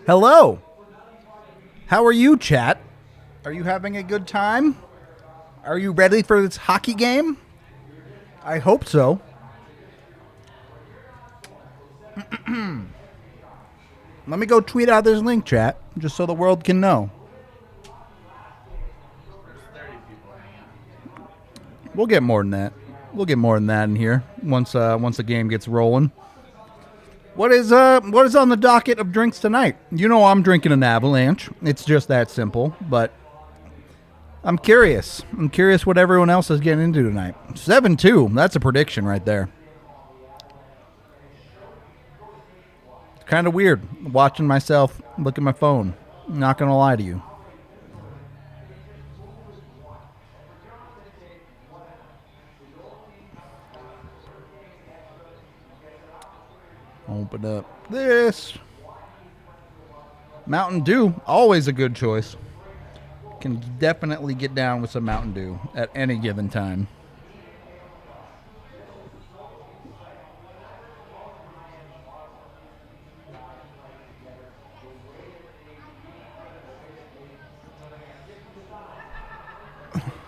Hello. How are you, chat? Are you having a good time? Are you ready for this hockey game? I hope so. Let me go tweet out this link, chat, just so the world can know. We'll get more than that. We'll get more than that in here once the game gets rolling. What is on the docket of drinks tonight? You know I'm drinking an Avalanche. It's just that simple, but I'm curious. I'm curious what everyone else is getting into tonight. 7-2. That's a prediction right there. Kind of weird watching myself look at my phone. Not going to lie to you. Open up this. Mountain Dew, always a good choice. Can definitely get down with some Mountain Dew at any given time.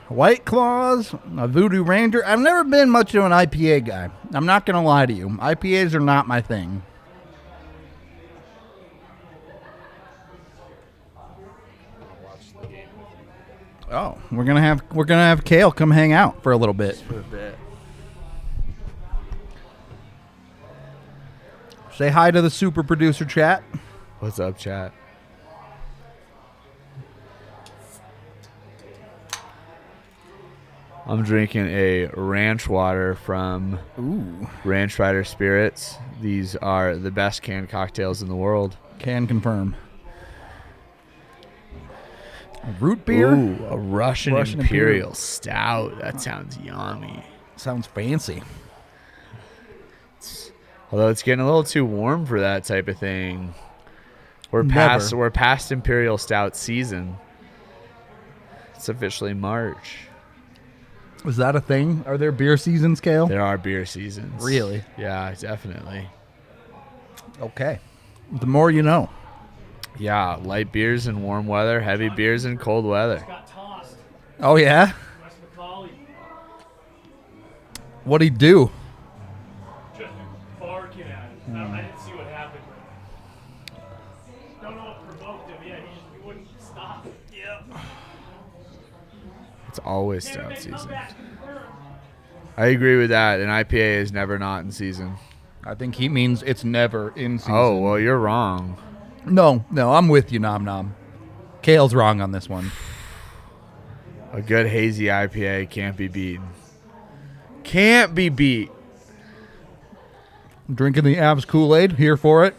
White Claws, a Voodoo Ranger. I've never been much of an IPA guy. I'm not going to lie to you. IPAs are not my thing. Oh, we're gonna have Kale come hang out for a little bit. For a bit. Say hi to the super producer chat. What's up, chat? I'm drinking a ranch water from Ranch Rider Spirits. These are the best canned cocktails in the world. Can confirm. A root beer? Ooh, a Russian Imperial Stout. That sounds yummy. Sounds fancy. Although it's getting a little too warm for that type of thing. We're past Imperial Stout season. It's officially March. Is that a thing? Are there beer seasons, Kale? There are beer seasons. Really? Yeah, definitely. Okay. The more you know. Yeah, light beers in warm weather, heavy beers in cold weather. Oh, yeah? What'd he do? Just barking at it. I didn't see what happened. Don't know what provoked him. Yeah, he wouldn't stop. Yep. It's always stout season. I agree with that. An IPA is never not in season. I think he means it's never in season. Oh, well, you're wrong. No, I'm with you, Nom Nom. Kale's wrong on this one. A good hazy IPA can't be beaten. Can't be beat. Drinking the Avs Kool-Aid, here for it.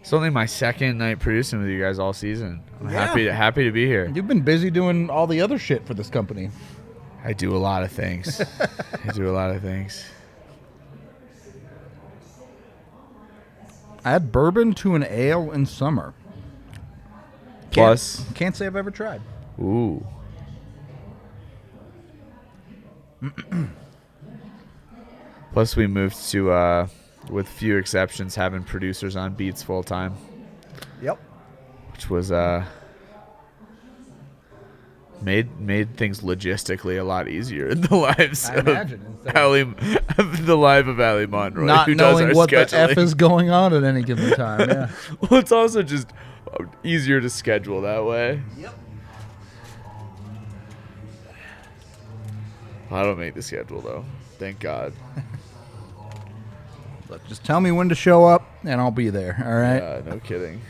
It's only my second night producing with you guys all season. I'm happy to be here. You've been busy doing all the other shit for this company. I do a lot of things. Add bourbon to an ale in summer. Plus, can't say I've ever tried. Ooh. Plus, we moved to, with few exceptions, having producers on beats full time. Yep. Which was made things logistically a lot easier in the lives of the life of Allie Monroy, not who knowing does our what scheduling. the F is going on at any given time. Yeah. Well, it's also just easier to schedule that way. Yep. I don't make the schedule though. Thank God. Look, just tell me when to show up, and I'll be there. All right. Yeah, no kidding.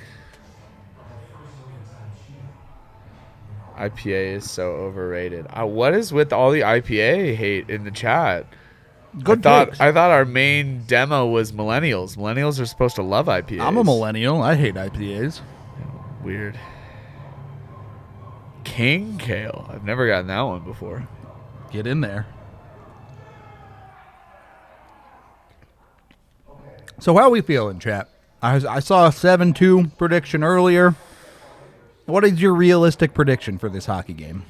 IPA is so overrated. What is with all the IPA hate in the chat? I thought our main demo was millennials. Millennials are supposed to love IPAs. I'm a millennial. I hate IPAs. Weird. King Kale. I've never gotten that one before. Get in there. So how are we feeling, chat? I saw a 7-2 prediction earlier. What is your realistic prediction for this hockey game?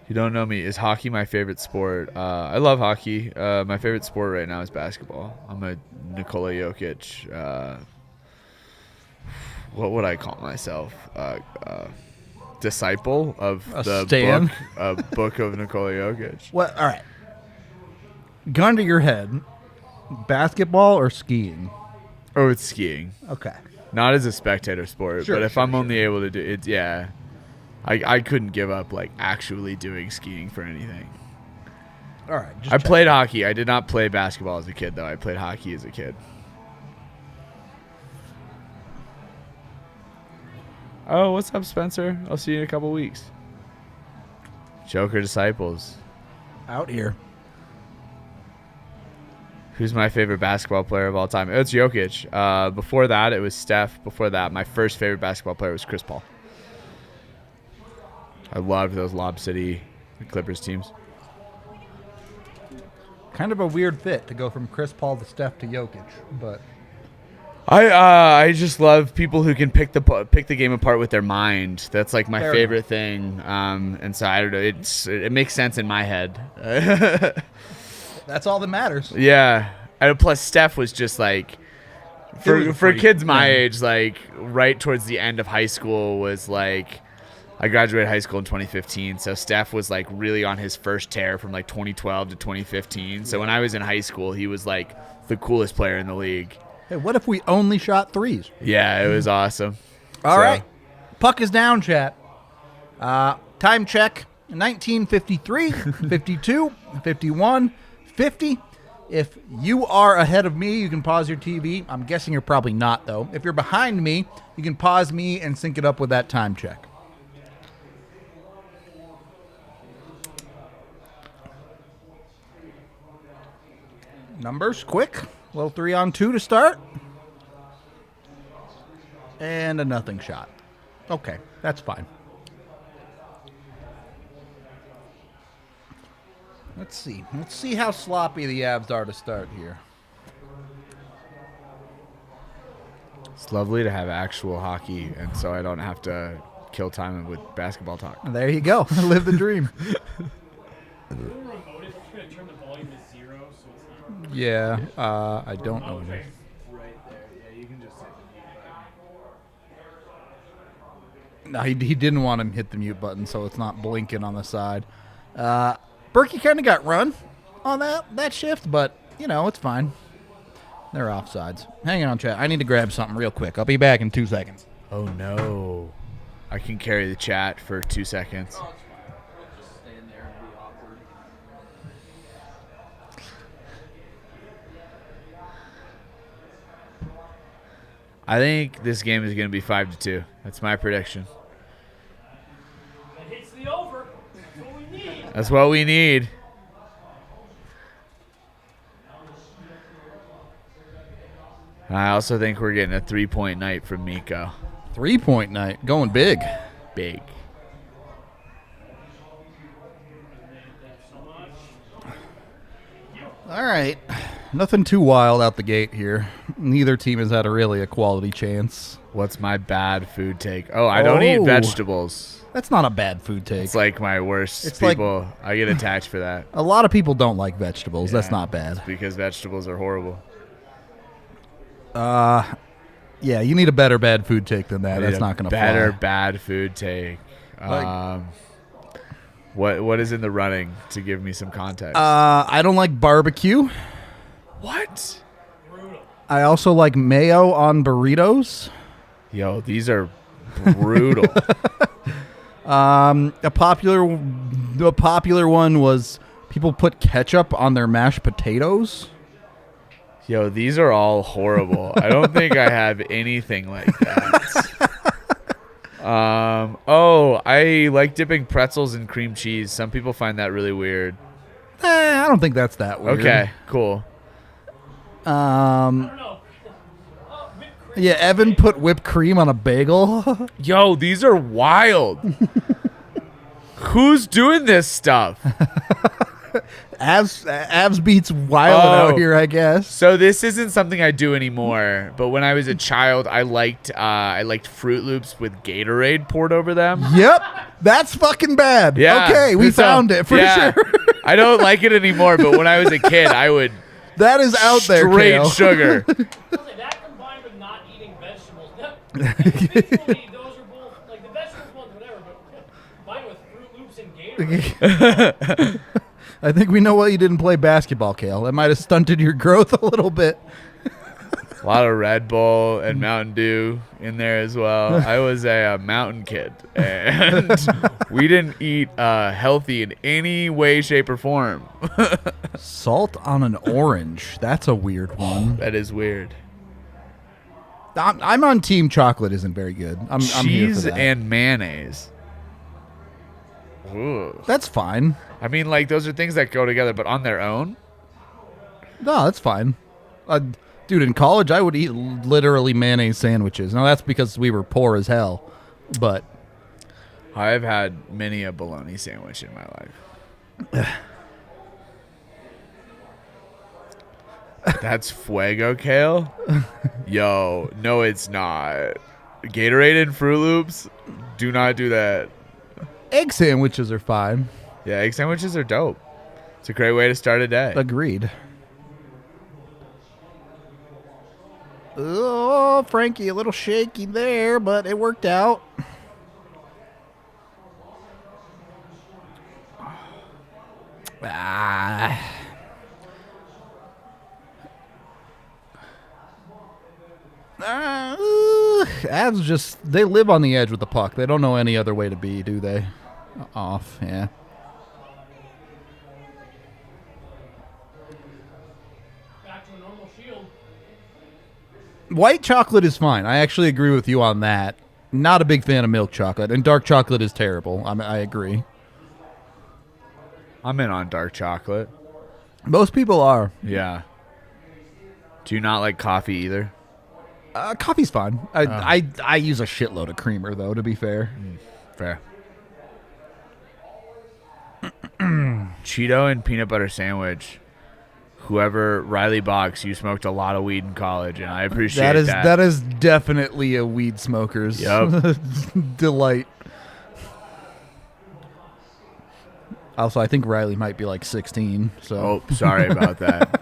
You don't know me. Is hockey my favorite sport? I love hockey. My favorite sport right now is basketball. I'm a Nikola Jokic. What would I call myself? Disciple of the book of Nikola Jokic. What? All right. Gun to your head. Basketball or skiing? Oh, it's skiing. Okay. Not as a spectator sport, but if I'm only able to do it, yeah. I couldn't give up like actually doing skiing for anything. All right. I played hockey. I did not play basketball as a kid, though. I played hockey as a kid. Oh, what's up, Spencer? I'll see you in a couple weeks. Joker Disciples. Out here. Who's my favorite basketball player of all time? It's Jokic. Before that, it was Steph. Before that, my first favorite basketball player was Chris Paul. I loved those Lob City Clippers teams. Kind of a weird fit to go from Chris Paul to Steph to Jokic, but I just love people who can pick the game apart with their mind. That's like my favorite thing. And so I don't know. It makes sense in my head. That's all that matters. Yeah. And plus, Steph was just like for kids my age, like right towards the end of high school was like. I graduated high school in 2015, so Steph was like really on his first tear from like 2012 to 2015. So when I was in high school, he was like the coolest player in the league. Hey, what if we only shot threes? Yeah, it was awesome. All right. Puck is down, chat. Time check, 1953, 52, 51, 50. If you are ahead of me, you can pause your TV. I'm guessing you're probably not, though. If you're behind me, you can pause me and sync it up with that time check. Numbers, quick. Little 3-on-2 to start. And a nothing shot. Okay, that's fine. Let's see. Let's see how sloppy the Avs are to start here. It's lovely to have actual hockey, and so I don't have to kill time with basketball talk. There you go. Live the dream. Yeah, I don't know. Right there. Yeah, you can just hit the mute button. No, he didn't want him to hit the mute button, so it's not blinking on the side. Berkey kind of got run on that shift, but, you know, it's fine. They're offsides. Hang on, chat. I need to grab something real quick. I'll be back in 2 seconds. Oh, no. I can carry the chat for 2 seconds. I think this game is going to be 5-2. That's my prediction. It hits the over. That's what we need. That's what we need. I also think we're getting a 3-point night from Mikko. 3-point night. Going big. Big. All right. Nothing too wild out the gate here. Neither team has had a quality chance. What's my bad food take? Oh, I don't eat vegetables. That's not a bad food take. It's like my worst. It's people. I get attacked for that. A lot of people don't like vegetables. That's not bad. It's because vegetables are horrible. Yeah, you need a better bad food take than that. That's not going to fly. Better bad food take. What is in the running to give me some context? I don't like barbecue. What? I also like mayo on burritos. Yo, these are brutal. The popular one was people put ketchup on their mashed potatoes. Yo, these are all horrible. I don't think I have anything like that. I like dipping pretzels in cream cheese. Some people find that really weird. I don't think that's that weird. Okay, cool. I don't know. Yeah, Evan put whipped cream on a bagel. Yo, these are wild. Who's doing this stuff? Avs beats wild out here, I guess. So this isn't something I do anymore, but when I was a child, I liked Fruit Loops with Gatorade poured over them. Yep, that's fucking bad. Yeah. Okay, we found it for sure. I don't like it anymore, but when I was a kid, I would that is out there, straight Kale. Sugar. That combined with not eating vegetables. Individually, those are both, like the vegetables ones, whatever, but combined with Fruit Loops and Gatorade. I think we know why you didn't play basketball, Kale. That might have stunted your growth a little bit. A lot of Red Bull and Mountain Dew in there as well. I was a mountain kid, and we didn't eat healthy in any way, shape, or form. Salt on an orange. That's a weird one. That is weird. I'm on team chocolate isn't very good. I'm here for Cheese that. and mayonnaise. Ooh. That's fine. I mean, like, those are things that go together, but on their own? No, that's fine. Dude, in college, I would eat literally mayonnaise sandwiches. Now, that's because we were poor as hell. But I've had many a bologna sandwich in my life. That's Fuego, Kale? Yo, no, it's not. Gatorade and Fruit Loops? Do not do that. egg sandwiches are fine. Yeah, egg sandwiches are dope. It's a great way to start a day. Agreed. Oh, Frankie, a little shaky there, but it worked out. Avs just, they live on the edge with the puck. They don't know any other way to be, do they? Off, yeah. Back to a normal shield. White chocolate is fine. I actually agree with you on that. Not a big fan of milk chocolate, and dark chocolate is terrible. I agree. I'm in on dark chocolate. Most people are. Yeah. Do you not like coffee either? Coffee's fine. I use a shitload of creamer, though, to be fair. Fair. Cheeto and peanut butter sandwich. Whoever, Riley Box, you smoked a lot of weed in college, and I appreciate that. That is definitely a weed smoker's delight. Also, I think Riley might be like 16. So. Oh, sorry about that.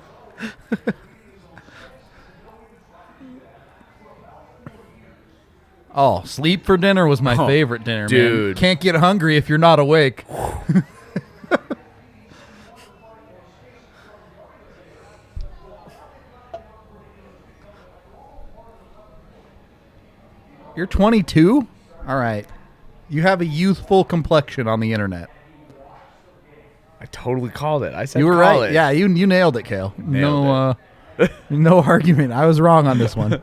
Oh, sleep for dinner was my favorite dinner, dude. Man. Can't get hungry if you're not awake. You're 22? All right. You have a youthful complexion on the internet. I totally called it. I said you were call right. it. Yeah, you nailed it, Kale. Nailed No argument. I was wrong on this one.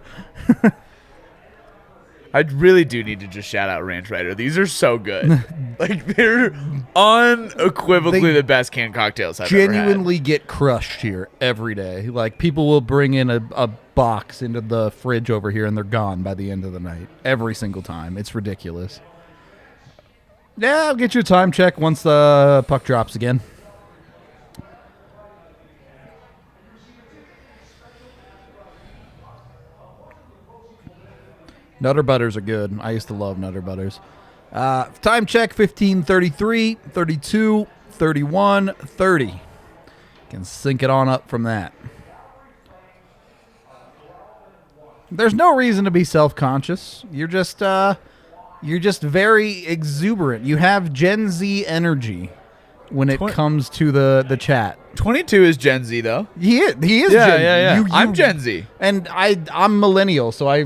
I really do need to just shout out Ranch Rider. These are so good. Like, they're unequivocally the best canned cocktails I've genuinely get crushed here every day. Like, people will bring in a box into the fridge over here, and they're gone by the end of the night. Every single time. It's ridiculous. Yeah, I'll get you a time check once the puck drops again. Nutter Butters are good. I used to love Nutter Butters. Time check, 15:33, 32, 31, 30. Can sync it on up from that. There's no reason to be self-conscious. You're just very exuberant. You have Gen Z energy when it comes to the chat. 22 is Gen Z, though. He is Gen Z. Yeah. I'm Gen Z. And I'm millennial, so I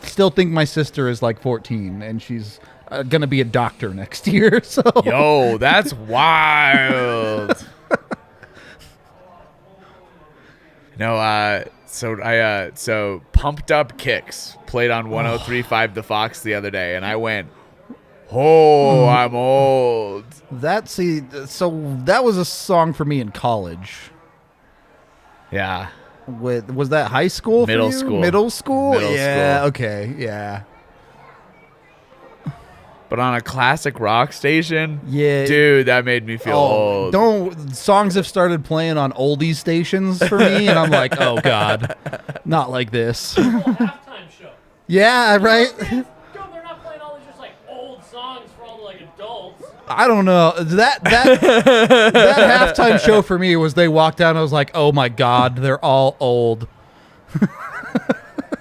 still think my sister is like 14, and she's going to be a doctor next year. So Yo, that's wild. No, so Pumped Up Kicks played on 103.5 The Fox the other day, and I went, I'm old. So that was a song for me in college. Yeah. Was that high school? Middle for you? school. Middle school? Middle yeah. school. Okay. Yeah. But on a classic rock station, Yeah. dude, that made me feel old. Songs have started playing on oldie stations for me, and I'm like, oh God, not like this. Halftime show. Yeah, right? They're not playing all these just like old songs for all the like adults. I don't know. That halftime show for me was they walked down and I was like, oh my God, they're all old.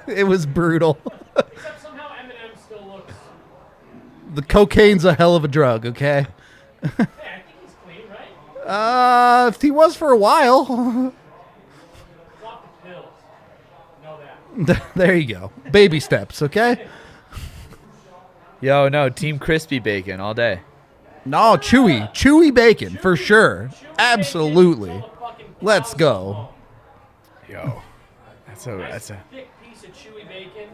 It was brutal. Except somehow Eminem still looks. The cocaine's a hell of a drug, okay? Hey, I think he's clean, right? He was for a while. Drop the pills. Know that. There you go. Baby steps, okay? Yo, no, Team Crispy Bacon all day. No, chewy bacon for sure. Chewy Absolutely. bacon, until the fucking Let's cows go. fall. Yo, that's a Thick piece of chewy bacon.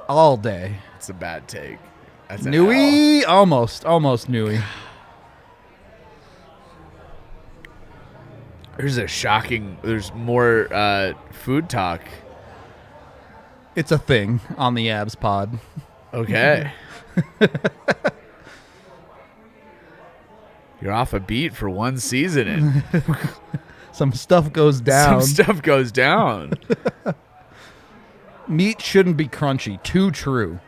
All day. That's a bad take. That's a Newy, almost newy. There's more food talk. It's a thing on the Abs pod. Okay. You're off a beat for one season and Some stuff goes down. some stuff goes down. Meat shouldn't be crunchy. Too true.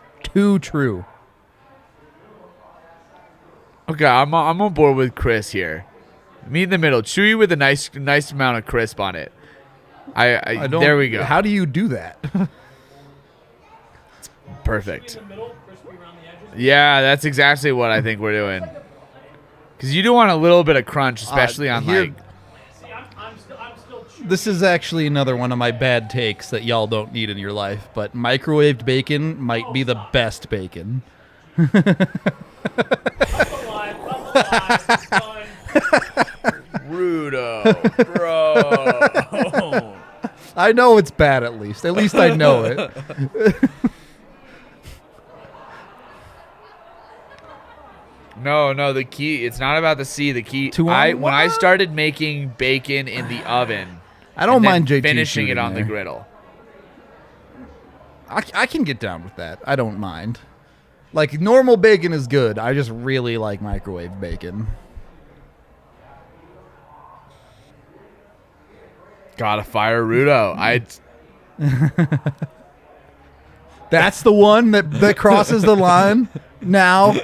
Okay, I'm on board with Chris here. Meat in the middle, chewy with a nice amount of crisp on it. I don't. There we go. How do you do that? Perfect. In the middle, crispy around the edges. Yeah, that's exactly what I think we're doing. Because you do want a little bit of crunch, especially on here- like. See, I'm still chewy. This is actually another one of my bad takes that y'all don't need in your life, but microwaved bacon might be the best bacon. Rudo, bro. I know it's bad at least. At least I know it. No, the key, it's not about the C. The key, To on when I what? started making bacon in the oven, I don't and then mind JT finishing it shooting on the there. griddle. I can get down with that. I don't mind. Like, normal bacon is good. I just really like microwave bacon. Gotta fire Rudo. That's the one that crosses the line now.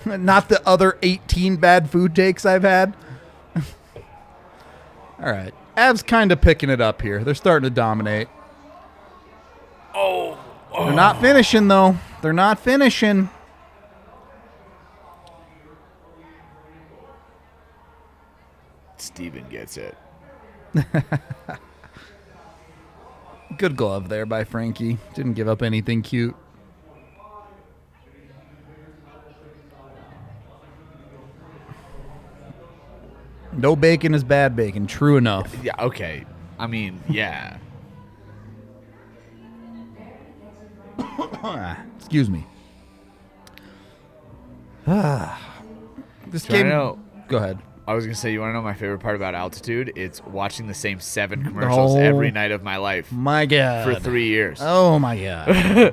Not the other 18 bad food takes I've had. All right. Avs kind of picking it up here. They're starting to dominate. Oh. They're not finishing, though. They're not finishing. Steven gets it. Good glove there by Frankie. Didn't give up anything cute. No bacon is bad bacon. True enough. Yeah, okay. I mean, yeah. Excuse me. This Do you game. wanna know- Go ahead. I was going to say, you want to know my favorite part about altitude? It's watching the same 7 commercials every night of my life My God. for 3 years. Oh my God. NHL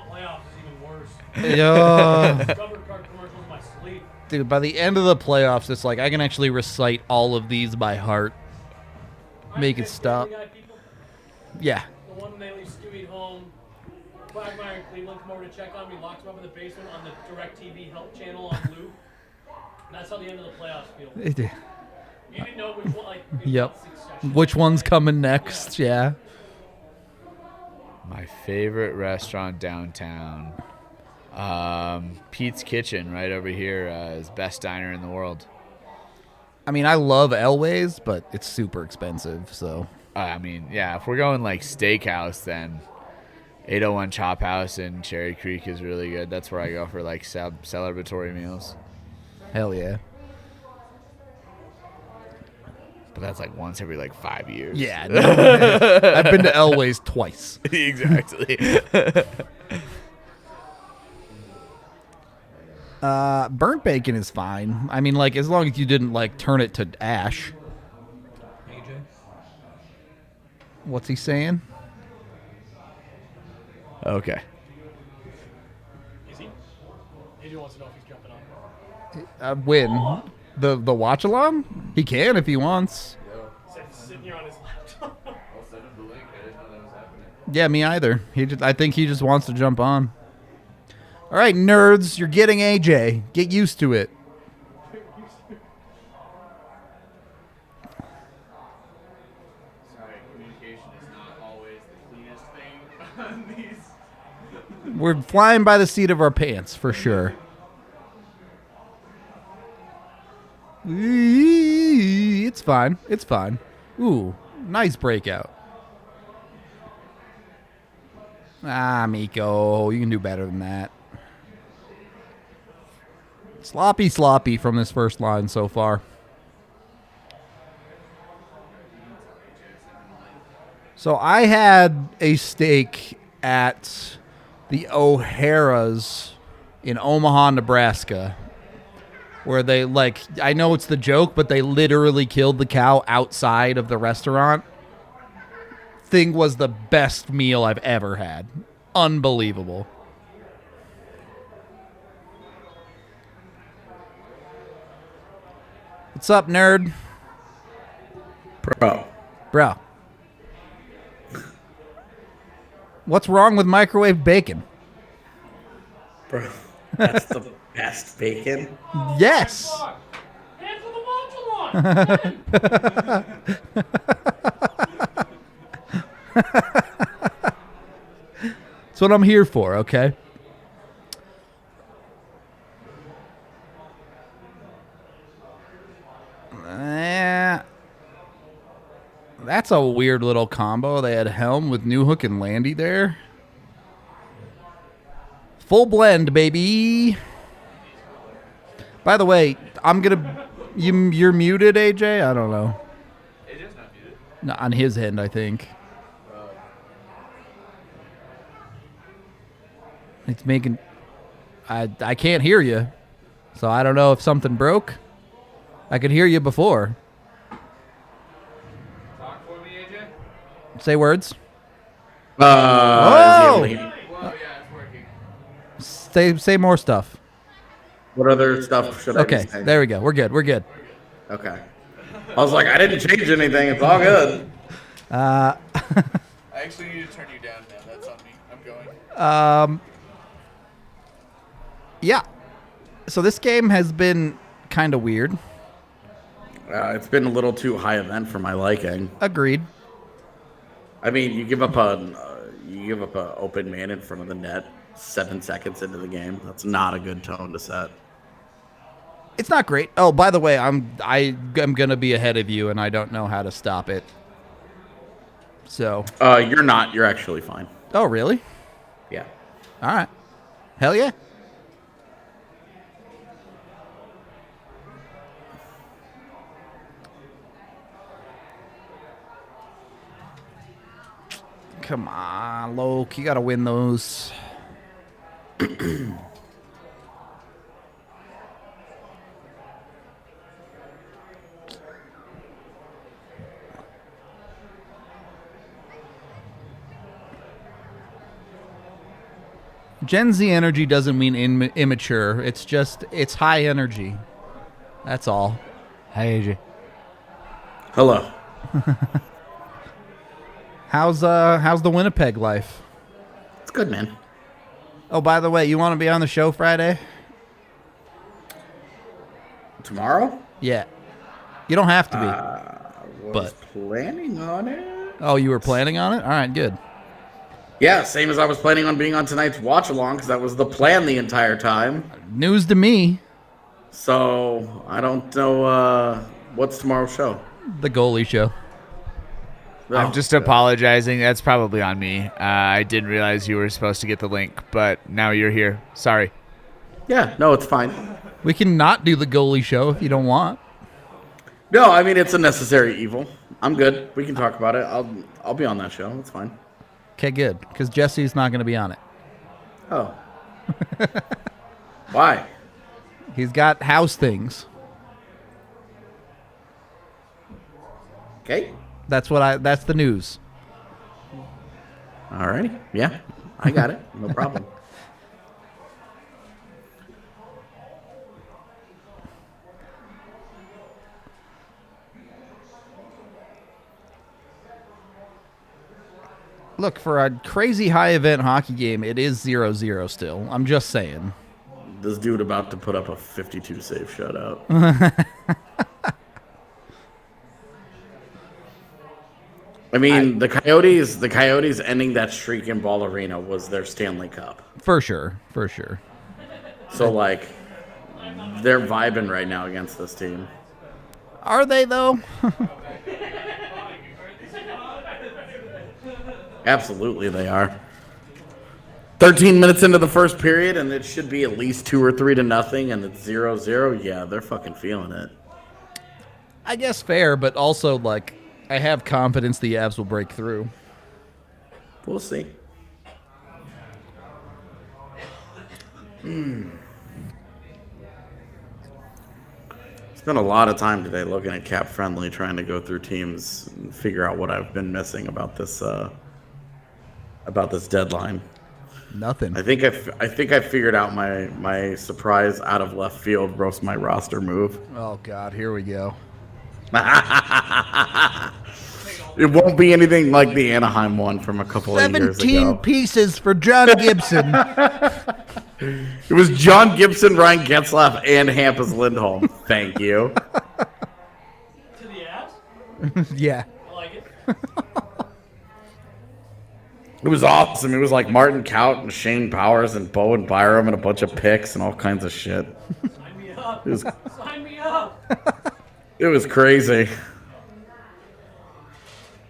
playoffs is even worse. Yeah. Discover card commercials in my sleep. Dude, by the end of the playoffs, it's like I can actually recite all of these by heart. Make it stop. Guy people, Yeah. the one they leave Stewie at home. Quagmire in Cleveland come over to check on me, locks him up in the basement on the DirecTV help channel on loop. That's how the end of the playoffs feel. You didn't know which one, like, in Yep. what succession. Which one's coming next? Yeah. My favorite restaurant downtown. Pete's Kitchen right over here is best diner in the world. I mean, I love Elway's, but it's super expensive, so. I mean, yeah, if we're going like steakhouse, then 801 Chop House in Cherry Creek is really good. That's where I go for like celebratory meals. Hell yeah. But that's like once every like 5 years. Yeah. No, I've been to Elway's twice. Exactly. Burnt bacon is fine. I mean, like, as long as you didn't, like, turn it to ash. AJ? What's he saying? Okay. Is he? Win the watch along. He can if he wants. Sitting here on his laptop. I'll send him the link. I didn't know that was happening. Yeah, me either. I think he just wants to jump on. All right, nerds, you're getting AJ. Get used to it. Sorry, communication is not always the cleanest thing on these. We're flying by the seat of our pants for sure. It's fine. It's fine. Ooh, nice breakout. Miko, you can do better than that. Sloppy from this first line so far. So I had a steak at the O'Hara's in Omaha, Nebraska, where they, like, I know it's the joke, but they literally killed the cow outside of the restaurant. Thing was the best meal I've ever had. Unbelievable. What's up, nerd? Bro. What's wrong with microwave bacon? Bro, that's the best bacon. Yes. Cancel the watch along. That's what I'm here for, okay? That's a weird little combo. They had Helm with Newhook and Landy there. Full blend, baby. By the way, I'm gonna. You're muted, AJ. I don't know. AJ's not muted. No, on his end, I think. It's making. I can't hear you, so I don't know if something broke. I could hear you before. Talk for me, AJ. Say words. Oh! Whoa, yeah, it's working. Say more stuff. What other stuff should I be Okay, saying? there we go. We're good. Okay. I was like, I didn't change anything. It's all good. I actually need to turn you down now. That's on me. I'm going. Yeah. So this game has been kind of weird. It's been a little too high event for my liking. Agreed. I mean, you give up a open man in front of the net 7 seconds into the game. That's not a good tone to set. It's not great. Oh, by the way, I'm gonna be ahead of you, and I don't know how to stop it. So. You're not. You're actually fine. Oh, really? Yeah. All right. Hell yeah. Come on, Loke. You got to win those. Gen Z energy doesn't mean immature. It's high energy. That's all. Hi, AJ. Hello. How's the Winnipeg life? It's good, man. Oh, by the way, you want to be on the show Friday? Tomorrow? Yeah. You don't have to be. Was planning on it. Oh, you were planning on it? All right, good. Yeah, same as I was planning on being on tonight's watch along because that was the plan the entire time. News to me. So I don't know what's tomorrow's show. The goalie show. I'm just apologizing. That's probably on me. I didn't realize you were supposed to get the link, but now you're here. Sorry. Yeah, no, it's fine. We can not do the goalie show if you don't want. No, I mean it's a necessary evil. I'm good. We can talk about it. I'll be on that show. It's fine. Okay, good. Because Jesse's not going to be on it. Oh. Why? He's got house things. Okay. That's the news. Alrighty. Yeah, I got it. No problem. Look, for a crazy high-event hockey game, it is 0-0 still. I'm just saying. This dude about to put up a 52 save shutout. I mean, the Coyotes ending that streak in Ball Arena was their Stanley Cup. For sure. So, like, they're vibing right now against this team. Are they, though? Absolutely they are. 13 minutes into the first period, and it should be at least 2 or 3-0, and it's 0-0. Yeah, they're fucking feeling it. I guess fair, but also, like, I have confidence the Avs will break through. We'll see. Spent a lot of time today looking at Cap Friendly, trying to go through teams and figure out what I've been missing about this deadline. Nothing. I think I figured out my surprise out of left field roast my roster move. Oh God, here we go. It won't be anything like the Anaheim one from a couple of years ago. 17 pieces for John Gibson. It was John Gibson, Ryan Getzlaf, and Hampus Lindholm. Thank you. To the Avs? Yeah. I like it. It was awesome. It was like Martin Kaut and Shane Powers and Bowen Byram and a bunch of picks and all kinds of shit. Sign me up. It was, Sign me up. it was crazy.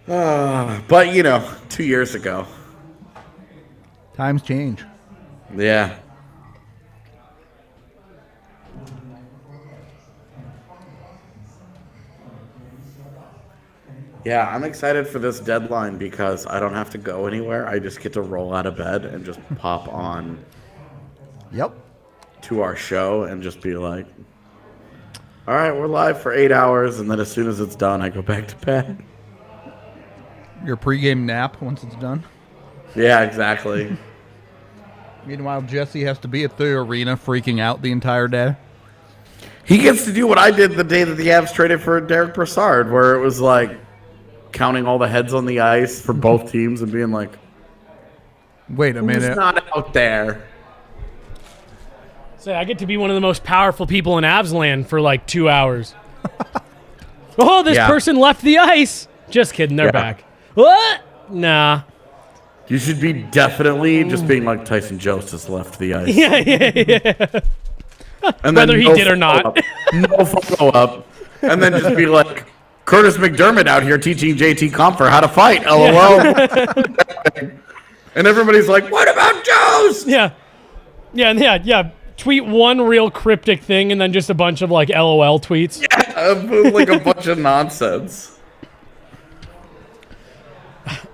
But, 2 years ago. Times change. Yeah. Yeah, I'm excited for this deadline because I don't have to go anywhere. I just get to roll out of bed and just pop on Yep. to our show and just be like, all right, we're live for 8 hours. And then as soon as it's done, I go back to bed. Your pregame nap once it's done. Yeah, exactly. Meanwhile, Jesse has to be at the arena freaking out the entire day. He gets to do what I did the day that the Avs traded for Derek Brassard, where it was like counting all the heads on the ice for both teams and being like, Wait a who's minute. not out there? Say, I get to be one of the most powerful people in Avs land for like 2 hours. Oh, this person left the ice. Just kidding, they're back. What? Nah. You should be definitely just being like Tyson Jost has left the ice. Yeah. And Whether then he did or not. No follow-up. And then just be like, Curtis McDermott out here teaching JT Comfer how to fight, LOL. And everybody's like, what about Jost? Yeah. Tweet one real cryptic thing and then just a bunch of like LOL tweets. Yeah, like a bunch of nonsense.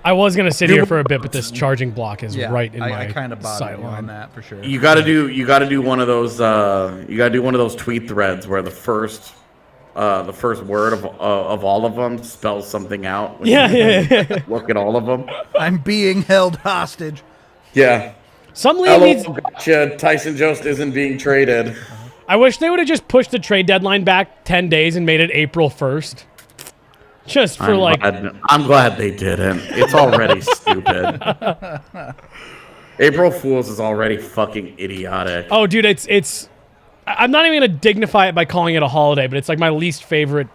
I was gonna sit here for a bit, but this charging block is Yeah, right in my I kind of bought sight on line. that for sure. You gotta do one of those. You gotta do one of those tweet threads where the first word of all of them spells something out. When you look at all of them. I'm being held hostage. Yeah. Some league needs. Gotcha. Tyson Jost isn't being traded. I wish they would have just pushed the trade deadline back 10 days and made it April 1st. Just for I'm glad they didn't. It's already stupid. April Fool's is already fucking idiotic. Oh, dude, it's. I'm not even gonna dignify it by calling it a holiday, but it's like my least favorite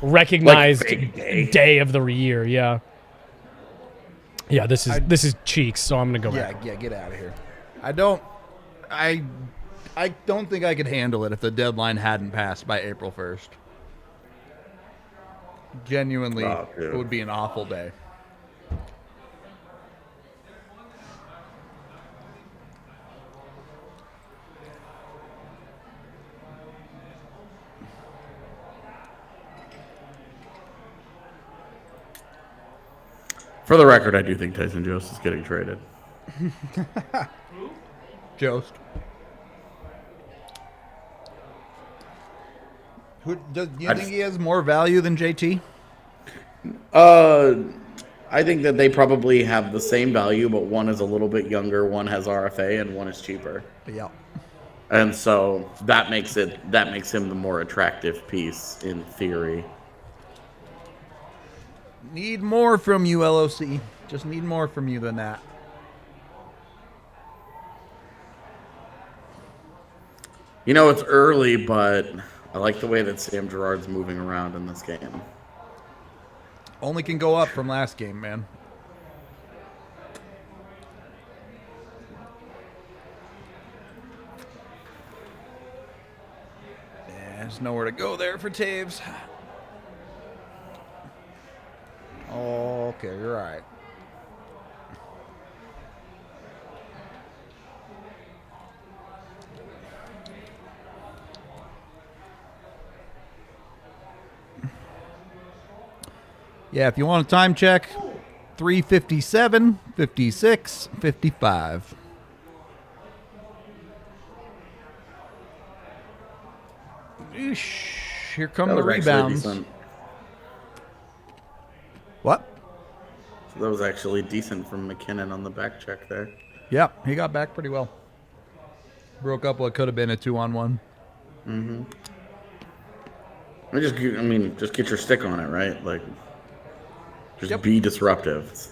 recognized day of the year. Yeah. Yeah, this is cheeks, so I'm gonna go back. Yeah, get out of here. I don't think I could handle it if the deadline hadn't passed by April 1st. Genuinely, it would be an awful day. For the record, I do think Tyson Jost is getting traded. Jost. Do you think he has more value than JT? I think that they probably have the same value, but one is a little bit younger, one has RFA, and one is cheaper. Yeah. And so that makes him the more attractive piece in theory. Need more from you, LOC. Just need more from you than that. You know, it's early, but I like the way that Sam Girard's moving around in this game. Only can go up from last game, man. Yeah, there's nowhere to go there for Taves. Okay, you're right. Yeah, if you want a time check, 3:57, 56, 55. Eesh, here come the rebounds. What? So that was actually decent from McKinnon on the back check there. Yeah, he got back pretty well. Broke up what could have been a 2-on-1. Mm-hmm. Just get your stick on it, right? Like, just be disruptive. It's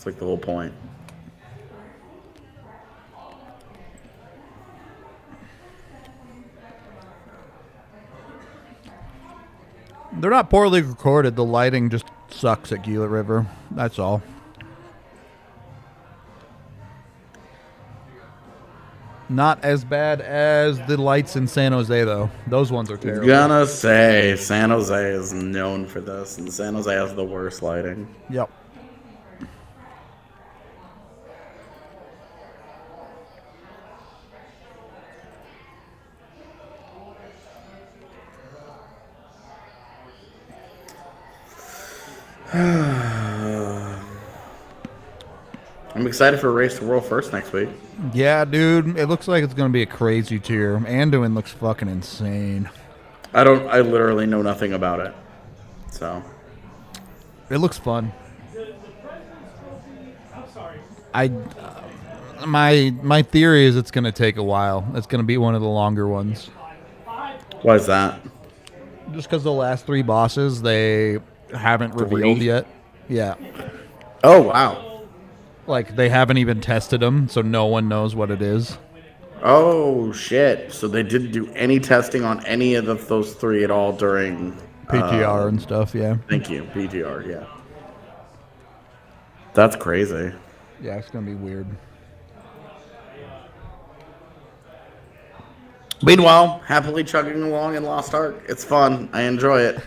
like the whole point. They're not poorly recorded. The lighting just sucks at Gila River. That's all. Not as bad as the lights in San Jose, though. Those ones are terrible. Gonna say San Jose is known for this, and San Jose has the worst lighting. Yep. I'm excited for Race to World First next week. Yeah, dude. It looks like it's going to be a crazy tier. Anduin looks fucking insane. I literally know nothing about it. So. It looks fun. My theory is it's going to take a while. It's going to be one of the longer ones. Why is that? Just because the last 3 bosses, they haven't revealed yet. Yeah. Oh, wow. Like, they haven't even tested them, so no one knows what it is. Oh, shit. So they didn't do any testing on any of those 3 at all during... PTR and stuff, yeah. Thank you. PTR, yeah. That's crazy. Yeah, it's going to be weird. Meanwhile, happily chugging along in Lost Ark. It's fun. I enjoy it.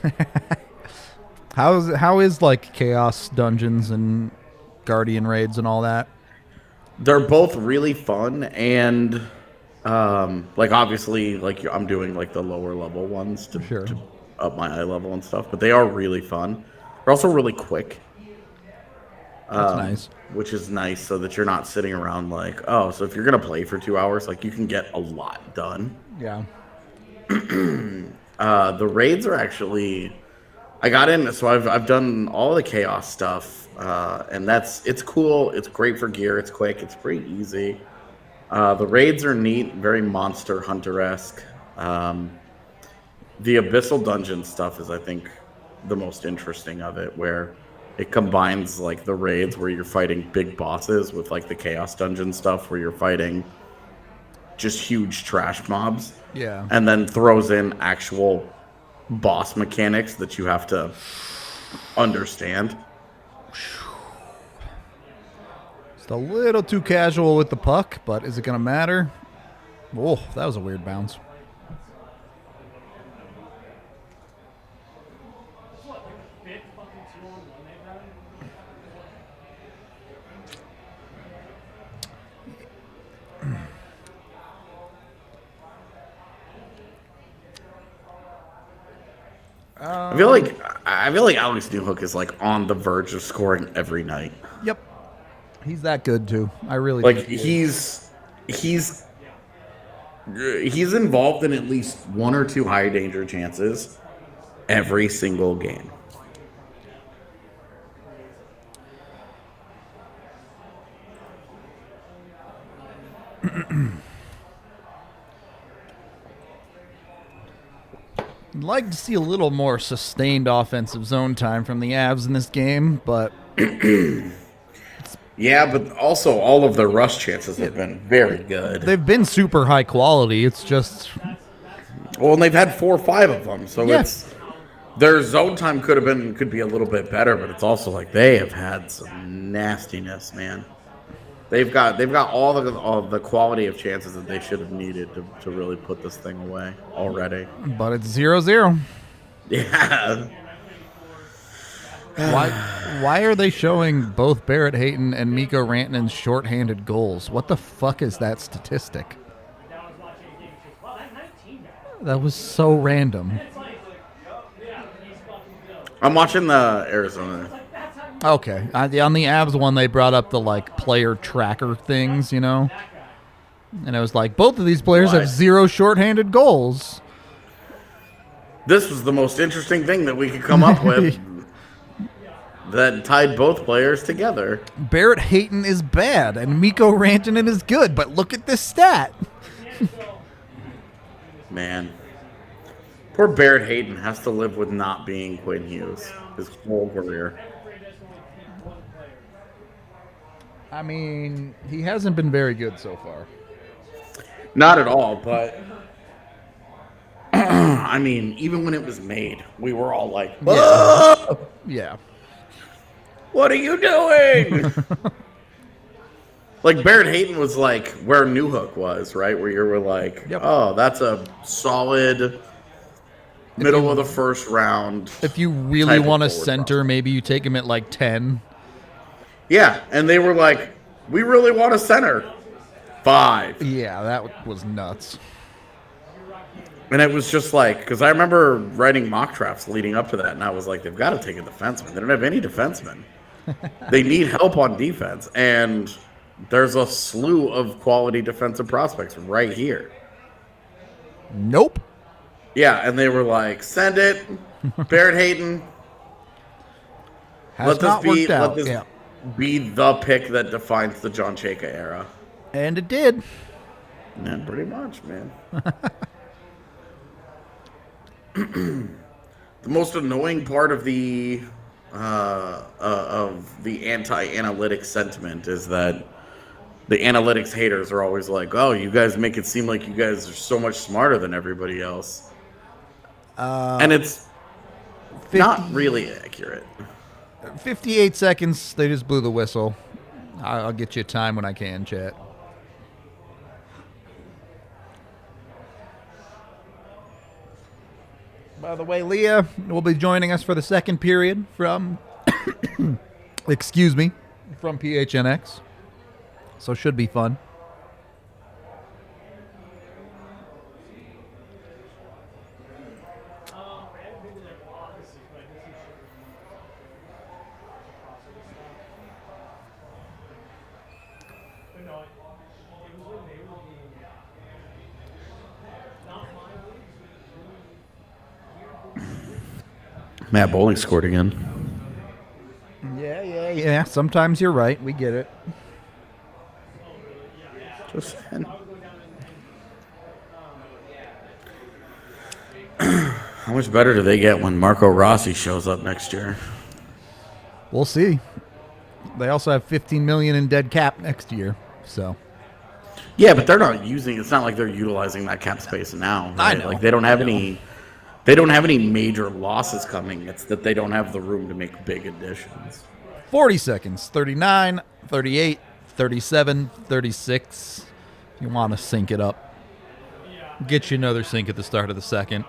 How is like Chaos Dungeons and Guardian Raids and all that? They're both really fun, and like obviously, like I'm doing like the lower level ones to up my eye level and stuff, but they are really fun. They're also really quick. That's nice. Which is nice, so that you're not sitting around like, oh, so if you're gonna play for 2 hours, like you can get a lot done. Yeah. The raids are actually, I got in, so I've done all the chaos stuff, and it's cool. It's great for gear. It's quick. It's pretty easy. The raids are neat, very Monster Hunter-esque. The Abyssal Dungeon stuff is, I think, the most interesting of it, where it combines like the raids where you're fighting big bosses with like the Chaos Dungeon stuff where you're fighting just huge trash mobs. Yeah. And then throws in actual boss mechanics that you have to understand. It's a little too casual with the puck, but is it going to matter? Oh, that was a weird bounce. I feel like Alex Newhook is like on the verge of scoring every night. Yep, he's that good too. I really like think he's involved in at least 1 or 2 high danger chances every single game. I'd like to see a little more sustained offensive zone time from the Avs in this game, but Yeah, but also all of their rush chances have been very good. They've been super high quality. It's just Well, and they've had 4 or 5 of them, so Yeah. it's their zone time could be a little bit better, but it's also like they have had some nastiness, man. They've got all the quality of chances that they should have needed to really put this thing away already. but it's 0-0. Yeah. Why are they showing both Barrett Hayton and Mikko Rantanen's shorthanded goals? What the fuck is that statistic? That was so random. I'm watching the Arizona. Okay. On the Avs one, they brought up the, like, player tracker things, you know? And it was like, both of these players have What? 0 shorthanded goals. This was the most interesting thing that we could come up with that tied both players together. Barrett Hayton is bad, and Mikko Rantanen is good, but look at this stat. Man. Poor Barrett Hayton has to live with not being Quinn Hughes his whole career. I mean, he hasn't been very good so far. Not at all, but I mean, even when it was made, we were all like, "Whoa! Yeah. What are you doing?" Like Barrett Hayton was like where Newhook was, right? Where you were like, Yep. "Oh, that's a solid middle of the first round." If you really type of want a forward center, prospect. maybe you take him at like 10. Yeah, and they were like, "We really want a center." 5. Yeah, that was nuts. And it was just like, because I remember writing mock drafts leading up to that, and I was like, they've got to take a defenseman. They don't have any defensemen. They need help on defense. And there's a slew of quality defensive prospects right here. Nope. Yeah, and they were like, send it, Barrett Hayton. Has not worked out. Let this Yeah. be the pick that defines the John Chayka era. And it did. Yeah, pretty much, man. The most annoying part of the anti-analytics sentiment is that the analytics haters are always like, "Oh, you guys make it seem like you guys are so much smarter than everybody else," and it's 50, not really accurate. 58 seconds. They just blew the whistle. I'll get you a time when I can, chat. By the way, Leah will be joining us for the second period from, excuse me, from PHNX. So should be fun. Matt Bowling scored again. Yeah. Sometimes you're right. We get it. Just saying. How much better do they get when Marco Rossi shows up next year? We'll see. They also have $15 million in dead cap next year. So Yeah, but they're not using. It's not like they're utilizing that cap space now. I Right? know. Like they don't have any. They don't have any major losses coming. It's that they don't have the room to make big additions. 40 seconds. 39, 38, 37, 36. You want to sync it up. Get you another sync at the start of the second.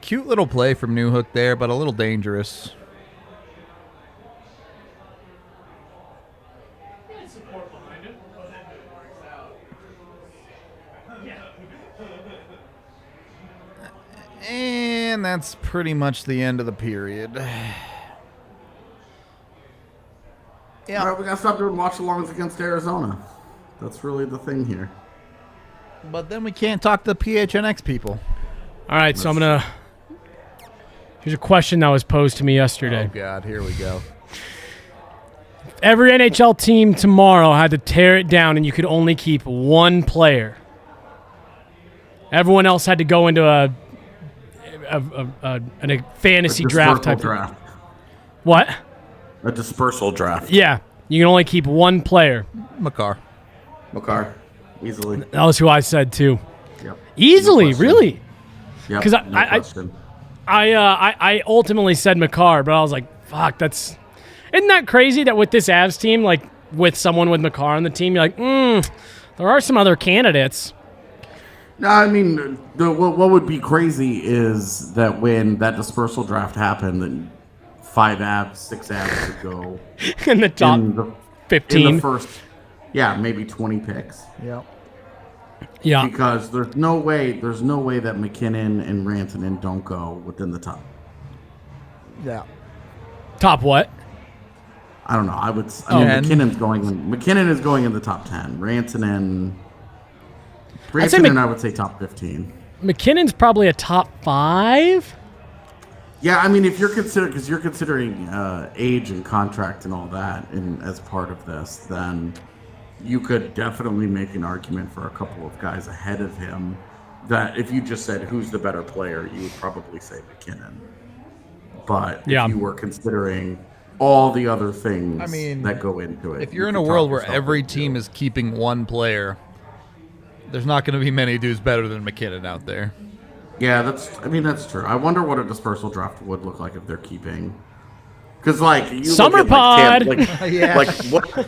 Cute little play from Newhook there, but a little dangerous. Support behind it. And that's pretty much the end of the period. All right, we gotta stop doing watch-alongs against Arizona. That's really the thing here. But then we can't talk to the PHNX people. All right, so I'm gonna. Here's a question that was posed to me yesterday. Oh, God, here we go. Every NHL team tomorrow had to tear it down, and you could only keep one player. Everyone else had to go into a fantasy A draft dispersal type. draft. What? A dispersal draft. Yeah, you can only keep one player. Makar. Makar. Easily. That was who I said too. Yep. Easily, No question. really? Yep. 'Cause No I- question. I ultimately said Makar, but I was like, fuck, isn't that crazy that with this Avs team, like with someone with Makar on the team, you're like, there are some other candidates. No, I mean, what would be crazy is that when that dispersal draft happened, then 5 Avs, 6 Avs would go In the top in the 15. in the first, maybe 20 picks. Yeah. Yeah. Because there's no way that McKinnon and Rantanen don't go within the top. Yeah. Top what? I don't know. I mean, 10. McKinnon is going in the top 10. Rantanen, I would say top 15. McKinnon's probably a top 5. Yeah, I mean, if you're considering age and contract and all that, as part of this, then you could definitely make an argument for a couple of guys ahead of him. That if you just said who's the better player, you would probably say McKinnon. But if you were considering all the other things that go into it, if you're in a world where every team is keeping one player, there's not going to be many dudes better than McKinnon out there. Yeah, that's true. I wonder what a dispersal draft would look like if they're keeping. Because you Summer look at, pod.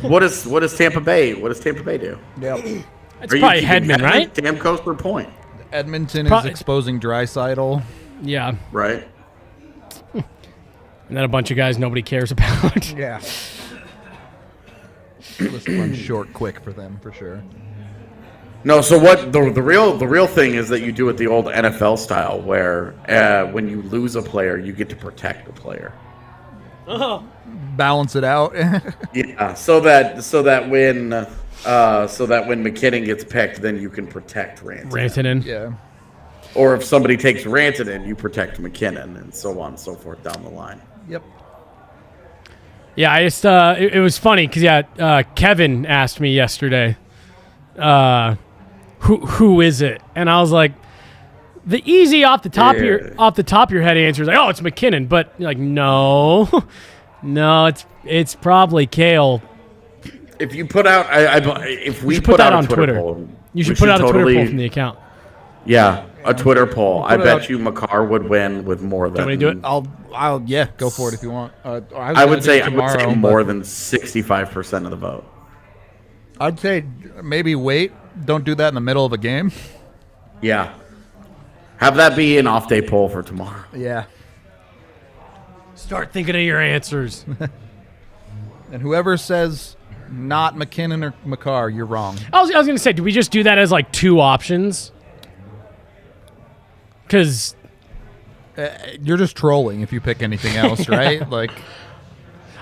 What does Tampa Bay? What does Tampa Bay do? Yep. It's probably Hedman, right? Stamkos or Point. Edmonton is exposing Draisaitl. Yeah. Right. And then a bunch of guys nobody cares about. Yeah. Let's run short quick for them for sure. No, so what the real thing is that you do it the old NFL style, where when you lose a player, you get to protect the player. Balance it out. Yeah, so that when McKinnon gets picked, then you can protect Rantanen. Yeah. Or if somebody takes Rantanen, you protect McKinnon, and so on and so forth down the line. Yep. Yeah, I just it was funny because Kevin asked me yesterday, who is it? And I was like, the easy off the top of your head answer is like, oh, it's McKinnon, but you're like, no, it's probably Kale. If you put out, if we put that on a Twitter Twitter. poll, You should put out a Twitter poll from the account. Yeah, a Twitter poll. I it bet out. you Makar would win with more than. Want me to do it? I'll go for it if you want. I would say more than 65% of the vote. I'd say maybe wait. Don't do that in the middle of a game. Yeah, have that be an off day poll for tomorrow. Yeah. Start thinking of your answers. And whoever says not McKinnon or Makar, you're wrong. I was going to say, do we just do that as like 2 options? Because You're just trolling if you pick anything else, right? Like,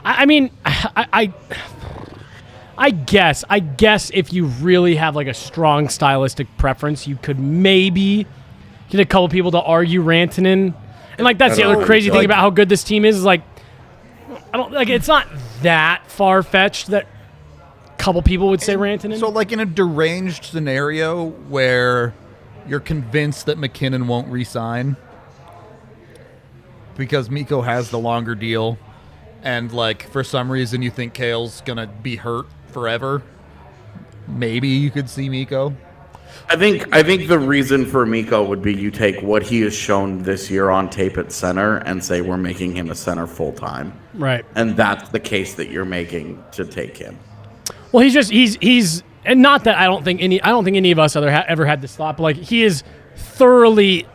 I mean, I guess if you really have like a strong stylistic preference, you could maybe get a couple people to argue Rantanen. And like that's the other crazy thing about how good this team is like I don't like it's not that far fetched that a couple people would say Rantanen. so like in a deranged scenario where you're convinced that McKinnon won't re-sign because Mikko has the longer deal, and like for some reason you think Kale's gonna be hurt forever, maybe you could see Mikko. I think the reason for Mikko would be you take what he has shown this year on tape at center and say we're making him a center full time, right? And that's the case that you're making to take him. Well, he's and not that I don't think any of us ever had this thought, but like he is thoroughly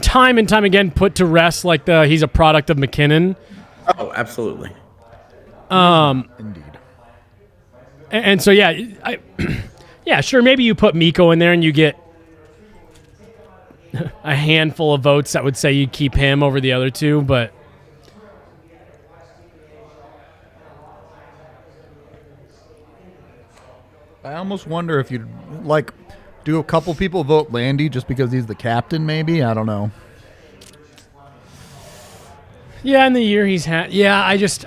time and time again put to rest like he's a product of McKinnon. Oh, absolutely. Indeed. And so yeah, yeah, sure. Maybe you put Mikko in there and you get a handful of votes that would say you'd keep him over the other two, but I almost wonder if you'd like do a couple people vote Landy just because he's the captain. Maybe, I don't know. yeah, in the year he's had, yeah, I just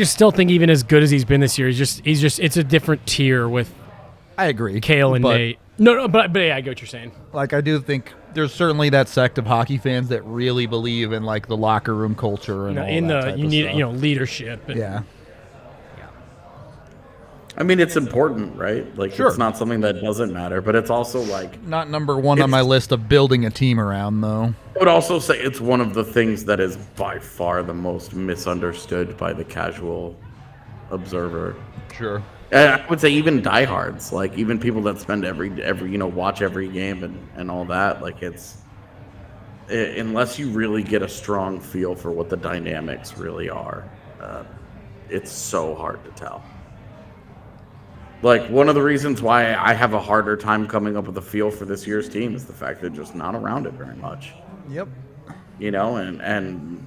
still think even as good as he's been this year, he's just it's a different tier with I agree. Kale and but Nate. No, but yeah, I get what you're saying. Like, I do think there's certainly that sect of hockey fans that really believe in like the locker room culture and all that type you of need stuff. leadership. And, Yeah. I mean, it's important, right? Like, Sure. it's not something that doesn't matter, but it's also like, Not number one on my list of building a team around, though. I would also say it's one of the things that is by far the most misunderstood by the casual observer. Sure. And I would say even diehards, like even people that spend every watch every game and all that, like unless you really get a strong feel for what the dynamics really are, it's so hard to tell. Like, one of the reasons why I have a harder time coming up with a feel for this year's team is the fact they're just not around it very much. Yep. And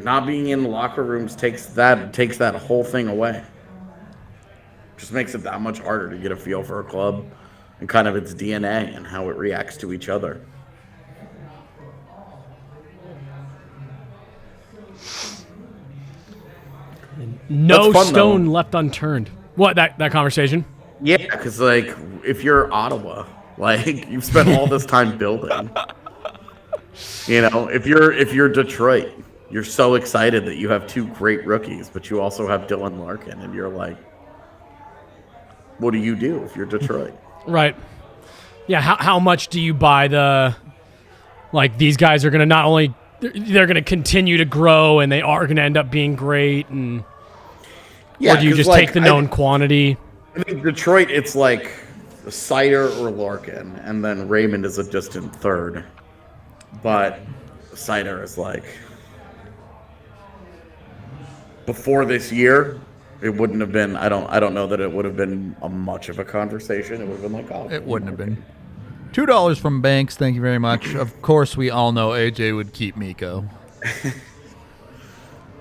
not being in the locker rooms takes that whole thing away. Just makes it that much harder to get a feel for a club and kind of its DNA and how it reacts to each other. No That's fun, stone though. left unturned. What, that conversation? Yeah, because like if you're Ottawa, like you've spent all this time building. If you're Detroit, you're so excited that you have two great rookies, but you also have Dylan Larkin, and you're like, what do you do if you're Detroit? Right. Yeah, how much do you buy these guys are going to not only, they're going to continue to grow and they are going to end up being great, and or do you 'cause, just like, take the known quantity? I think Detroit, it's like Cider or Larkin, and then Raymond is a distant third. But Cider is like, before this year, it wouldn't have been. I don't know that it would have been much of a conversation. It would have been like, oh, It wouldn't have been. $2 from Banks. Thank you very much. Of course, we all know AJ would keep Mikko.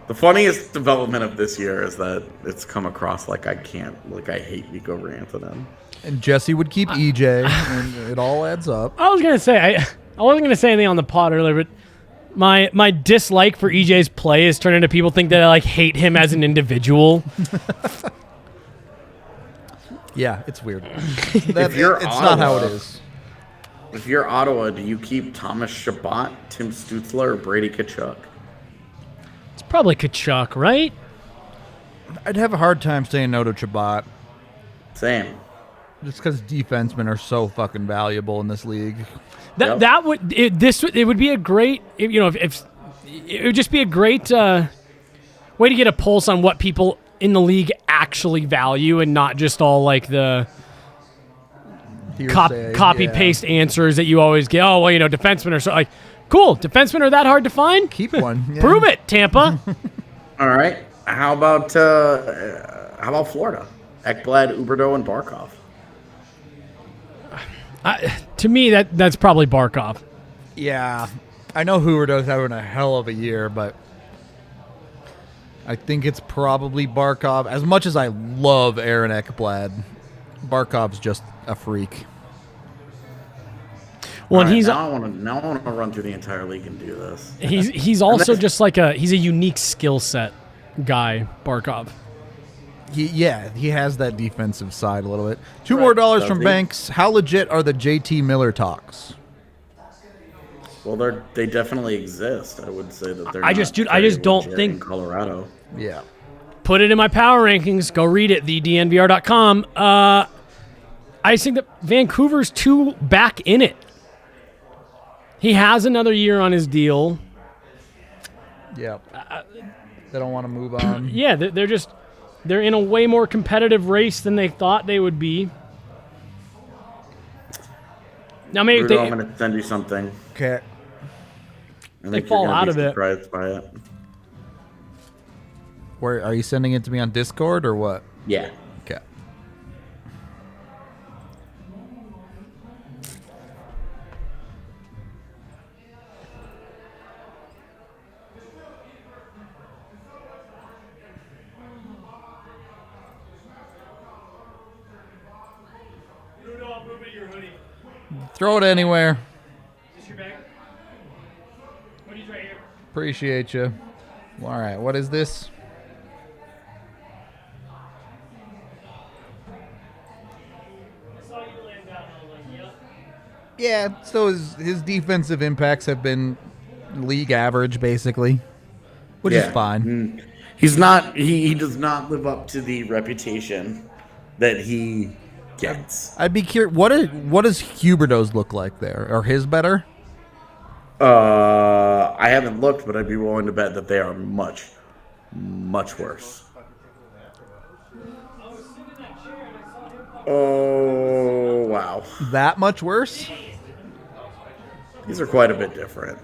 The funniest development of this year is that it's come across like I hate Mikko Rantanen. And Jesse would keep EJ, and it all adds up. I was going to say, I wasn't going to say anything on the pod earlier, but my dislike for EJ's play is turning into people think that I hate him as an individual. Yeah, it's weird. If you're It's not how it Ottawa- is. If you're Ottawa, do you keep Thomas Chabot, Tim Stutzler, or Brady Tkachuk? It's probably Kachuk, right? I'd have a hard time saying no to Chabot, Same. just because defensemen are so fucking valuable in this league. Yep. That would it would be a great if it would just be a great way to get a pulse on what people in the league actually value, and not just all like the Hearsay, copy yeah. paste answers that you always get. Oh well, defensemen are so like cool. Defensemen are that hard to find? Keep one. Yeah. Prove it, Tampa. All right. How about Florida? Ekblad, Huberdeau, and Barkov. To me, that's probably Barkov. Yeah. I know Huberdeau's having a hell of a year, but I think it's probably Barkov. As much as I love Aaron Ekblad, Barkov's just a freak. Well, All and right, he's now I want to run through the entire league and do this. he's also just like he's a unique skill set guy, Barkov. He has that defensive side a little bit. $2 more Does from he? Banks. How legit are the JT Miller talks? Well, they definitely exist. I would say that they're. I just very don't legit think- in Colorado. Yeah. Put it in my power rankings. Go read it, thednvr.com. I just think that Vancouver's too back in it. He has another year on his deal. Yeah. They don't want to move on. Yeah, they're in a way more competitive race than they thought they would be. Now maybe Rudo, I'm if going to send you something. Okay. I They think fall you're gonna out be of it. surprised by it. Where are you sending it to me on Discord or what? Yeah. Okay. Rudo, I'll move it your hoodie. Throw it anywhere. Is this your bag? Hoodie's right here. Appreciate you. All right. What is this? I saw Yeah, so his defensive impacts have been league average, basically, which is fine. He's not. He does not live up to the reputation that he gets. I'd be curious. What does Huberdeau's look like there? Are his better? I haven't looked, but I'd be willing to bet that they are much, much worse. Oh, wow. That much worse? These are quite a bit different.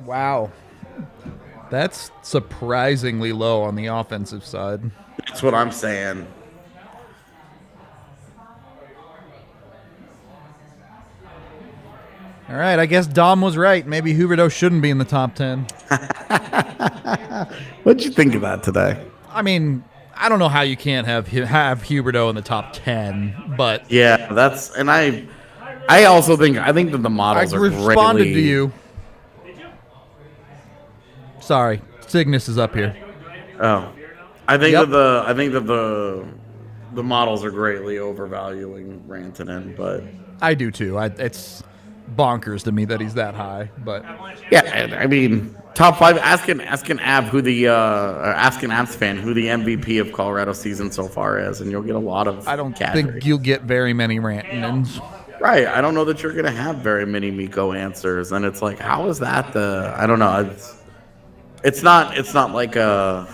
Wow. That's surprisingly low on the offensive side. That's what I'm saying. All right, I guess Dom was right. Maybe Huberdeau shouldn't be in the top 10. What'd you think of that today? I mean, I don't know how you can't have Huberdeau in the top 10, but Yeah, and I also think that the I models are responded greatly, to you. Sorry, Cygnus is up here. Oh, I think Yep. that the models are greatly overvaluing Rantanen, but I do too. It's bonkers to me that he's that high, but yeah, I mean, top 5. Ask an Av who the ask an Avs fan who the MVP of Colorado season so far is, and you'll get a lot of. I don't category. think you'll get very many Rantanens. Right, I don't know that you're gonna have very many Mikko answers, and it's like, how is that I don't know. It's not like a.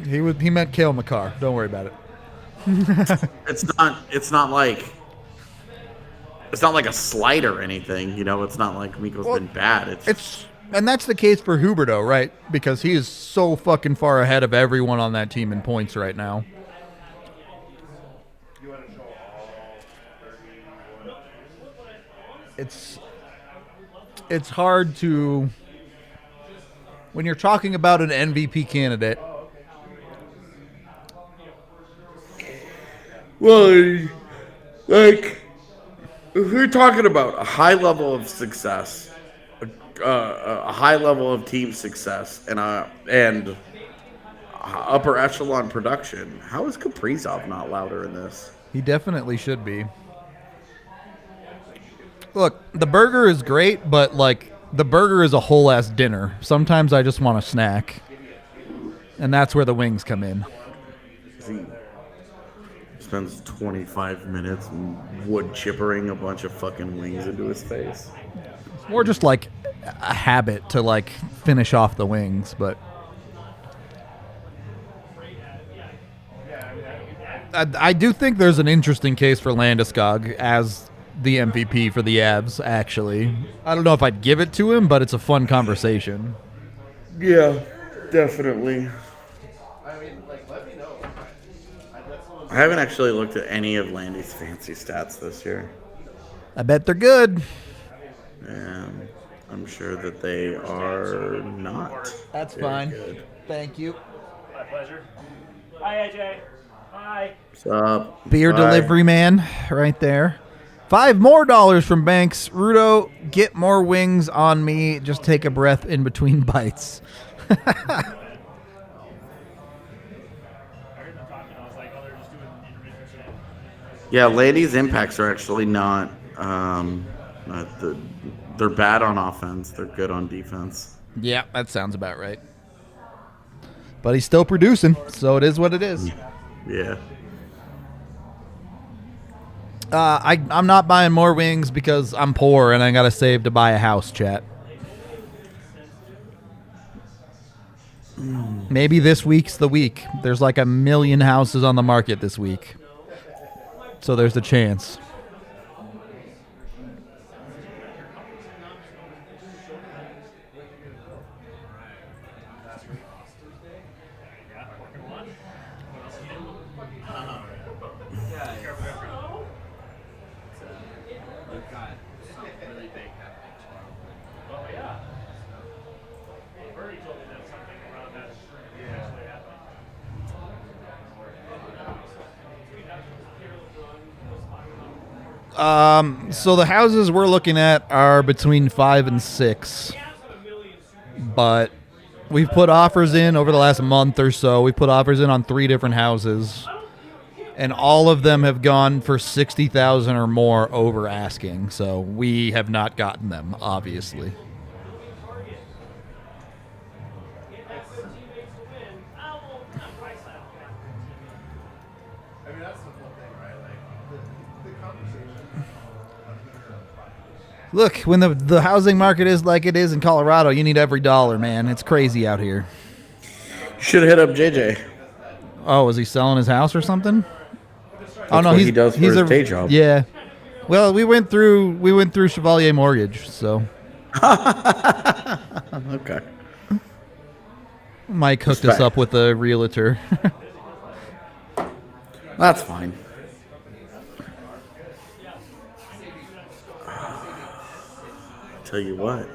He meant Cale Makar. Don't worry about it. It's not like a slight or anything, you know. It's not like Mikko's been bad. And that's the case for Huberdeau, right? Because he is so fucking far ahead of everyone on that team in points right now. It's hard to, when you're talking about an MVP candidate. Well, like, if we're talking about a high level of success, a high level of team success, and upper echelon production, how is Kaprizov not louder in this? He definitely should be. Look, the burger is great, but, like, the burger is a whole-ass dinner. Sometimes I just want a snack. And that's where the wings come in. He spends 25 minutes wood chippering a bunch of fucking wings into his face. It's more just, like, a habit to, like, finish off the wings, but... I do think there's an interesting case for Landeskog as the MVP for the Avs, actually. I don't know if I'd give it to him, but it's a fun conversation. Yeah, definitely. I haven't actually looked at any of Landy's fancy stats this year. I bet they're good. And I'm sure that they are not. That's very fine. good. Thank you. My pleasure. Hi, AJ. Hi. What's up? Beer Bye. delivery man right there. $5 more from Banks. Rudo, get more wings on me. Just take a breath in between bites. Yeah, Landy's impacts are actually not. They're bad on offense. They're good on defense. Yeah, that sounds about right. But he's still producing, so it is what it is. Yeah. I'm not buying more wings because I'm poor and I got to save to buy a house, chat. Maybe this week's the week. There's like 1 million houses on the market this week. So there's a chance. So the houses we're looking at are between 5 and 6, but we've put offers in over the last month or so. We put offers in on 3 different houses, and all of them have gone for $60,000 or more over asking. So we have not gotten them, obviously. Look, when the housing market is like it is in Colorado, you need every dollar, man. It's crazy out here. Should have hit up JJ. Oh, is he selling his house or something? That's what he does for his day job. Yeah. Well, we went through Chevalier Mortgage, so. Okay. Mike hooked us up with a realtor. That's fine. Tell you what,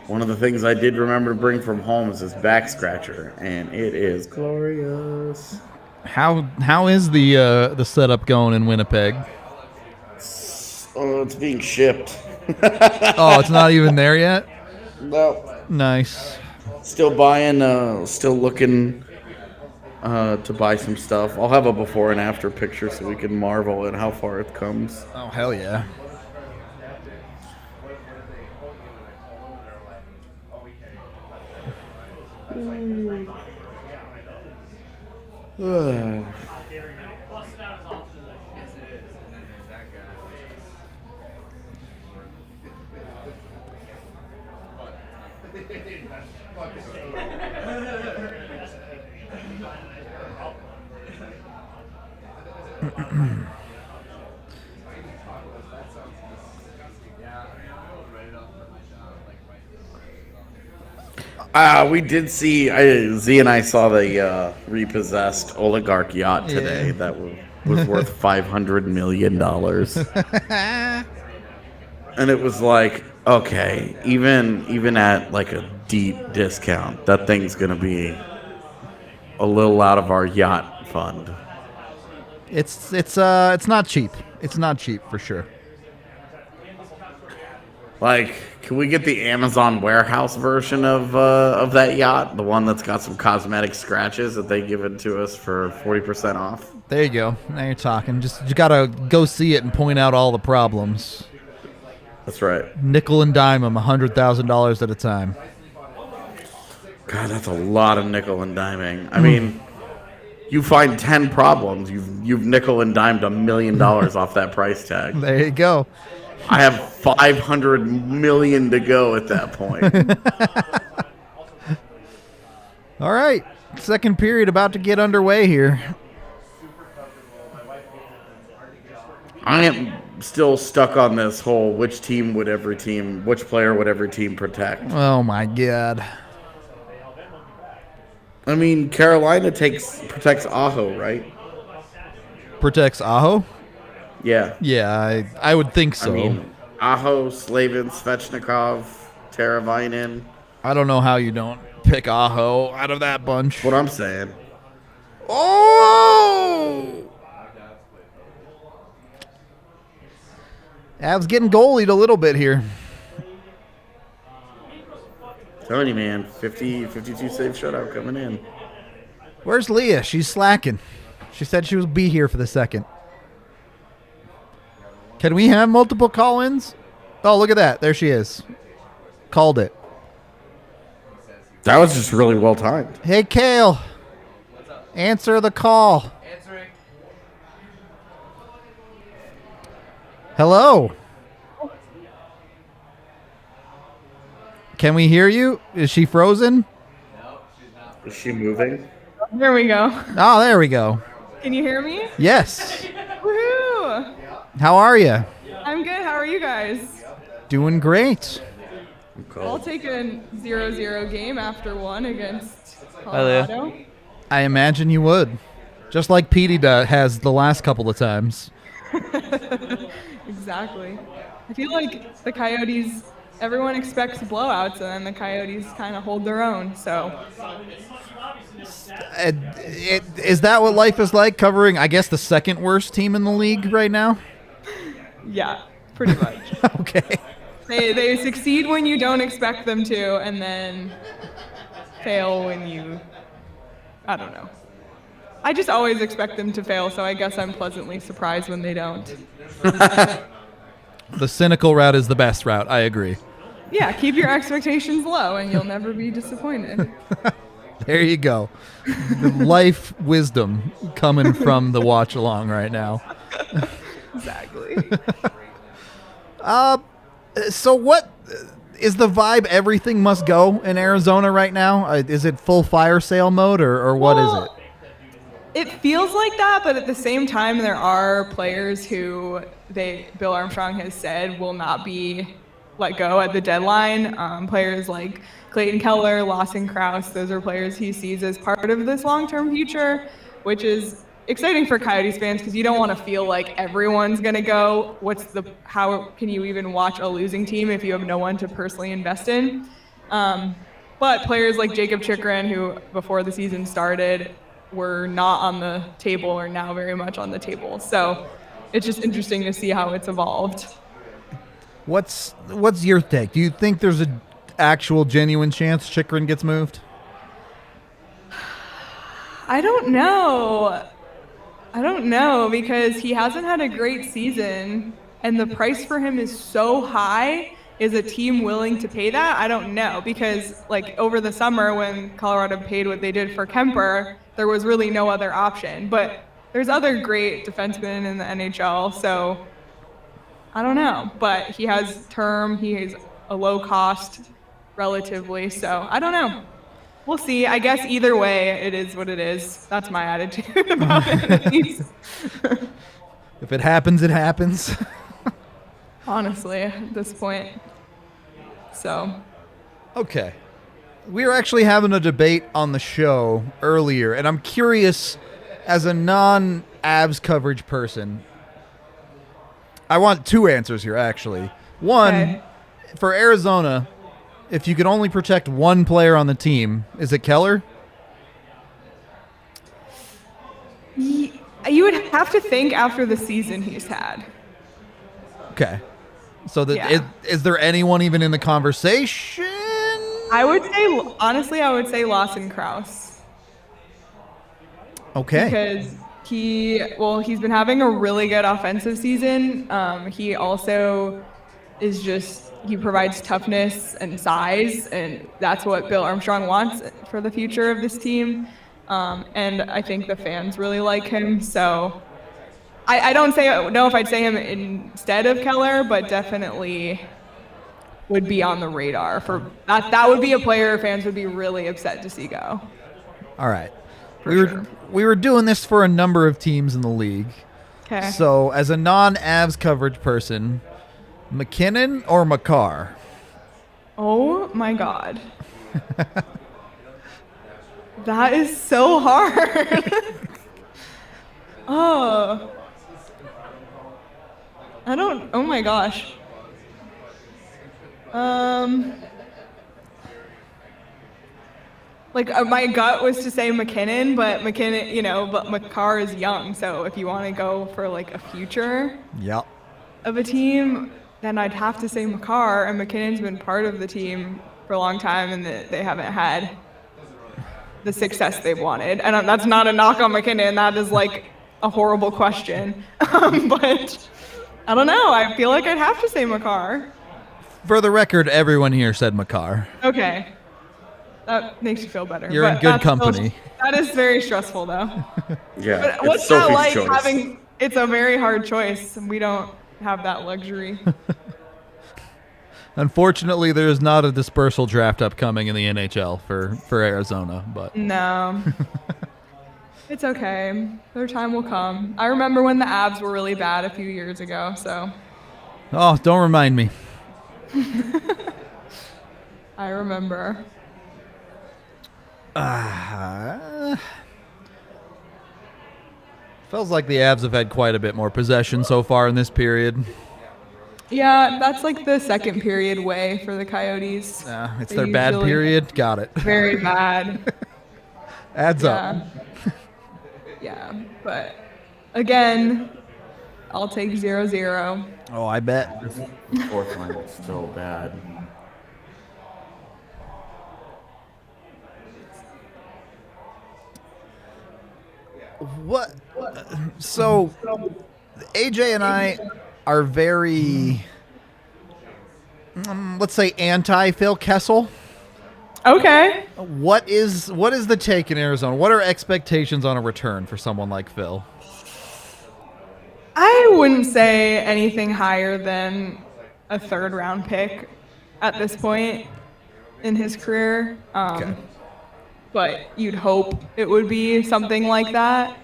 one of the things I did remember to bring from home is this back scratcher, and it is glorious. How is the setup going in Winnipeg? Oh, it's being shipped. Oh, it's not even there yet? No. Nice. Still buying, still looking to buy some stuff. I'll have a before and after picture so we can marvel at how far it comes. Oh, hell yeah. We did see, Z and I saw the repossessed oligarch yacht today that was worth $500 million. And it was like, okay, even at like a deep discount, that thing's going to be a little out of our yacht fund. It's not cheap. It's not cheap for sure. Like, can we get the Amazon warehouse version of that yacht? The one that's got some cosmetic scratches that they give it to us for 40% off? There you go. Now you're talking. You gotta go see it and point out all the problems. That's right. Nickel and dime them $100,000 at a time. God, that's a lot of nickel and diming. I mean, you find 10 problems, you've nickel and dimed $1 million off that price tag. There you go. I have 500 million to go at that point. All right. Second period about to get underway here. I am still stuck on this whole which player would every team protect. Oh my God. I mean, Carolina protects Aho, right? Protects Aho? Yeah. Yeah, I would think so. I mean, Aho, Slavin, Svechnikov, Teravainen. I don't know how you don't pick Aho out of that bunch. What I'm saying. Oh! Avs getting goalied a little bit here. Telling you, man, 52 save shutout coming in. Where's Leah? She's slacking. She said she would be here for the second. Can we have multiple call-ins? Oh, look at that. There she is. Called it. That was just really well timed. Hey, Kale. Answer the call. Answering. Hello. Can we hear you? Is she frozen? No, she's not. Is she moving? There we go. Oh, there we go. Can you hear me? Yes. Woohoo! How are you? I'm good. How are you guys? Doing great. I'll take a 0-0 game after one against Leah. Colorado. I imagine you would. Just like Petey has the last couple of times. Exactly. I feel like the Coyotes, everyone expects blowouts, and then the Coyotes kind of hold their own. So Is that what life is like, covering, I guess, the second worst team in the league right now? Yeah, pretty much. Okay. They succeed when you don't expect them to, and then fail when you, I don't know. I just always expect them to fail, so I guess I'm pleasantly surprised when they don't. The cynical route is the best route. I agree. Yeah, keep your expectations low, and you'll never be disappointed. There you go. The life wisdom coming from the watch along right now. Exactly. So what is the vibe? Everything must go in Arizona right now? Is it full fire sale mode or what is it? It feels like that, but at the same time, there are players who Bill Armstrong has said will not be let go at the deadline. Players like Clayton Keller, Lawson Krause, those are players he sees as part of this long-term future, which is exciting for Coyotes fans because you don't want to feel like everyone's going to go. How can you even watch a losing team if you have no one to personally invest in? But players like Jacob Chikrin, who before the season started were not on the table, are now very much on the table. So it's just interesting to see how it's evolved. What's your take? Do you think there's an actual genuine chance Chikrin gets moved? I don't know because he hasn't had a great season and the price for him is so high. Is a team willing to pay that? I don't know because like over the summer when Colorado paid what they did for Kemper, there was really no other option. But there's other great defensemen in the NHL, so I don't know. But he has term, he has a low cost relatively, so I don't know. We'll see. I guess either way, it is what it is. That's my attitude about it. If it happens, it happens. Honestly, at this point. So. Okay. We were actually having a debate on the show earlier, and I'm curious, as a non-Avs coverage person, I want two answers here, actually. One, okay. For Arizona, if you could only protect one player on the team, is it Keller? You would have to think after the season he's had. Okay. So is there anyone even in the conversation? I would say Lawson Krause. Okay. Because he's been having a really good offensive season. He also he provides toughness and size, and that's what Bill Armstrong wants for the future of this team. And I think the fans really like him. So I don't know if I'd say him instead of Keller, but definitely would be on the radar for that. That would be a player fans would be really upset to see go. All right. We were doing this for a number of teams in the league. Okay. So as a non-Avs coverage person, McKinnon or Makar? Oh my God. That is so hard. Oh my gosh. My gut was to say McKinnon, but but Makar is young, so if you want to go for like a future of a team, then I'd have to say Makar, and McKinnon's been part of the team for a long time, and they haven't had the success they've wanted. And that's not a knock on McKinnon. That is like a horrible question. But I don't know. I feel like I'd have to say Makar. For the record, everyone here said Makar. Okay. That makes you feel better. You're in good company. That is very stressful, though. Yeah. But what's that like having? It's a very hard choice. We don't have that luxury. Unfortunately, there is not a dispersal draft upcoming in the NHL for Arizona, but no. It's okay. Their time will come. I remember when the Avs were really bad a few years ago, so. Oh, don't remind me. I remember. Feels like the Avs have had quite a bit more possession so far in this period. Yeah, that's like the second period way for the Coyotes. It's their bad period? Got it. Very bad. Adds up. Yeah, but again, I'll take 0-0. Oh, I bet. Fourth line is so bad. What? So, AJ and I are very, let's say, anti-Phil Kessel. Okay. What is the take in Arizona? What are expectations on a return for someone like Phil? I wouldn't say anything higher than a third-round pick at this point in his career. Okay. But you'd hope it would be something like that.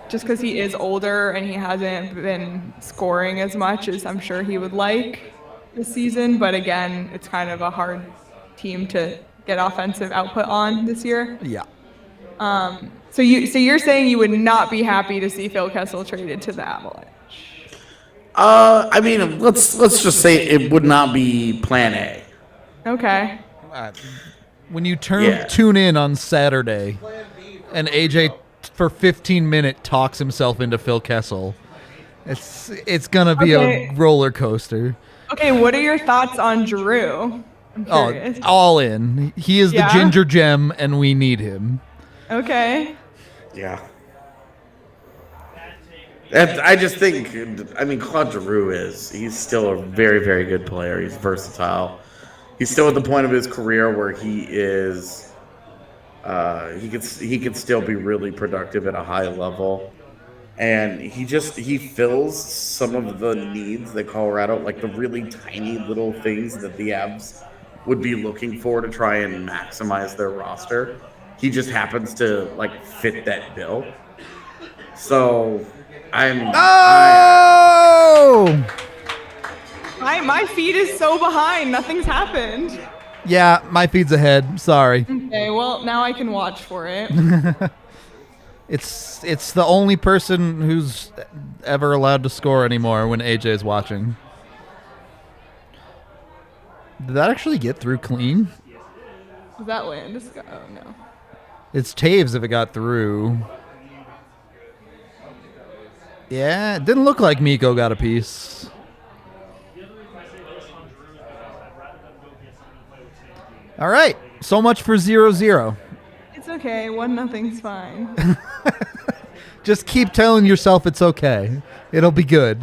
Just because he is older and he hasn't been scoring as much as I'm sure he would like this season. But again, it's kind of a hard team to get offensive output on this year. Yeah. So you're saying you would not be happy to see Phil Kessel traded to the Avalanche? I mean, let's just say it would not be Plan A. Okay. When you tune in on Saturday, and AJ for 15 minutes talks himself into Phil Kessel, it's gonna be a roller coaster. Okay, what are your thoughts on Giroux? I'm curious. All in. He is the ginger gem, and we need him. Okay. Yeah. I just think, I mean, Claude Giroux he's still a very, very good player. He's versatile. He's still at the point of his career where he is, he could still be really productive at a high level. And he fills some of the needs that Colorado, like the really tiny little things that the Avs would be looking for to try and maximize their roster. He just happens to like fit that bill. So My feed is so behind. Nothing's happened. Yeah, my feed's ahead. Sorry. Okay, well now I can watch for it. It's the only person who's ever allowed to score anymore when AJ is watching. Did that actually get through clean? Was that Landeskog? Oh no. It's Taves if it got through. Yeah, it didn't look like Mikko got a piece. All right, so much for 0-0. It's okay. 1-0's fine. Just keep telling yourself it's okay. It'll be good.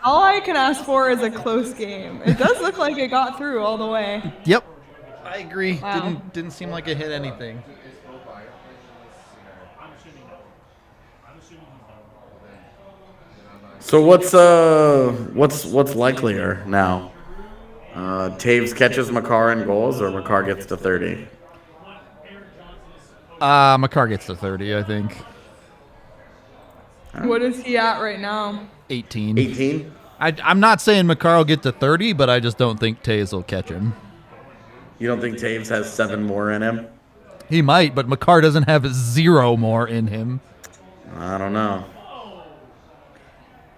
All I can ask for is a close game. It does look like it got through all the way. Yep. I agree. Wow. Didn't seem like it hit anything. So what's likelier now? Taves catches Makar in goals, or Makar gets to 30? Makar gets to 30, I think. What is he at right now? 18. 18? I'm not saying Makar will get to 30, but I just don't think Taves will catch him. You don't think Taves has 7 more in him? He might, but Makar doesn't have 0 more in him. I don't know.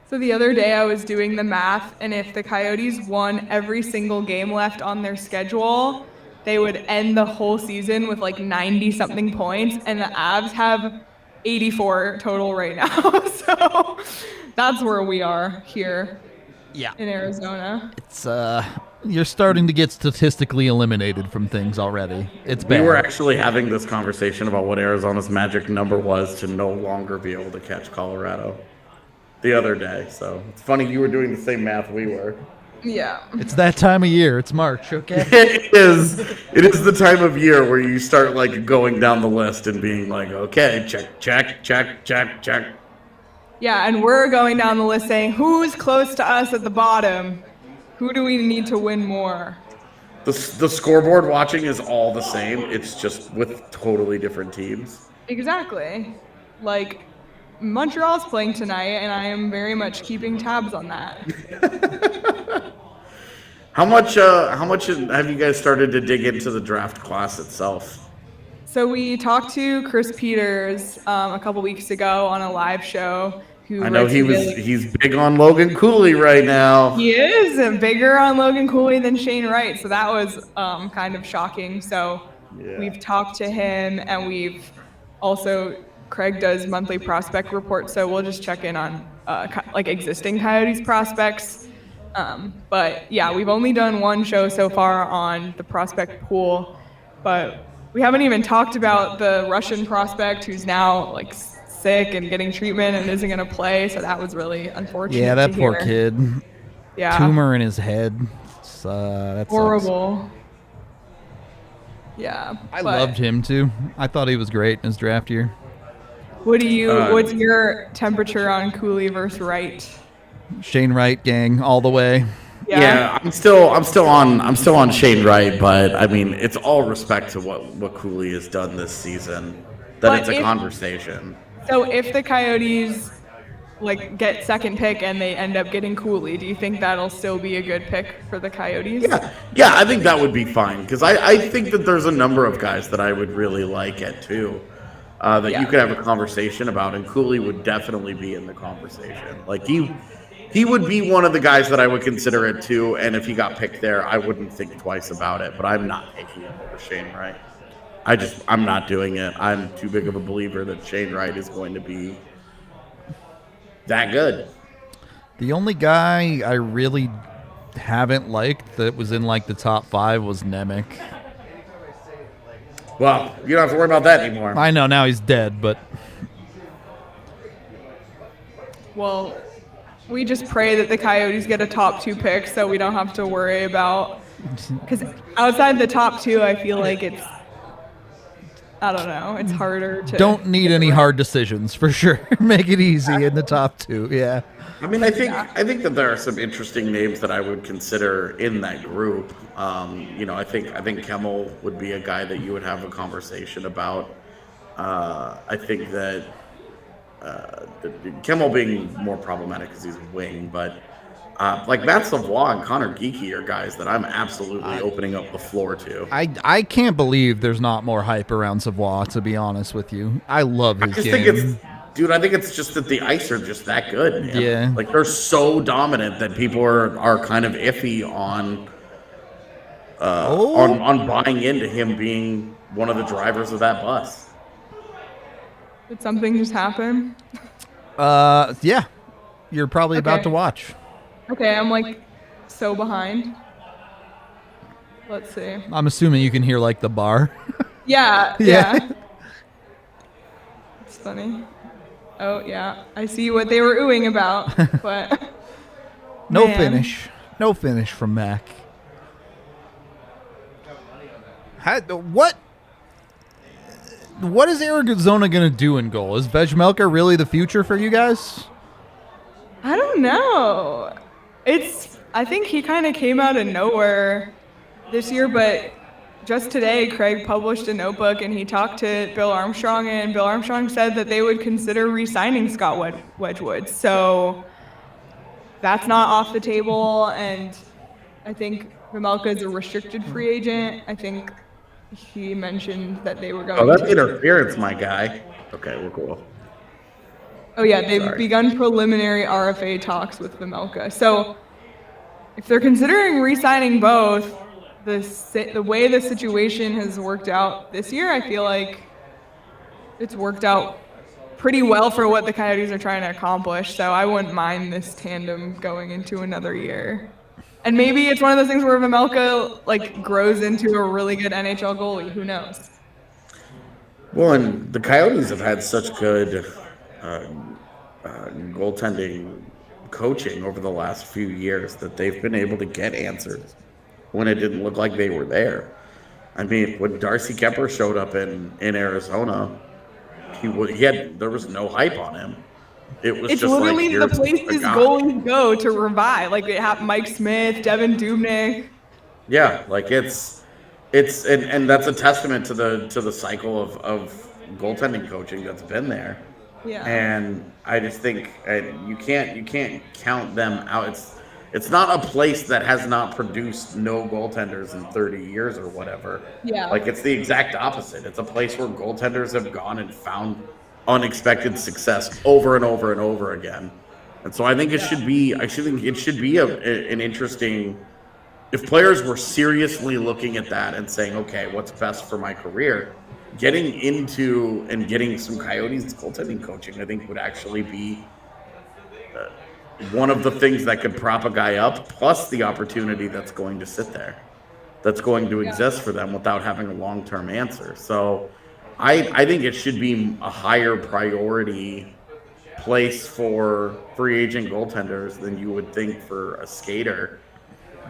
So the other day I was doing the math, and if the Coyotes won every single game left on their schedule, they would end the whole season with like 90-something points, and the Avs have 84 total right now. So that's where we are here in Arizona. It's you're starting to get statistically eliminated from things already. It's bad. We were actually having this conversation about what Arizona's magic number was to no longer be able to catch Colorado the other day. So it's funny you were doing the same math we were. Yeah. It's that time of year. It's March, okay? It is the time of year where you start like going down the list and being like, okay, check. Yeah, and we're going down the list saying, who's close to us at the bottom? Who do we need to win more? The scoreboard watching is all the same. It's just with totally different teams. Exactly. Like, Montreal's playing tonight, and I am very much keeping tabs on that. How much have you guys started to dig into the draft class itself? So we talked to Chris Peters a couple weeks ago on a live show. I know he's big on Logan Cooley right now. He is bigger on Logan Cooley than Shane Wright, so that was kind of shocking. So we've talked to him, and we've also Craig does monthly prospect reports, so we'll just check in on like existing Coyotes prospects. But yeah, we've only done one show so far on the prospect pool, but we haven't even talked about the Russian prospect who's now like sick and getting treatment and isn't going to play. So that was really unfortunate. Yeah, that poor kid. Yeah, tumor in his head. That's horrible. Sucks. Yeah, I loved him too. I thought he was great in his draft year. What's your temperature on Cooley versus Wright? Shane Wright gang all the way. Yeah, I'm still on Shane Wright, but I mean, it's all respect to what Cooley has done this season. It's a conversation. So if the Coyotes like get second pick and they end up getting Cooley, do you think that'll still be a good pick for the Coyotes? Yeah, I think that would be fine because I think that there's a number of guys that I would really like at 2 that you could have a conversation about, and Cooley would definitely be in the conversation. Like he would be one of the guys that I would consider at 2, and if he got picked there, I wouldn't think twice about it. But I'm not taking him over Shane Wright. I'm not doing it. I'm too big of a believer that Shane Wright is going to be that good. The only guy I really haven't liked that was in like the top 5 was Nemec. Well, you don't have to worry about that anymore. I know, now he's dead, but... Well, we just pray that the Coyotes get a top 2 pick so we don't have to worry about... Because outside the top 2, I feel like it's... I don't know. It's harder to... Don't need any hard decisions, for sure. Make it easy in the top 2, yeah. I mean, I think that there are some interesting names that I would consider in that group. I think Kemmel would be a guy that you would have a conversation about. I think that Kemmel being more problematic because he's a wing, but like Matt Savoie and Connor Geekie are guys that I'm absolutely opening up the floor to. I can't believe there's not more hype around Savoie, to be honest with you. I love his game. I think it's just that the ice are just that good, man. Yeah. Like, they're so dominant that people are kind of iffy on buying into him being one of the drivers of that bus. Did something just happen? Yeah. You're probably about to watch. Okay, I'm like so behind. Let's see. I'm assuming you can hear like the bar. Yeah. It's funny. Oh, yeah. I see what they were oohing about, but... No finish. No finish from Mac. What is Arizona going to do in goal? Is Vejmelka really the future for you guys? I don't know. I think he kind of came out of nowhere this year, but just today, Craig published a notebook and he talked to Bill Armstrong, and Bill Armstrong said that they would consider re-signing Scott Wedgwood. So that's not off the table, and I think Vejmelka is a restricted free agent. I think he mentioned that they were going to... Oh, that's interference, my guy. Okay, we're cool. Oh, yeah, they've begun preliminary RFA talks with Vejmelka. So if they're considering re-signing both, the way the situation has worked out this year, I feel like it's worked out pretty well for what the Coyotes are trying to accomplish. So I wouldn't mind this tandem going into another year. And maybe it's one of those things where Vejmelka like grows into a really good NHL goalie. Who knows? Well, and the Coyotes have had such good goaltending coaching over the last few years that they've been able to get answers when it didn't look like they were there. I mean, when Darcy Kemper showed up in Arizona, there was no hype on him. It's just literally like, the places goalies go to revive. Like they have Mike Smith, Devin Dubnyk. Yeah, like it's and that's a testament to the cycle of goaltending coaching that's been there. Yeah. And I just think you can't count them out. It's not a place that has not produced no goaltenders in 30 years or whatever. Yeah. Like it's the exact opposite. It's a place where goaltenders have gone and found unexpected success over and over and over again. And so I think it should be an interesting, if players were seriously looking at that and saying, okay, what's best for my career? getting into and getting some Coyotes goaltending coaching, I think would actually be one of the things that could prop a guy up, plus the opportunity that's going to sit there, that's going to exist for them without having a long-term answer. So I think it should be a higher priority place for free agent goaltenders than you would think for a skater,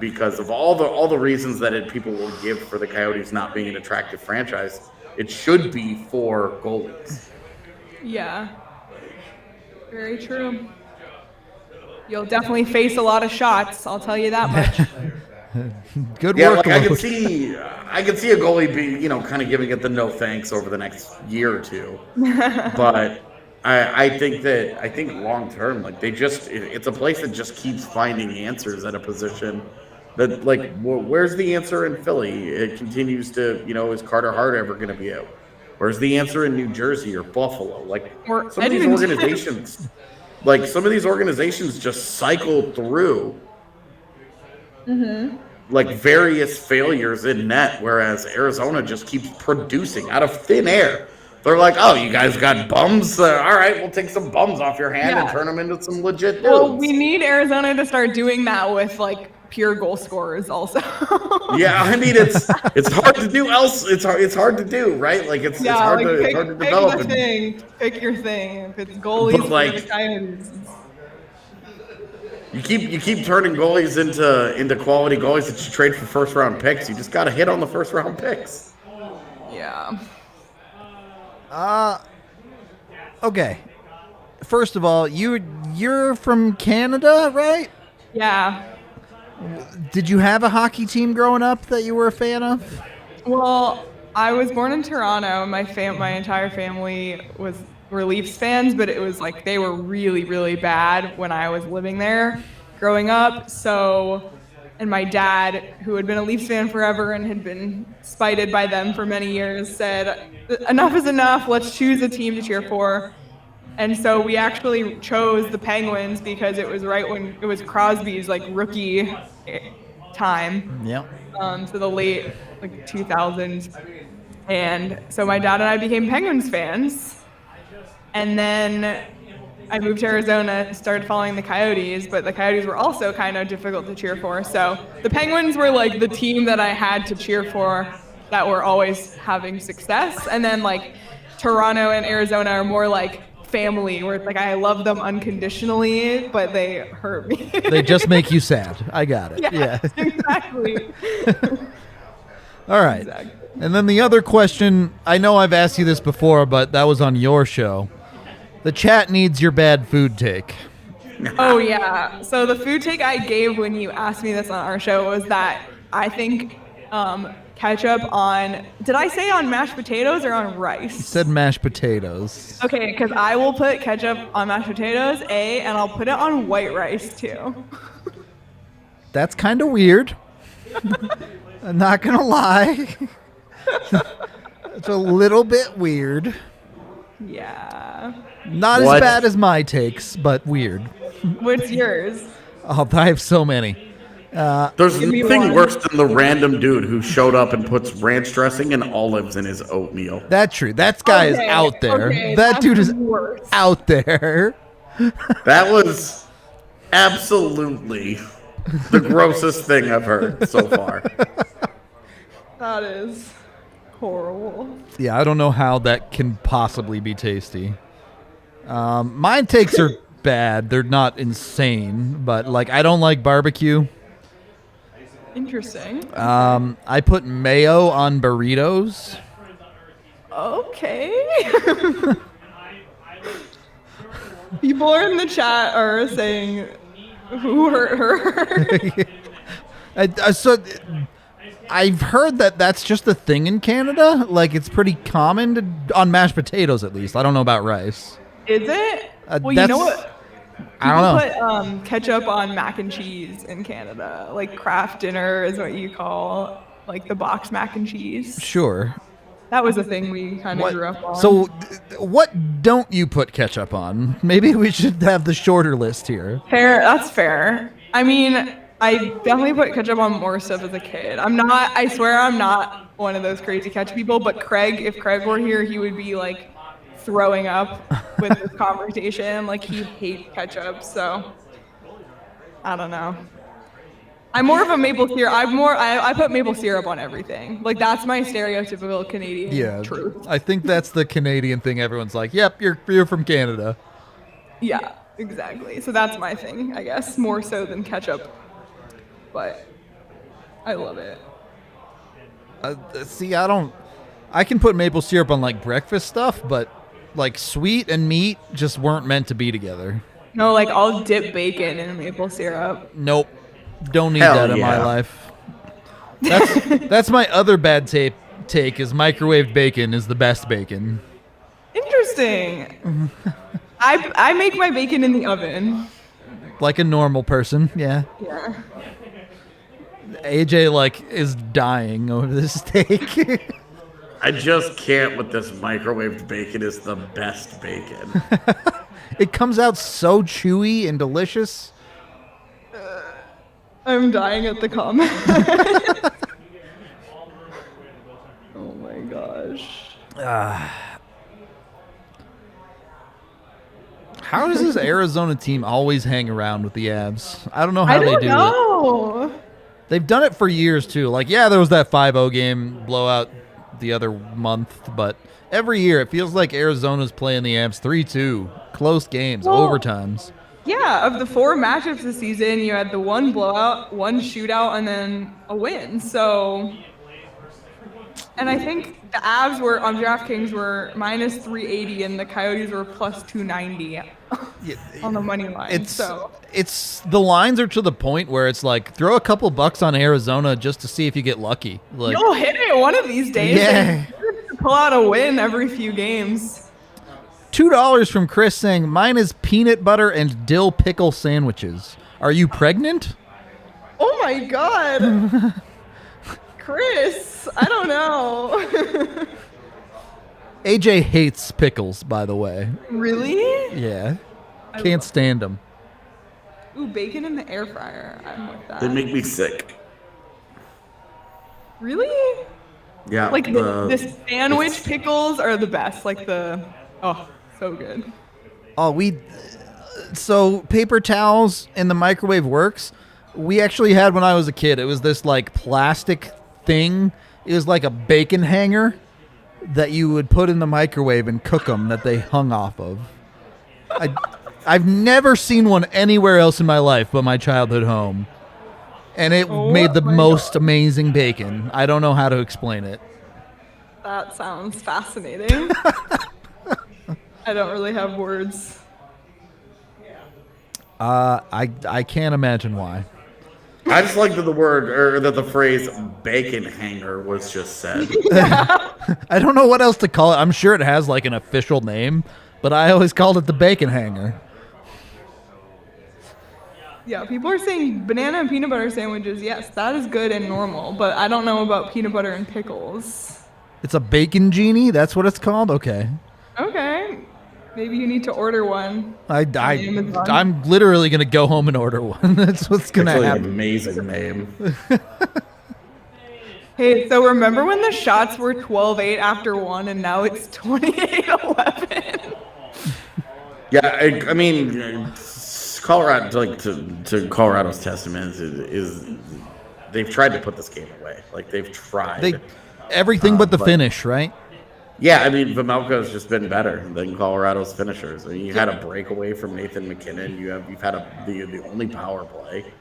because of all the reasons that people will give for the Coyotes not being an attractive franchise. It should be for goalies. Yeah. Very true. You'll definitely face a lot of shots, I'll tell you that much. Good Yeah, work. like I could see a goalie be, kind of giving it the no thanks over the next year or two. But I think long term, like it's a place that just keeps finding answers at a position that, like, where's the answer in Philly? It continues to, is Carter Hart ever going to be out? Where's the answer in New Jersey or Buffalo? Like, Or some of these organizations just cycle through like various failures in net, whereas Arizona just keeps producing out of thin air. They're like, oh, you guys got bums? All right, we'll take some bums off your hand and turn them into some legit dudes. Well, we need Arizona to start doing that with, like, pure goal scorers also. Yeah, I mean, it's hard to do it's hard to do, right? Like, it's hard to develop. Pick your thing. If it's goalies, But, like, or the Coyotes. You keep turning goalies into quality goalies that you trade for first round picks. You just got to hit on the first round picks. Yeah. Okay. First of all, you're from Canada, right? Yeah. Did you have a hockey team growing up that you were a fan of? Well, I was born in Toronto. My entire family were Leafs fans, but it was like they were really, really bad when I was living there growing up. So, and my dad, who had been a Leafs fan forever and had been spited by them for many years, said, enough is enough, let's choose a team to cheer for. And so we actually chose the Penguins because it was right when it was Crosby's like rookie time. Yeah. So the late 2000s. And so my dad and I became Penguins fans. And then I moved to Arizona, started following the Coyotes, but the Coyotes were also kind of difficult to cheer for. So the Penguins were like the team that I had to cheer for that were always having success. And then like Toronto and Arizona are more like family, where it's like I love them unconditionally, but they hurt me. They just make you sad. I got it. Yeah. Exactly. All right. Exactly. And then the other question, I know I've asked you this before, but that was on your show. The chat needs your bad food take. Oh, yeah. So the food take I gave when you asked me this on our show was that I think ketchup on, did I say on mashed potatoes or on rice? You said mashed potatoes. Okay, because I will put ketchup on mashed potatoes, and I'll put it on white rice, too. That's kind of weird. I'm not going to lie. It's a little bit weird. Yeah. Not as bad as my takes, but weird. What's yours? Oh, I have so many. There's nothing worse than the random dude who showed up and puts ranch dressing and olives in his oatmeal. That's true. That guy is out there. Okay, that dude is worse. out there. That was absolutely the grossest thing I've heard so far. That is horrible. Yeah, I don't know how that can possibly be tasty. My takes are bad. They're not insane, but like I don't like barbecue. Interesting. I put mayo on burritos. Okay. People are in the chat are saying, who hurt her? So I've heard that that's just a thing in Canada. Like it's pretty common on mashed potatoes, at least. I don't know about rice. Is it? Well, you know what? I don't know. People put ketchup on mac and cheese in Canada. Like Kraft Dinner is what you call like the box mac and cheese. Sure. That was a thing we kind of grew up on. So what don't you put ketchup on? Maybe we should have the shorter list here. Fair. That's fair. I mean, I definitely put ketchup on more stuff as a kid. I swear I'm not one of those crazy catch people. But Craig, if Craig were here, he would be like throwing up with this conversation. Like he hates ketchup, so I don't know. I'm more of a maple syrup. I put maple syrup on everything. Like that's my stereotypical Canadian truth. I think that's the Canadian thing. Everyone's like, "Yep, you're from Canada." Yeah, exactly. So that's my thing, I guess, more so than ketchup. But I love it. See, I can put maple syrup on like breakfast stuff, but like sweet and meat just weren't meant to be together. No, like I'll dip bacon in maple syrup. Nope. Don't need Hell that in my yeah. life. That's my other bad take is microwaved bacon is the best bacon. Interesting. I make my bacon in the oven. Like a normal person, yeah. Yeah. AJ like is dying over this take. I just can't with this microwaved bacon is the best bacon. It comes out so chewy and delicious. I'm dying at the comment. Oh my gosh. How does this Arizona team always hang around with the Avs? I don't know how they do it. They've done it for years too. Like, yeah, there was that 5-0 game blowout the other month, but every year it feels like Arizona's playing the Avs 3-2, close games, overtimes. Yeah, of the 4 matchups this season, you had the 1 blowout, 1 shootout, and then a win. So, and I think the Avs were on DraftKings were minus 380, and the Coyotes were plus 290 on the money line. It's the lines are to the point where it's like throw a couple bucks on Arizona just to see if you get lucky. Like, you'll hit it one of these days. Yeah. And pull out a win every few games. $2 from Chris saying, mine is peanut butter and dill pickle sandwiches. Are you pregnant? Oh my God. Chris, I don't know. AJ hates pickles, by the way. Really? Yeah. Can't stand them. Ooh, bacon in the air fryer. I'm with that. They make me sick. Really? Yeah. Like the sandwich pickles are the best. Like so good. So paper towels in the microwave works. We actually had when I was a kid. It was this like plastic thing. It was like a bacon hanger that you would put in the microwave and cook them that they hung off of. I've never seen one anywhere else in my life but my childhood home. And it made the most amazing bacon. I don't know how to explain it. That sounds fascinating. I don't really have words. I can't imagine why. I just like that the phrase bacon hanger was just said. I don't know what else to call it. I'm sure it has like an official name, but I always called it the bacon hanger. Yeah, people are saying banana and peanut butter sandwiches. Yes, that is good and normal, but I don't know about peanut butter and pickles. It's a bacon genie? That's what it's called? Okay. Okay. Maybe you need to order one. I'm literally going to go home and order one. That's what's going to happen. An amazing name. Hey, so remember when the shots were 12-8 after 1 and now it's 28-11? Yeah, I mean, Colorado, like to Colorado's testament is they've tried to put this game away. Like they've tried. Everything but the finish, right? Yeah, I mean, Vejmelka's just been better than Colorado's finishers. I mean, you had a breakaway from Nathan McKinnon. You've had the only power play.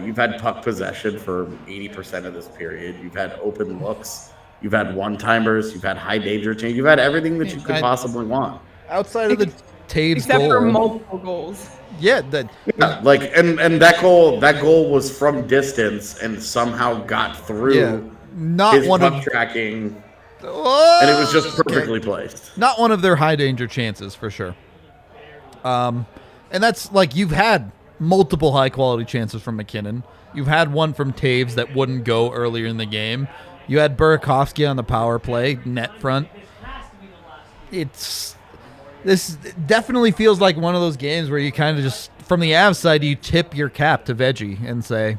You've had puck possession for 80% of this period. You've had open looks. You've had one-timers. You've had high danger change. You've had everything that you could possibly want. Outside of the Taves Except goal. for multiple goals. Yeah, and that goal was from distance and somehow got through. Yeah, not his one puck of tracking. Oh, And it was just perfectly placed. Not one of their high danger chances for sure. And that's like you've had multiple high quality chances from McKinnon. You've had one from Taves that wouldn't go earlier in the game. You had Burakovsky on the power play, net front. This definitely feels like one of those games where you kind of just, from the Avs side, you tip your cap to Veggie and say,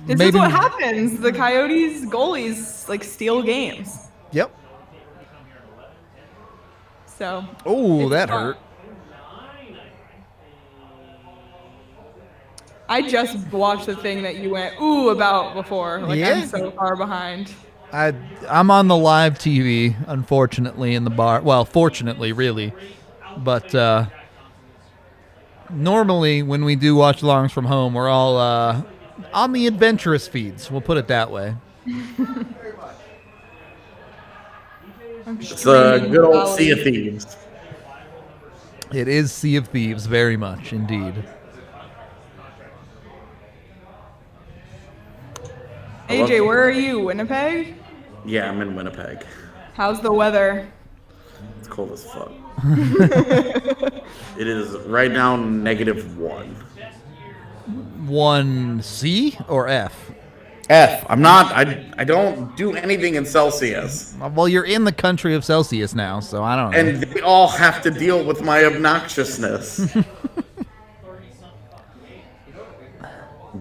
This is what happens. The Coyotes goalies like steal games. Yep. So. Oh, that hurt. I just watched the thing that you went ooh about before. Like Yeah? I'm so far behind. I'm on the live TV, unfortunately, in the bar. Well, fortunately, really. But normally, when we do watch Longs from home, we're all on the adventurous feeds. We'll put it that way. It's a good old Sea of Thieves. It is Sea of Thieves, very much, indeed. AJ, where are you? Winnipeg? Yeah, I'm in Winnipeg. How's the weather? It's cold as fuck. It is right now -1. 1C or F? F. I'm not. I don't do anything in Celsius. Well, you're in the country of Celsius now, so I don't know. And they all have to deal with my obnoxiousness.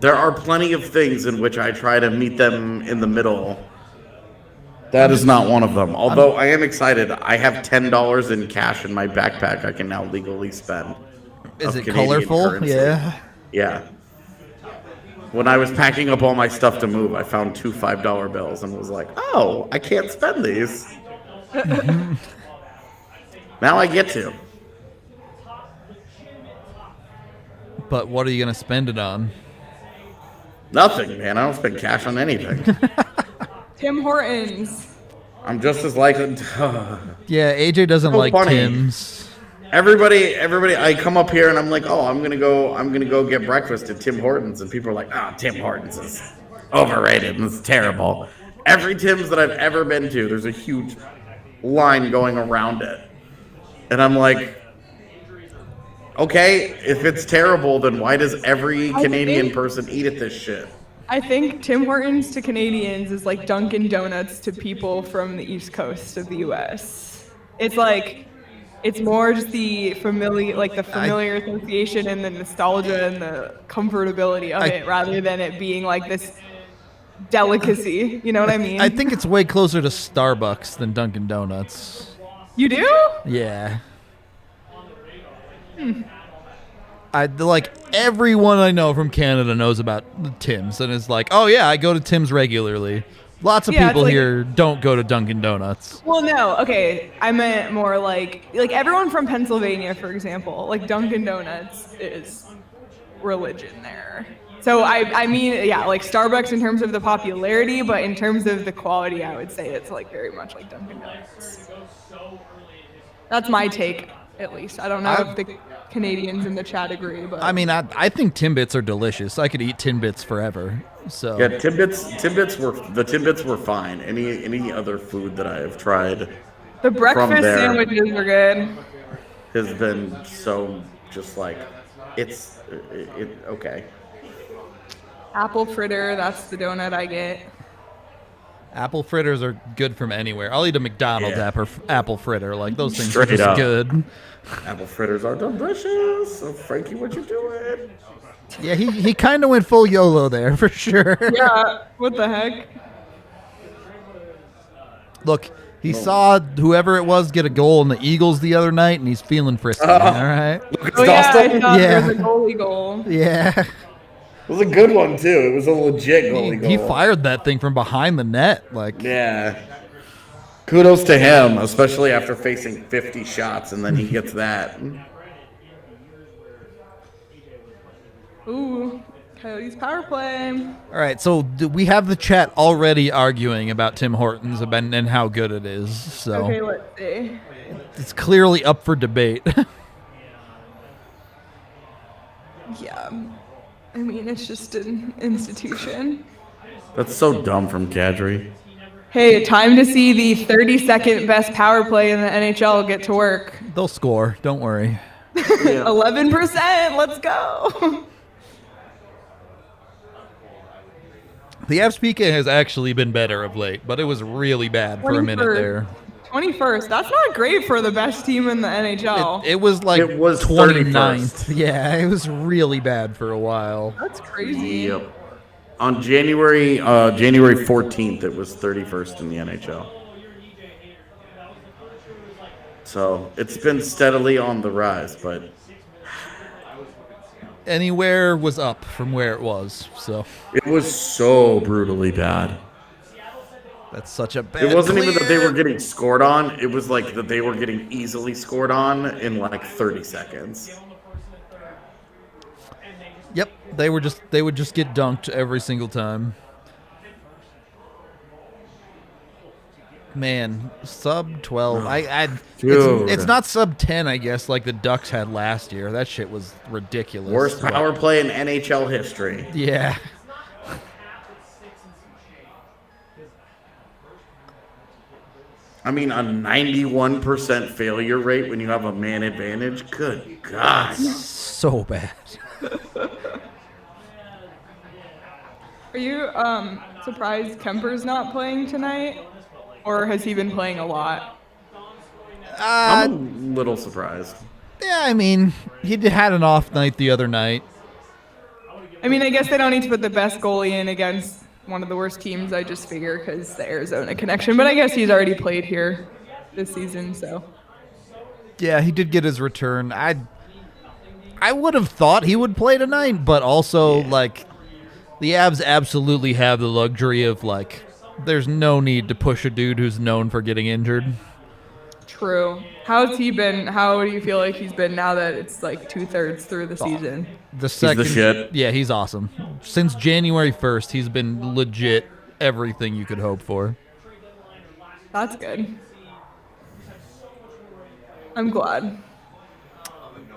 There are plenty of things in which I try to meet them in the middle. That is not one of them. Although I am excited. I have $10 in cash in my backpack I can now legally spend. Is it Canadian colorful? currency. Yeah. Yeah. When I was packing up all my stuff to move, I found 2 $5 bills and was like, oh, I can't spend these. Now I get to. But what are you going to spend it on? Nothing, man. I don't spend cash on anything. Tim Hortons. I'm just as likely. Yeah, AJ doesn't So like funny. Tim's. Everybody, I come up here and I'm like, oh, I'm gonna go get breakfast at Tim Hortons, and people are like, ah, Tim Hortons is overrated and it's terrible. Every Tim's that I've ever been to, there's a huge line going around it, and I'm like, okay, if it's terrible, then why does every Canadian person eat at this shit? I think Tim Hortons to Canadians is like Dunkin' Donuts to people from the East Coast of the U.S. It's like, it's more just the familiar association and the nostalgia and the comfortability of it, rather than it being like this delicacy. You know what I mean? I think it's way closer to Starbucks than Dunkin' Donuts. You do? Yeah. Like everyone I know from Canada knows about Tim's and is like, oh yeah, I go to Tim's regularly. Lots of people like, here don't go to Dunkin' Donuts. Well, no, okay. I meant more like everyone from Pennsylvania, for example. Like Dunkin' Donuts is religion there. So I mean, yeah, like Starbucks in terms of the popularity, but in terms of the quality, I would say it's like very much like Dunkin' Donuts. That's my take, at least. I don't know if the Canadians in the chat agree, but I mean, I think Timbits are delicious. I could eat Timbits forever. So Yeah, Timbits were fine. Any other food that I have tried the breakfast there sandwiches are good. has been so just like it's okay. Apple fritter, that's the donut I get. apple fritters are good from anywhere. I'll eat a McDonald's Yeah. apple fritter. Like those things Straight are just up. good. Apple fritters are delicious. So Frankie, what you doing? Yeah, he kind of went full YOLO there for sure. Yeah, what the heck? Look, he saw whoever it was get a goal in the Eagles the other night, and he's feeling frisky. All right. Oh yeah, I thought Yeah. there was a goalie goal. Yeah. It was a good one too. It was a legit goalie goal. He fired that thing from behind the net. Like, Yeah. Kudos to him, especially after facing 50 shots, and then he gets that. Ooh, Coyotes power play. all right. So we have the chat already arguing about Tim Hortons and how good it is. So Okay, let's see. it's clearly up for debate. Yeah, I mean it's just an institution. That's so dumb from Kadri. Hey, time to see the 32nd best power play in the NHL get to work. They'll score. Don't worry. 11%. Let's go. The Avs PK has actually been better of late, but it was really bad for a minute 21st. there. 21st. That's not great for the best team in the NHL. It was like It was 29th. 31st. Yeah, it was really bad for a while. That's crazy. Yep. On January 14th, it was 31st in the NHL. So it's been steadily on the rise, but Anywhere was up from where it was. So it was so brutally bad. that's such a bad. It wasn't even that they were getting scored on. It was like that they were getting easily scored on in like 30 seconds. Yep, they would just get dunked every single time. Man, sub 12. It's not sub 10, I guess, like the Ducks had last year. That shit was ridiculous. Worst power play in NHL history. Yeah. I mean, a 91% failure rate when you have a man advantage. Good God. So bad. Are you surprised Kemper's not playing tonight? Or has he been playing a lot? I'm a little surprised. Yeah, I mean, he had an off night the other night. I mean, I guess they don't need to put the best goalie in against one of the worst teams, I just figure, because the Arizona connection. But I guess he's already played here this season, so. Yeah, he did get his return. I would have thought he would play tonight, but also, like, the Avs absolutely have the luxury of, like, there's no need to push a dude who's known for getting injured. True. How's he been? How do you feel like he's been now that it's like 2/3 through the season? He's the shit. Yeah, he's awesome. Since January 1st, he's been legit everything you could hope for. That's good. I'm glad.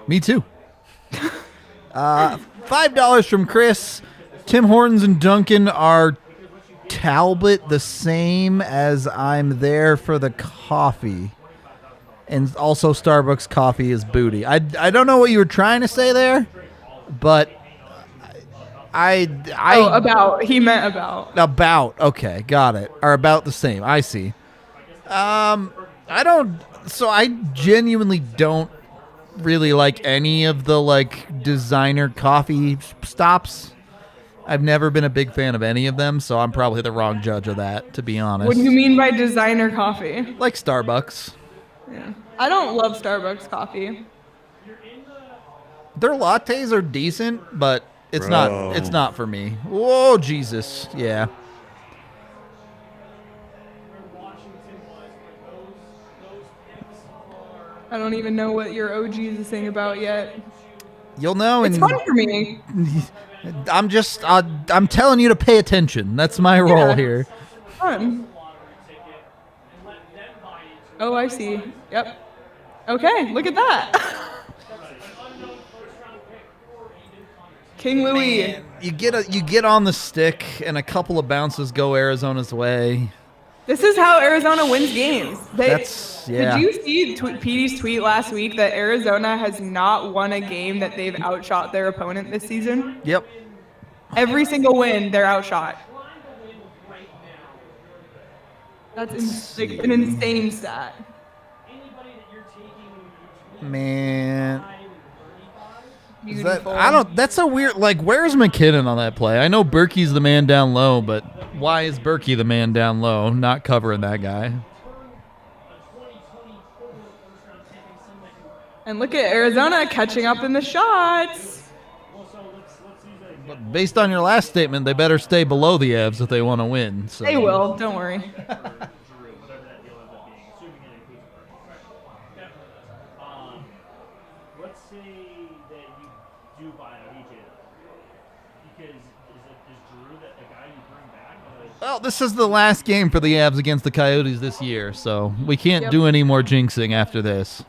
Me too. $5 from Chris. Tim Hortons and Duncan are Talbot the same as I'm there for the coffee. And also Starbucks coffee is booty. I don't know what you were trying to say there, but He meant about. About. Okay, got it. Are about the same. I see. I genuinely don't really like any of the like designer coffee stops. I've never been a big fan of any of them, so I'm probably the wrong judge of that, to be honest. What do you mean by designer coffee? Like Starbucks. Yeah. I don't love Starbucks coffee. Their lattes are decent, but it's not for me. Whoa, Jesus. Yeah. I don't even know what your OG is saying about yet. You'll know. It's fun for me. I'm telling you to pay attention. That's my role here. Fun. Oh, I see. Yep. Okay, look at that. King Louis. Man, you get on the stick, and a couple of bounces go Arizona's way. This is how Arizona wins games. Yeah. Did you see Petey's tweet last week that Arizona has not won a game that they've outshot their opponent this season? Yep. Every single win, they're outshot. That's an insane stat. Man. Beautiful. That's a weird, like, where's McKinnon on that play? I know Berkey's the man down low, but why is Berkey the man down low, not covering that guy? And look at Arizona catching up in the shots. But based on your last statement, they better stay below the Avs if they want to win. So. They will, don't worry. Well, this is the last game for the Avs against the Coyotes this year, so we can't do any more jinxing after this.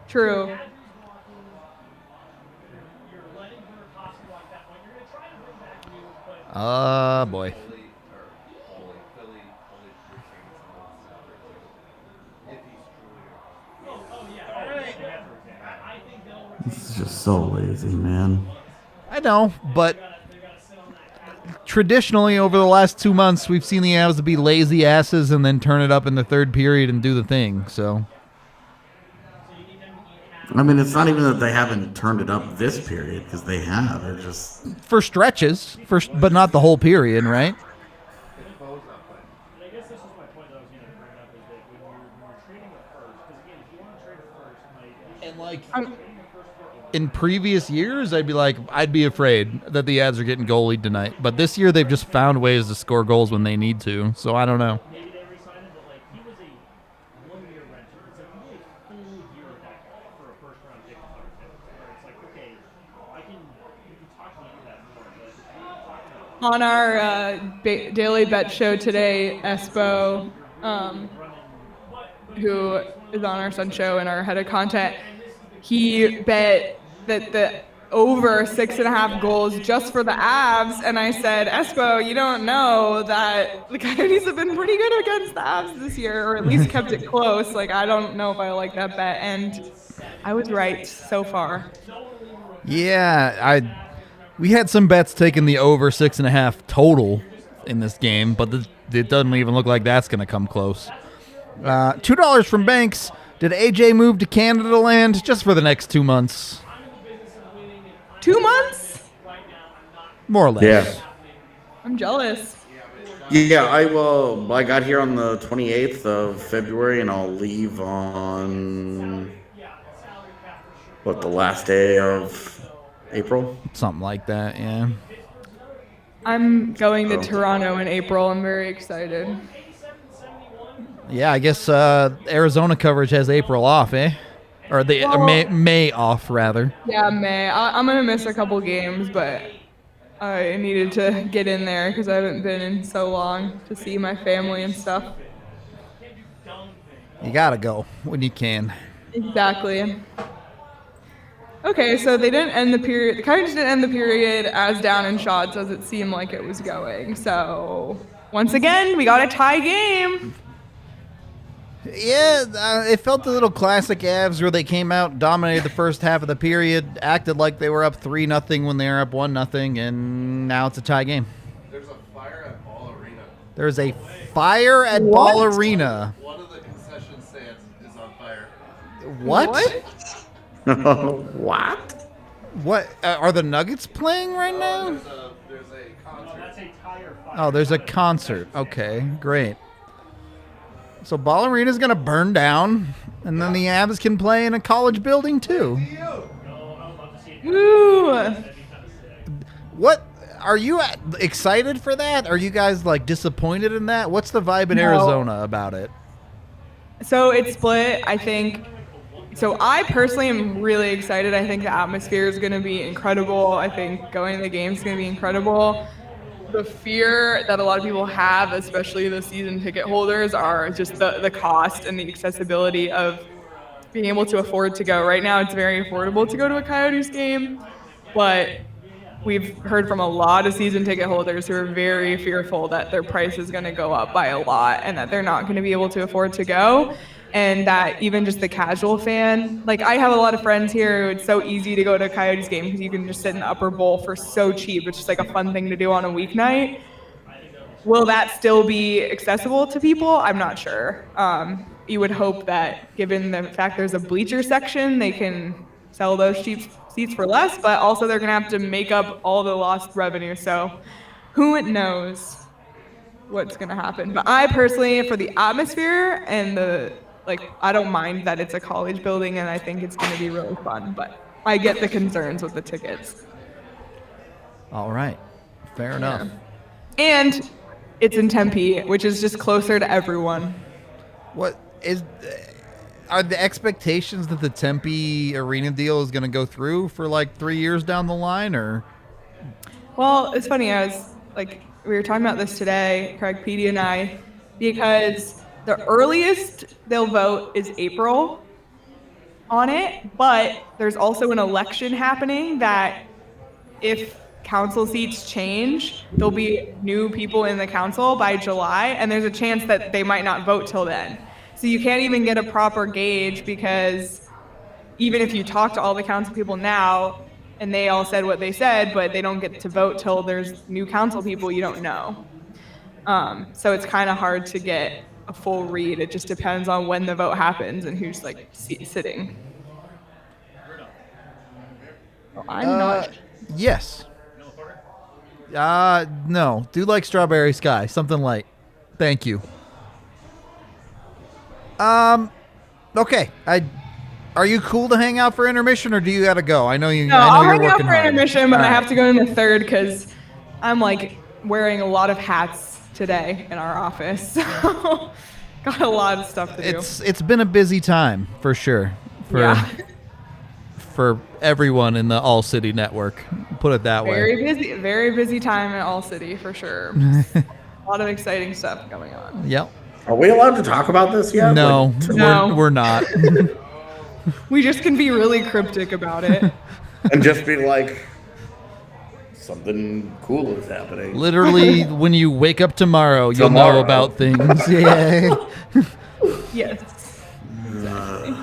True. Boy. This is just so lazy, man. I know, but traditionally over the last 2 months, we've seen the Avs be lazy asses and then turn it up in the third period and do the thing. So I mean, it's not even that they haven't turned it up this period, because they have. They're just For stretches, but not the whole period, right? I guess this is my point that I was going to bring up is that when you're trading a first, because again, if you want to trade a first, And like in previous years, I'd be afraid that the Avs are getting goalied tonight. But this year, they've just found ways to score goals when they need to. So I don't know. maybe they re-sign him, but like he was a 1-year rental. It's like you get a full year of that guy for a first round pick where it's like, okay, you can talk me into that more, but On our daily bet show today, Espo, who is on our Sun show and our head of content, he bet that the over 6.5 goals just for the Avs, and I said, Espo, you don't know that the Coyotes have been pretty good against the Avs this year, or at least kept it close. Like, I don't know if I like that bet, and I was right so far. Yeah, we had some bets taking the over 6.5 total in this game, but it doesn't even look like that's going to come close. $2 from Banks. Did AJ move to Canada land just for the next 2 months? 2 months? More or less. yeah. I'm jealous. Yeah, I got here on the 28th of February, and I'll leave on the last day of April. Something like that, yeah. I'm going to Toronto in April. I'm very excited. Yeah, I guess Arizona coverage has April off, eh? Or May off, rather. Yeah, May. I'm going to miss a couple games, but I needed to get in there because I haven't been in so long to see my family and stuff. You gotta go when you can. Exactly. Okay, so they didn't end the period. The Coyotes didn't end the period as down in shots as it seemed like it was going. So once again, we got a tie game. Yeah, it felt a little classic Avs where they came out, dominated the first half of the period, acted like they were up 3-0 when they were up 1-0, and now it's a tie game. There's a fire at Ball Arena. There's a fire at Ball Arena. One of the concession stands is on fire. What? What? What? Are the Nuggets playing right now? There's a concert. that's a tire fire. Oh, there's a concert. Okay, great. So Ball Arena's going to burn down, and then the Avs can play in a college building too. Woo! What? Are you excited for that? Are you guys like disappointed in that? What's the vibe in Arizona about it? So it's split, I think. So I personally am really excited. I think the atmosphere is going to be incredible. I think going to the game is going to be incredible. The fear that a lot of people have, especially the season ticket holders, are just the cost and the accessibility of being able to afford to go. Right now, it's very affordable to go to a Coyotes game, but we've heard from a lot of season ticket holders who are very fearful that their price is going to go up by a lot and that they're not going to be able to afford to go. And that even just the casual fan, like I have a lot of friends here who it's so easy to go to a Coyotes game because you can just sit in the upper bowl for so cheap. It's just like a fun thing to do on a weeknight. Will that still be accessible to people? I'm not sure. You would hope that given the fact there's a bleacher section, they can sell those cheap seats for less, but also they're going to have to make up all the lost revenue. So who knows what's going to happen. But I personally, for the atmosphere and I don't mind that it's a college building, and I think it's going to be really fun, but I get the concerns with the tickets. All right. Fair enough. And it's in Tempe, which is just closer to everyone. Are the expectations that the Tempe arena deal is going to go through for like 3 years down the line, or? Well, it's funny. We were talking about this today, Craig, Petey, and I, because the earliest they'll vote is April on it, but there's also an election happening that if council seats change, there'll be new people in the council by July, and there's a chance that they might not vote till then. So you can't even get a proper gauge, because even if you talk to all the council people now and they all said what they said, but they don't get to vote till there's new council people, you don't know. So it's kind of hard to get a full read. It just depends on when the vote happens and who's sitting. I'm not. Yes. No. Do like Strawberry Sky. Something light. Thank you. Okay. Are you cool to hang out for intermission, or do you gotta go? I know you. No, I know I'll you're hang out working for hard. intermission, but All I right. have to go in the third because I'm like wearing a lot of hats today in our office. So got a lot of stuff to do. It's been a busy time for sure. For everyone in the All City network, put it that way. Very busy time at All City for sure. A lot of exciting stuff going on. Yep. Are we allowed to talk about this yet? No, Like, No. we're not. We just can be really cryptic about it. and just be like, something cool is happening. Literally, when you wake up tomorrow, you'll know Tomorrow. about things. Yeah. Yes. Exactly.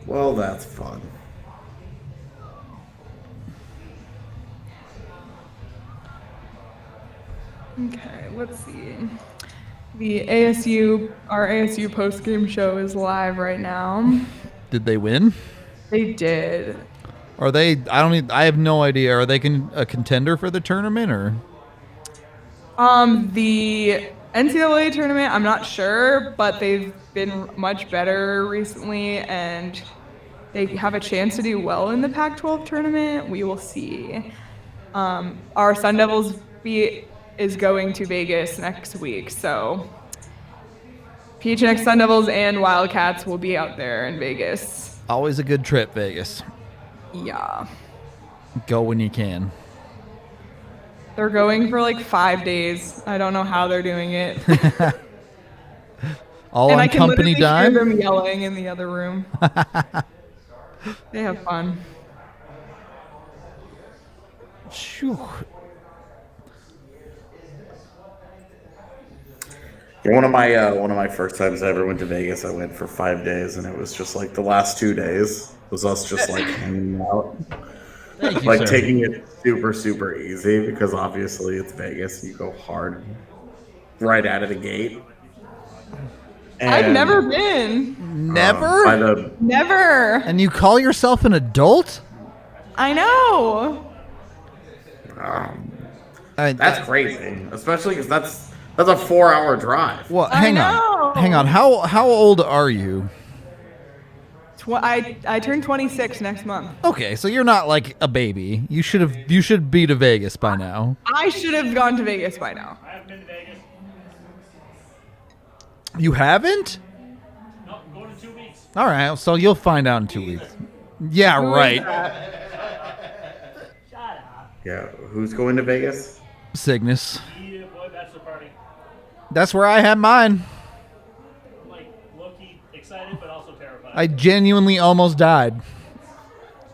Well, that's fun. Okay, let's see. Our ASU post-game show is live right now. Did they win? They did. Are they? I have no idea. Are they a contender for the tournament or? The NCAA tournament, I'm not sure, but they've been much better recently, and they have a chance to do well in the Pac-12 tournament. We will see. Our Sun Devils is going to Vegas next week, so PHNX Sun Devils and Wildcats will be out there in Vegas. Always a good trip, Vegas. Yeah. Go when you can. They're going for like 5 days. I don't know how they're doing it. All And I on can company literally dime. hear them yelling in the other room. They have fun. Phew. Yeah, one of my first times I ever went to Vegas, I went for 5 days, and it was just like the last 2 days was us just like hanging out, Thank you, like sir. taking it super easy because obviously it's Vegas. You go hard right out of the gate. I've And, never been. Never. by the Never. And you call yourself an adult? I know. that's crazy, especially because that's a 4-hour drive. Well, I hang on. know. Hang on. How old are you? I turn 26 next month. Okay, so you're not like a baby. You should be to Vegas by now. I should have gone to Vegas by now. I haven't been to Vegas. You haven't? No, I'm going in 2 weeks. All right, so you'll find out in 2 weeks. Yeah, Who is right. that? Shut up. Yeah, who's going to Vegas? Cygnus. Yeah, boy, bachelor party. That's where I had mine. I'm like low-key excited, but also terrified. I genuinely almost died.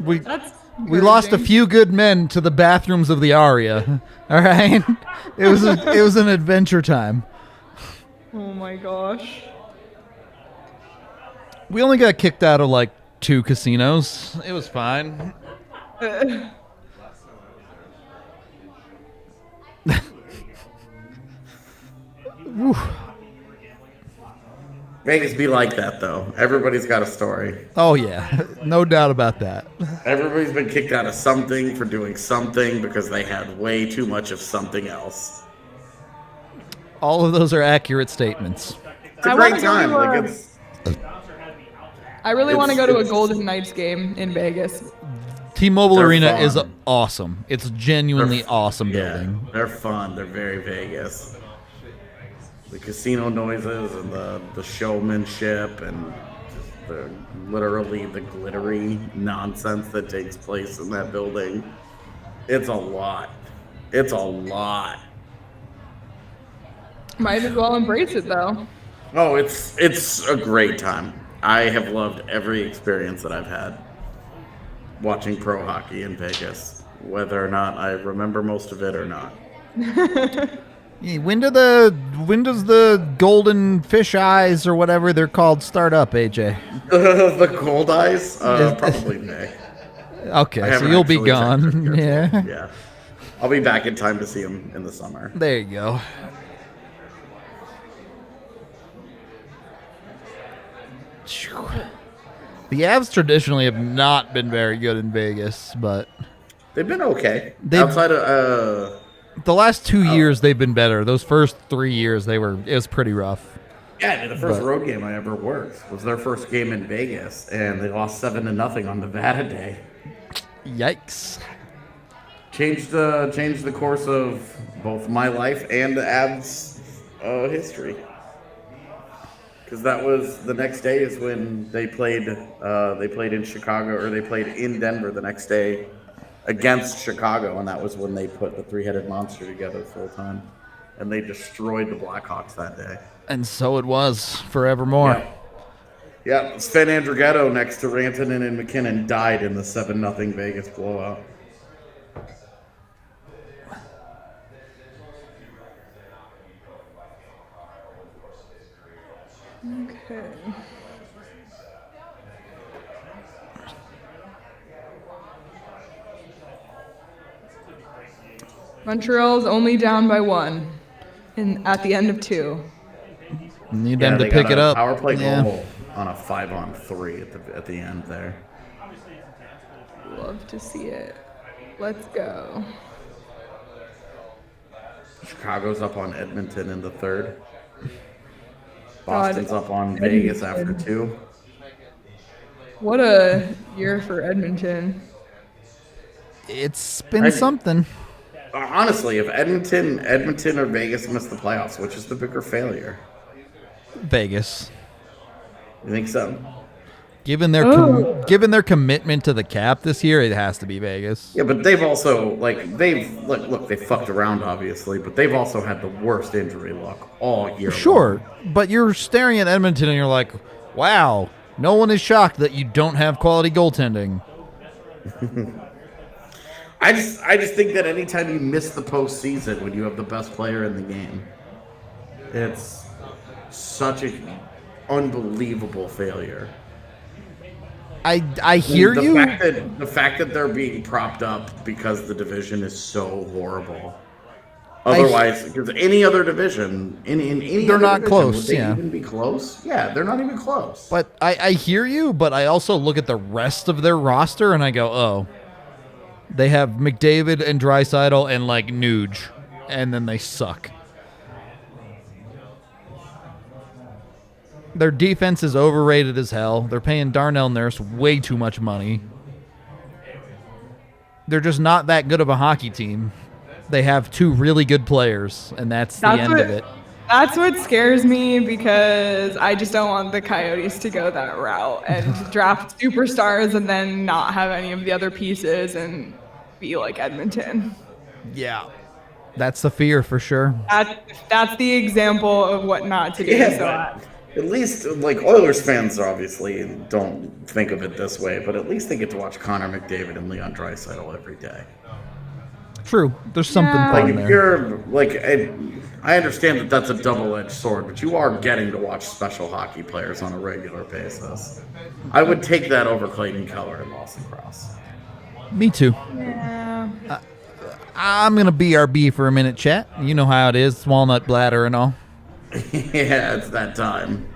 We That's lost a encouraging. few good men to the bathrooms of the Aria. All right, it was an adventure time. Oh my gosh. We only got kicked out of like 2 casinos. It was fine. Whew. Vegas be like that though. Everybody's got a story. Oh yeah, no doubt about that. Everybody's been kicked out of something for doing something because they had way too much of something else. All of those are accurate statements. It's a I great wanna go time. to Like a- it's I really want to go to a It's- Golden Knights game in Vegas. T-Mobile They're Arena fun. is awesome. It's genuinely They're- awesome yeah, building. they're fun. They're very Vegas. The casino noises and the showmanship and just literally the glittery nonsense that takes place in that building. It's a lot. It's a lot. Might as well embrace it though. Oh, it's a great time. I have loved every experience that I've had watching pro hockey in Vegas, whether or not I remember most of it or not. Yeah, when does the golden fish eyes or whatever they're called start up, AJ? The cold eyes, probably May. I Okay, so haven't you'll be actually checked gone. it Yeah. carefully. Yeah. I'll be back in time to see him in the summer. There you go. The Avs traditionally have not been very good in Vegas, but They've been okay. Outside of the last 2 years they've been better. Those first 3 years it was pretty rough. yeah, the first road game I ever worked was their first game in Vegas, and they lost 7-0 on Nevada Day. Yikes. Changed the course of both my life and the Avs history. Because that was the next day is when they played in Chicago, or they played in Denver the next day against Chicago, and that was when they put the three-headed monster together full time, and they destroyed the Blackhawks that day. And so it was forevermore. Yeah, Sven Andrighetto next to Rantanen and McKinnon died in the 7-0 Vegas blowout. Okay. Montreal's only down by 1 at the end of 2. Need them to pick it up. Power play goal on a 5-on-3 at the end there. Love to see it. Let's go. Chicago's up on Edmonton in the third. God, Boston's up on Vegas after 2. What a year for Edmonton. It's been something. Honestly, if Edmonton or Vegas miss the playoffs, which is the bigger failure? Vegas. You think so? Given their commitment to the cap this year, it has to be Vegas. Yeah, but they've also they fucked around obviously, but they've also had the worst injury luck all year. Sure, long. but you're staring at Edmonton and you're like, wow, no one is shocked that you don't have quality goaltending. I just think that anytime you miss the postseason when you have the best player in the game, it's such an unbelievable failure. I hear you. The fact that they're being propped up because the division is so horrible. Otherwise, because any other division, in any they're other not division, close. Would they Yeah, even be close? Yeah, they're not even close. but I hear you. But I also look at the rest of their roster and I go, oh, they have McDavid and Draisaitl and Nuge, and then they suck. Their defense is overrated as hell. They're paying Darnell Nurse way too much money. They're just not that good of a hockey team. They have 2 really good players, and that's the end of it. That's what scares me, because I just don't want the Coyotes to go that route and draft superstars and then not have any of the other pieces and be like Edmonton. Yeah, that's the fear for sure. That's the example of what not to do. Yeah, at least, Oilers fans obviously don't think of it this way, but at least they get to watch Connor McDavid and Leon Draisaitl every day. True, there's something fun there. You're I understand that that's a double-edged sword, but you are getting to watch special hockey players on a regular basis. I would take that over Clayton Keller and Lawson Cross. Me too. Yeah. I'm gonna BRB for a minute, chat. You know how it is, walnut bladder and all. Yeah, it's that time.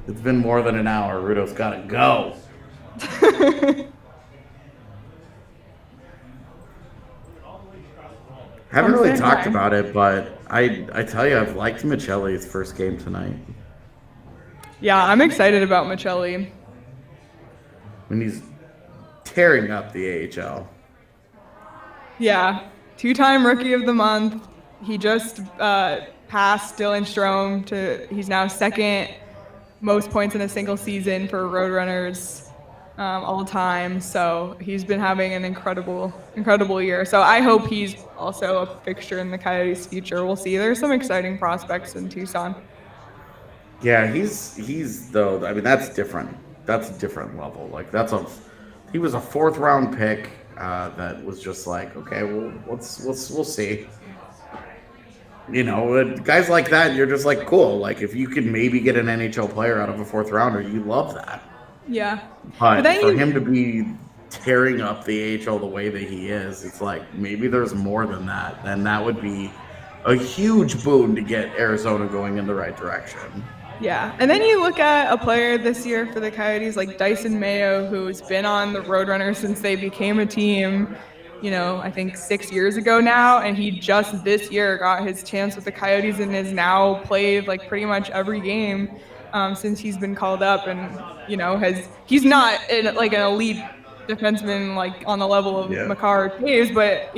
It's been more than an hour. Rudo's gotta go. Haven't really talked about it, but I tell you, I've liked Michelli's first game tonight. Yeah, I'm excited about Michelli. When he's tearing up the AHL. Yeah, 2-time Rookie of the Month. He just passed Dylan Strome he's now 2nd most points in a single season for Roadrunners all time. So he's been having an incredible year. So I hope he's also a fixture in the Coyotes' future. We'll see. There's some exciting prospects in Tucson. Yeah, he's though. I mean, that's different. That's a different level. He was a 4th round pick that was just okay, well, we'll see. You know, guys like that, you're just cool. If you could maybe get an NHL player out of a 4th rounder, you love that. Yeah. But for him to be tearing up the AHL the way that he is, it's maybe there's more than that. And that would be a huge boon to get Arizona going in the right direction. Yeah, and then you look at a player this year for the Coyotes like Dyson Mayo, who's been on the Roadrunners since they became a team, I think 6 years ago now, and he just this year got his chance with the Coyotes and has now played like pretty much every game since he's been called up, and he's not like an elite defenseman like on the level of Makar or Taves, but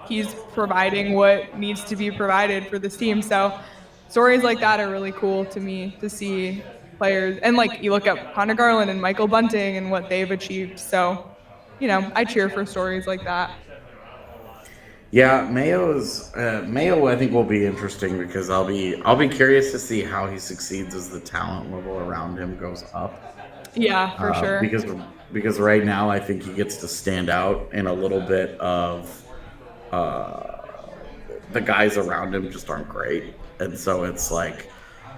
he's providing what needs to be provided for this team. So stories like that are really cool to me to see players. And like you look at Connor Garland and Michael Bunting and what they've achieved. So, I cheer for stories like that. Yeah, Mayo I think will be interesting because I'll be curious to see how he succeeds as the talent level around him goes up. Yeah, for sure. Because right now I think he gets to stand out in a little bit of the guys around him just aren't great. And so it's like,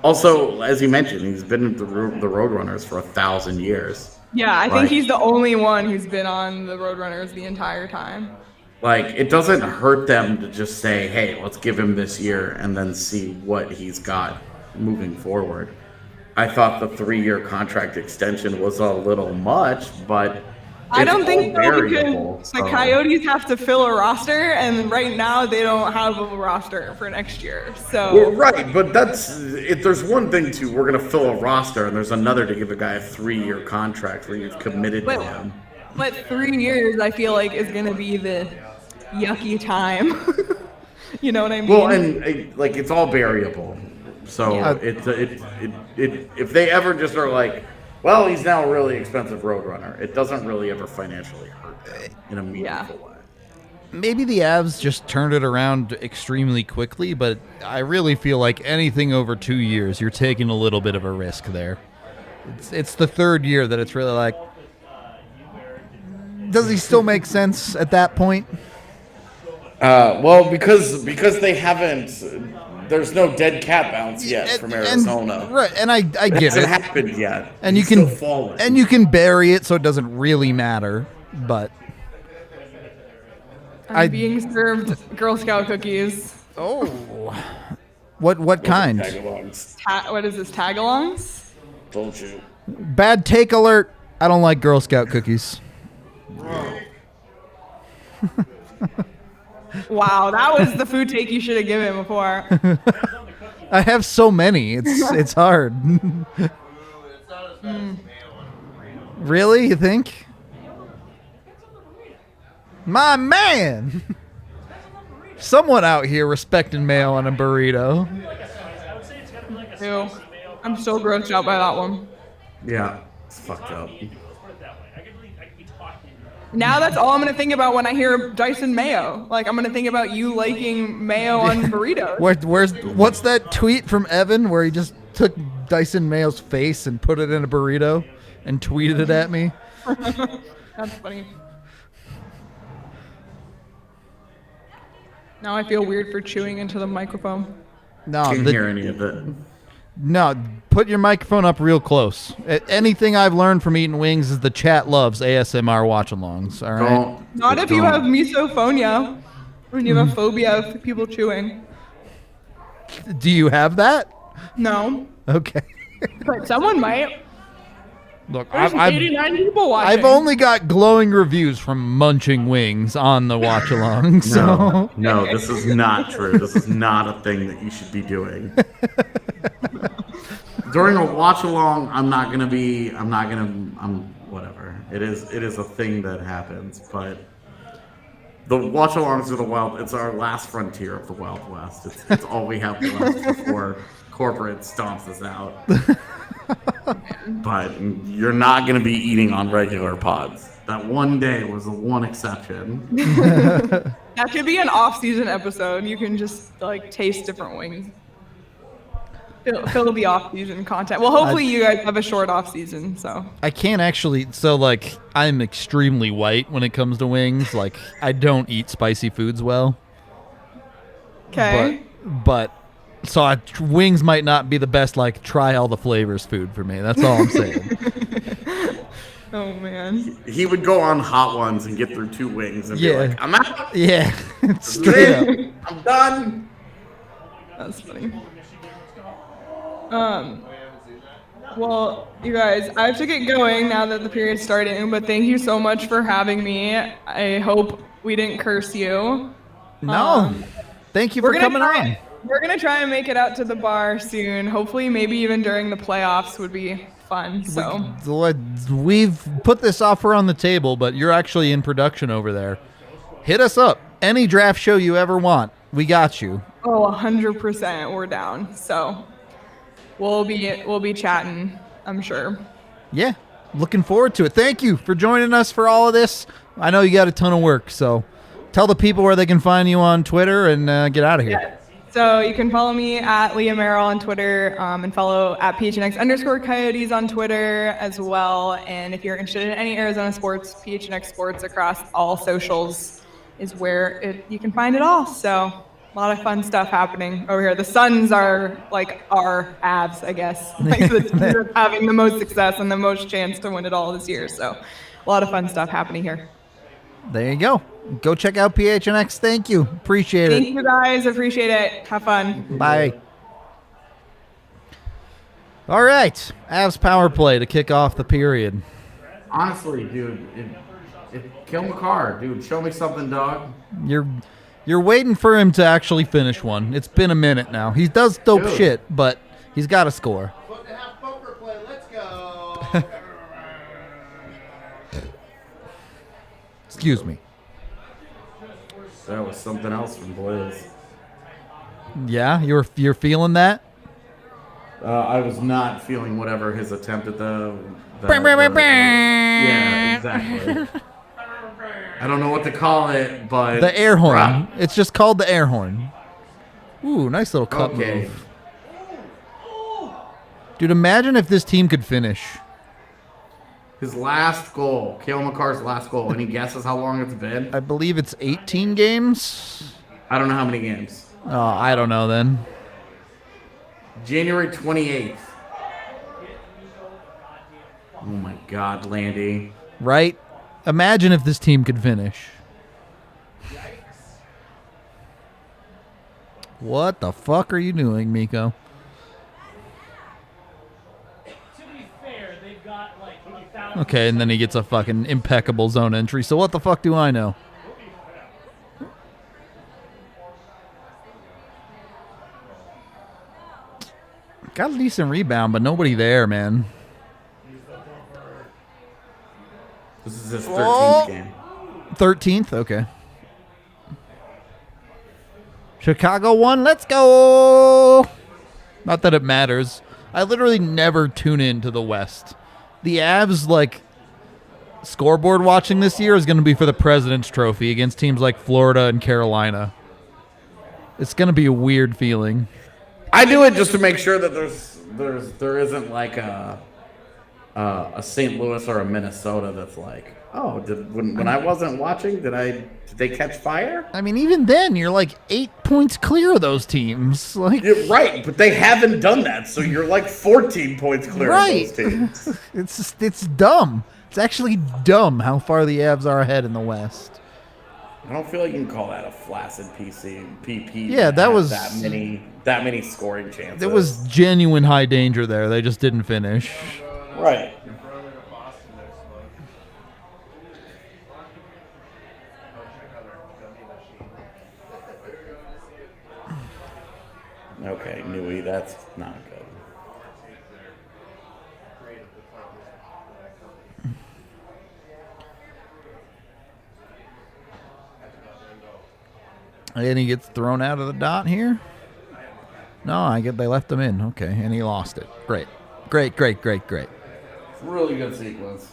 also, as you mentioned, he's been the Roadrunners for 1,000 years. Yeah, I think he's the only one who's been on the Roadrunners the entire time. Like, it doesn't hurt them to just say, hey, let's give him this year and then see what he's got moving forward. I thought the 3-year contract extension was a little much, but I don't think so because the Coyotes have to fill a roster, and right now they don't have a roster for next year. So well, right, but if there's one thing to we're gonna fill a roster, and there's another to give a guy a 3-year contract where you've committed to him. But 3 years, I feel like, is gonna be the yucky time. You know what I mean? Well, and like it's all variable. So if they ever just are like, well, he's now a really expensive Roadrunner, it doesn't really ever financially hurt them in a meaningful way. Maybe the Avs just turned it around extremely quickly, but I really feel like anything over 2 years, you're taking a little bit of a risk there. It's the 3rd year that it's really like, does he still make sense at that point? Well, because they haven't. There's no dead cat bounce yet from Arizona. Right, and I get it. It hasn't happened yet. And you can bury it so it doesn't really matter, but I'm being served Girl Scout cookies. Oh. What kind? What is this, tagalongs? Told you. Bad take alert. I don't like Girl Scout cookies. Wow, that was the food take you should have given before. I have so many. It's hard. Really? You think? My man! Someone out here respecting mayo on a burrito. Ew. I'm so grossed out by that one. Yeah, it's fucked up. Now that's all I'm going to think about when I hear Dyson Mayo. Like, I'm going to think about you liking mayo on burritos. What's that tweet from Evan where he just took Dyson Mayo's face and put it in a burrito and tweeted it at me? That's funny. Now I feel weird for chewing into the microphone. No, Can't hear any of it. No, put your microphone up real close. Anything I've learned from eating wings is the chat loves ASMR watch-alongs, all right? Not if you have misophonia or you have a phobia of people chewing. Do you have that? No. Okay. But someone might. Look, There's 89 people watching. I've only got glowing reviews from munching wings on the watch-along, so... No, this is not true. This is not a thing that you should be doing. During a watch-along, whatever. It is a thing that happens, but the watch-alongs are it's our last frontier of the Wild West. It's all we have left before corporate stomps us out. But you're not going to be eating on regular pods. That one day was the one exception. That could be an off-season episode. You can just taste different wings. Fill the off-season content. Well, hopefully you guys have a short off-season. So I can't actually. So I'm extremely white when it comes to wings. I don't eat spicy foods well. Okay. But. So wings might not be the best, try all the flavors food for me. That's all I'm saying. Oh, man. He would go on Hot Ones and get through 2 wings and be like, I'm out. Yeah. Straight up. I'm done. That's funny. Well, you guys, I have to get going now that the period's starting, but thank you so much for having me. I hope we didn't curse you. No. Thank you for coming on. We're gonna try and make it out to the bar soon. Hopefully, maybe even during the playoffs would be fun. So We've put this offer on the table, but you're actually in production over there. Hit us up. Any draft show you ever want, we got you. oh, 100%, we're down. So we'll be chatting, I'm sure. Yeah, looking forward to it. Thank you for joining us for all of this. I know you got a ton of work, so tell the people where they can find you on Twitter and get out of here. Yeah. So you can follow me at Leah Merrill on Twitter and follow at PHNX Coyotes on Twitter as well. And if you're interested in any Arizona sports, PHNX Sports across all socials is where you can find it all. So a lot of fun stuff happening over here. The Suns are like our Avs, I guess. Like the team that's having the most success and the most chance to win it all this year. So a lot of fun stuff happening here. There you go. Go check out PHNX. Thank you. Appreciate it. Thank you guys. Appreciate it. Have fun. Bye. All right. Avs power play to kick off the period. Honestly, dude, kill McCarr, dude. Show me something, dog. You're waiting for him to actually finish one. It's been a minute now. He does dope shit, but he's got to score. Foot and a half poker play. Let's go. Excuse me. That was something else from Blaze. Yeah, you're feeling that? I was not feeling whatever his attempt at the Yeah, exactly. I don't know what to call it, but the air horn. It's just called the air horn. Ooh, nice little cut move. Dude, imagine if this team could finish. His last goal, Cale Makar's last goal. Any guesses how long it's been? I believe it's 18 games. I don't know how many games. Oh, I don't know then. January 28th. Oh my God, Landy. Right? Imagine if this team could finish. What the fuck are you doing, Miko? Okay, and then he gets a fucking impeccable zone entry. So what the fuck do I know? Got a decent rebound, but nobody there, man. This is his 13th game. 13th? Okay. Chicago won. Let's go. Not that it matters. I literally never tune into the West. The Avs, like, scoreboard watching this year is going to be for the President's Trophy against teams like Florida and Carolina. It's going to be a weird feeling. I do it just to make sure that there isn't like a St. Louis or a Minnesota that's like, oh, when I wasn't watching, did they catch fire? I mean, even then, you're like 8 points clear of those teams. Like, You're right, but they haven't done that, so you're like 14 points clear of those teams. It's dumb. It's actually dumb how far the Avs are ahead in the West. I don't feel like you can call that a flaccid PP. Yeah, that was that many scoring chances. There was genuine high danger there. They just didn't finish. Right. Okay, Nui, that's not good. And he gets thrown out of the dot here. No, they left him in. Okay, and he lost it. Great. Really good sequence.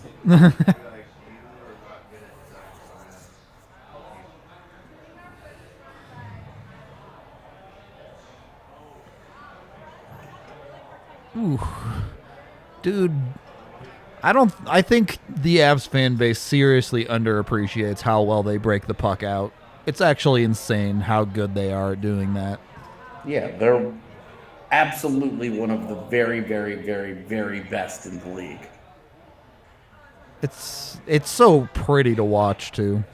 Ooh. Dude, I think the Avs fan base seriously underappreciates how well they break the puck out. It's actually insane how good they are at doing that. Yeah, they're absolutely one of the very, very, very, very best in the league. It's so pretty to watch too.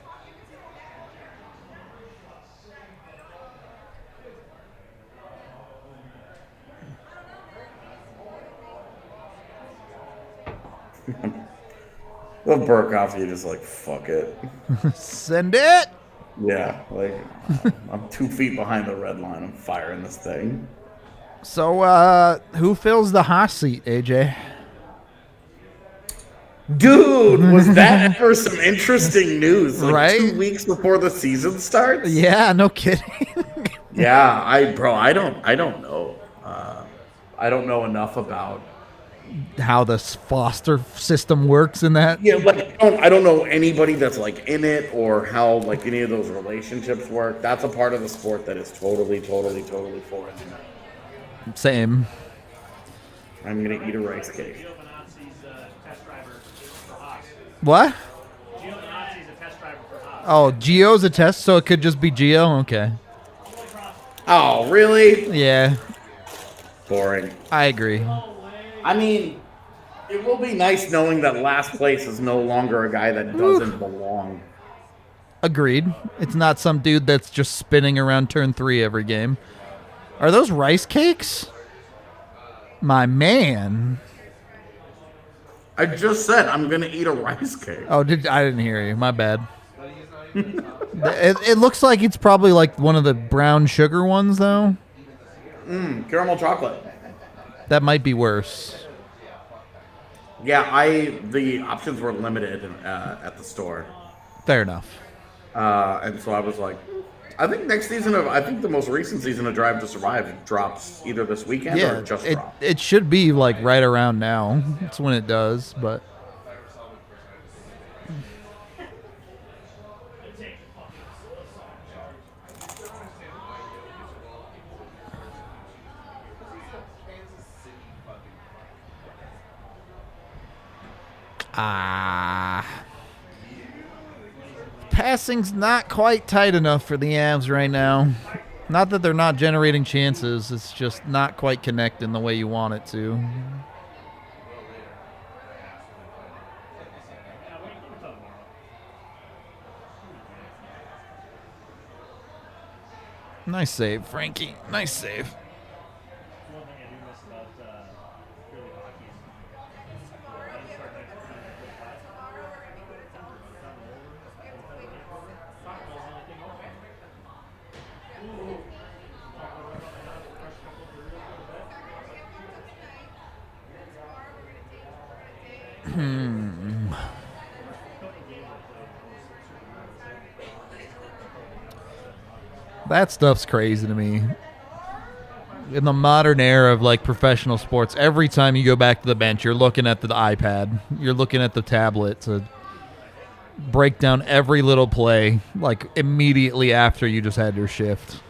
The Burkhoff, you just like, fuck it. Send it. Yeah, like, I'm 2 feet behind the red line. I'm firing this thing. So, who fills the hot seat, AJ? Dude, was that ever some interesting news? Like Right? 2 weeks before the season starts? Yeah, no kidding. Yeah, I don't know. I don't know enough about. How the foster system works in that. Yeah, like I don't know anybody that's like in it or how like any of those relationships work. That's a part of the sport that is totally foreign to me. Same. I'm gonna eat a rice cake. What? Oh, Gio's a test, so it could just be Gio? Okay. Oh, really? Yeah, Boring. I agree. I mean, it will be nice knowing that last place is no longer a guy that doesn't belong. Agreed. It's not some dude that's just spinning around turn 3 every game. Are those rice cakes? My man. I just said I'm gonna eat a rice cake. Oh, I didn't hear you. My bad. It looks like it's probably like one of the brown sugar ones, though. Caramel chocolate. That might be worse. Yeah, the options were limited at the store, Fair enough. and so I was like, I think the most recent season of Drive to Survive drops either this weekend Yeah, or just dropped. it should be like right around now. That's when it does, but passing's not quite tight enough for the Avs right now. Not that they're not generating chances, it's just not quite connecting the way you want it to. Nice save, Frankie. Nice save. That stuff's crazy to me. In the modern era of like professional sports, every time you go back to the bench, you're looking at the iPad, you're looking at the tablet to break down every little play, like immediately after you just had your shift.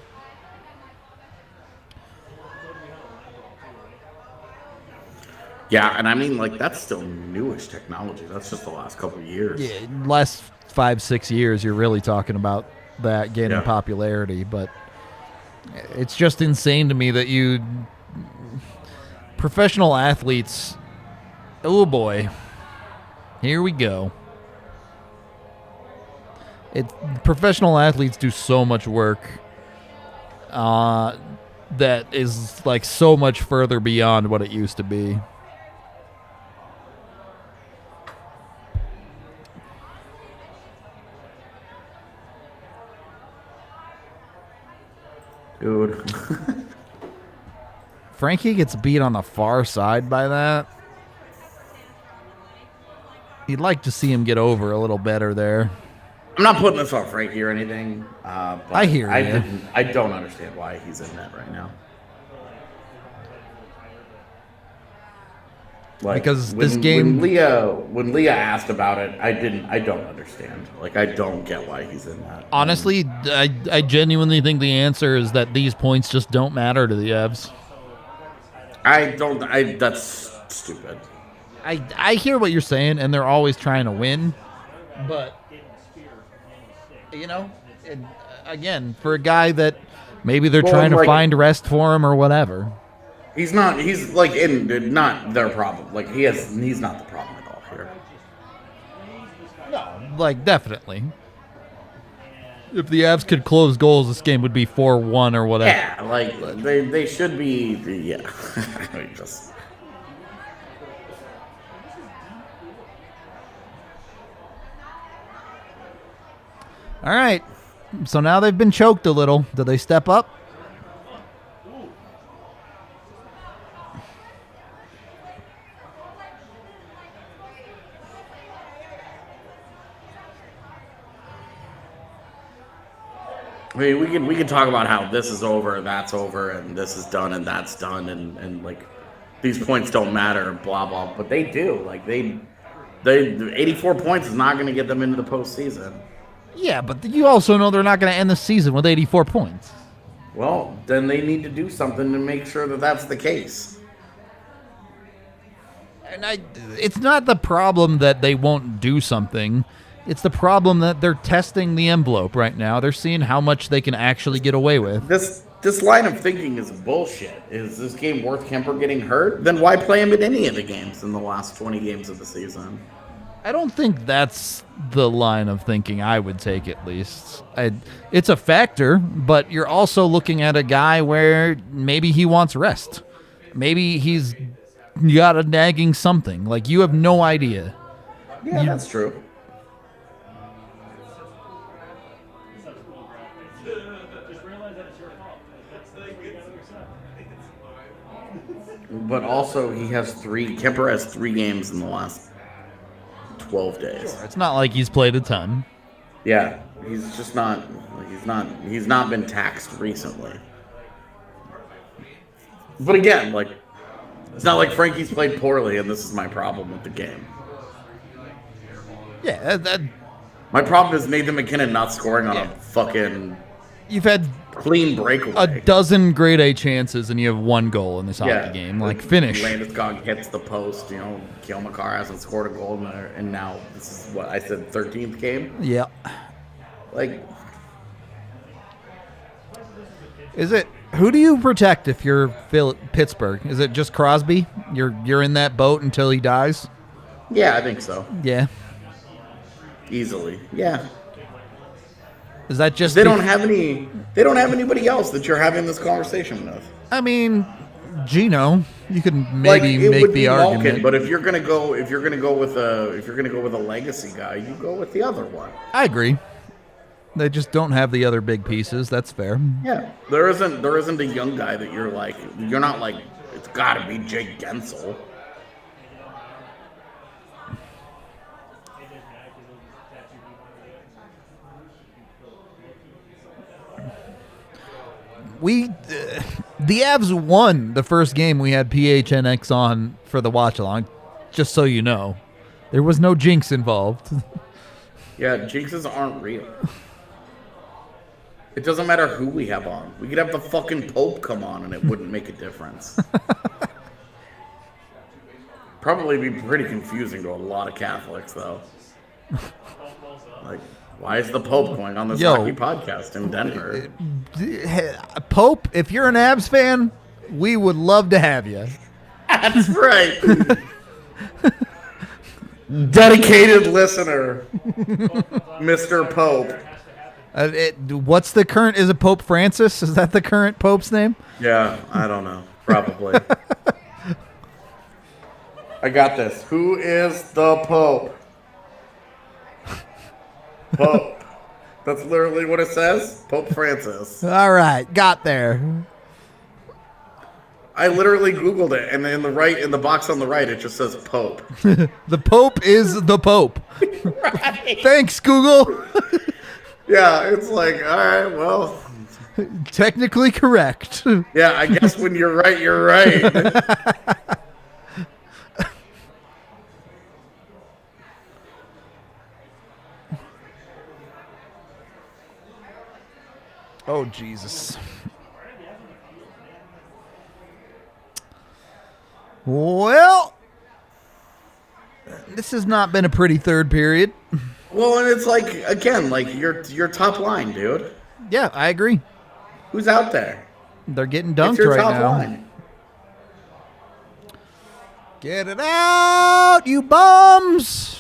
Yeah, and I mean, like, that's still newish technology. That's just the last couple of years. Yeah, last 5-6 years, you're really talking about that gaining Yeah. popularity, but it's just insane to me that professional athletes, oh boy, here we go. Professional athletes do so much work that is like so much further beyond what it used to be. Dude. Frankie gets beat on the far side by that. You'd like to see him get over a little better there. I'm not putting this on Frankie or anything. But I hear you. I don't understand why he's in that right now. Like, Because this game- when Leah asked about it, I don't understand. Like, I don't get why he's in that. Honestly, I genuinely think the answer is that these points just don't matter to the Evs. That's stupid. I hear what you're saying, and they're always trying to win, but you know, again, for a guy that maybe they're trying to find rest for him or whatever. He's not their problem. Like, he's not the problem at all here. No, like definitely. If the Avs could close goals, this game would be 4-1 or whatever. Yeah, like they should be. Yeah, I mean, just. All right. So now they've been choked a little. Do they step up? I mean, we can talk about how this is over, that's over, and this is done, and that's done, and like these points don't matter, blah blah. But they do. Like they 84 points is not going to get them into the postseason. Yeah, but you also know they're not going to end the season with 84 points. Well, then they need to do something to make sure that that's the case. And it's not the problem that they won't do something. It's the problem that they're testing the envelope right now. They're seeing how much they can actually get away with. This line of thinking is bullshit. Is this game worth Kemper getting hurt? Then why play him in any of the games in the last 20 games of the season? I don't think that's the line of thinking I would take, at least. It's a factor, but you're also looking at a guy where maybe he wants rest. Maybe he's got a nagging something. Like, you have no idea. Yeah, that's true. But also, Kemper has 3 games in the last 12 days. It's not like he's played a ton. Yeah, he's just not. He's not been taxed recently. But again, like, it's not like Frankie's played poorly, and this is my problem with the game. Yeah, my problem is Nathan McKinnon not scoring on a fucking. You've had clean breakaway. a dozen grade A chances, and you have 1 goal in this hockey game. Like, finish. Landeskog hits the post. Kale McCarr hasn't scored a goal, and now this is what I said, 13th game. Yeah. Like, is it? Who do you protect if you're Pittsburgh? Is it just Crosby? You're in that boat until he dies? Yeah, I think so. Yeah. Easily. Yeah. Is that just they don't have anybody else that you're having this conversation with? I mean, Gino, you could maybe make the argument. Malkin, but if you're gonna go with a legacy guy, you go with the other one. I agree. They just don't have the other big pieces. That's fair. Yeah, there isn't a young guy that you're not like it's got to be Jake Gensel. The Avs won the first game we had PHNX on for the watch along, just so you know. There was no jinx involved. Yeah, jinxes aren't real. It doesn't matter who we have on. We could have the fucking Pope come on and it wouldn't make a difference. Probably be pretty confusing to a lot of Catholics, though. Like, why is the Pope going on this hockey podcast in Denver? Pope, if you're an Avs fan, we would love to have you. That's right. Dedicated listener, Mr. Pope. What's the current? Is it Pope Francis? Is that the current Pope's name? Yeah, I don't know. Probably. I got this. Who is the Pope? Pope. That's literally what it says. Pope Francis. All right, got there. I literally Googled it, and in the box on the right, it just says Pope. The Pope is the Pope. Right. Thanks, Google. Yeah, it's like, all right, well. Technically correct. Yeah, I guess when you're right, you're right. Oh, Jesus. Well, this has not been a pretty third period. Well, and it's like, again, like your top line, dude. Yeah, I agree. Who's out there? They're getting It's dunked your right top now. line. Get it out, you bums!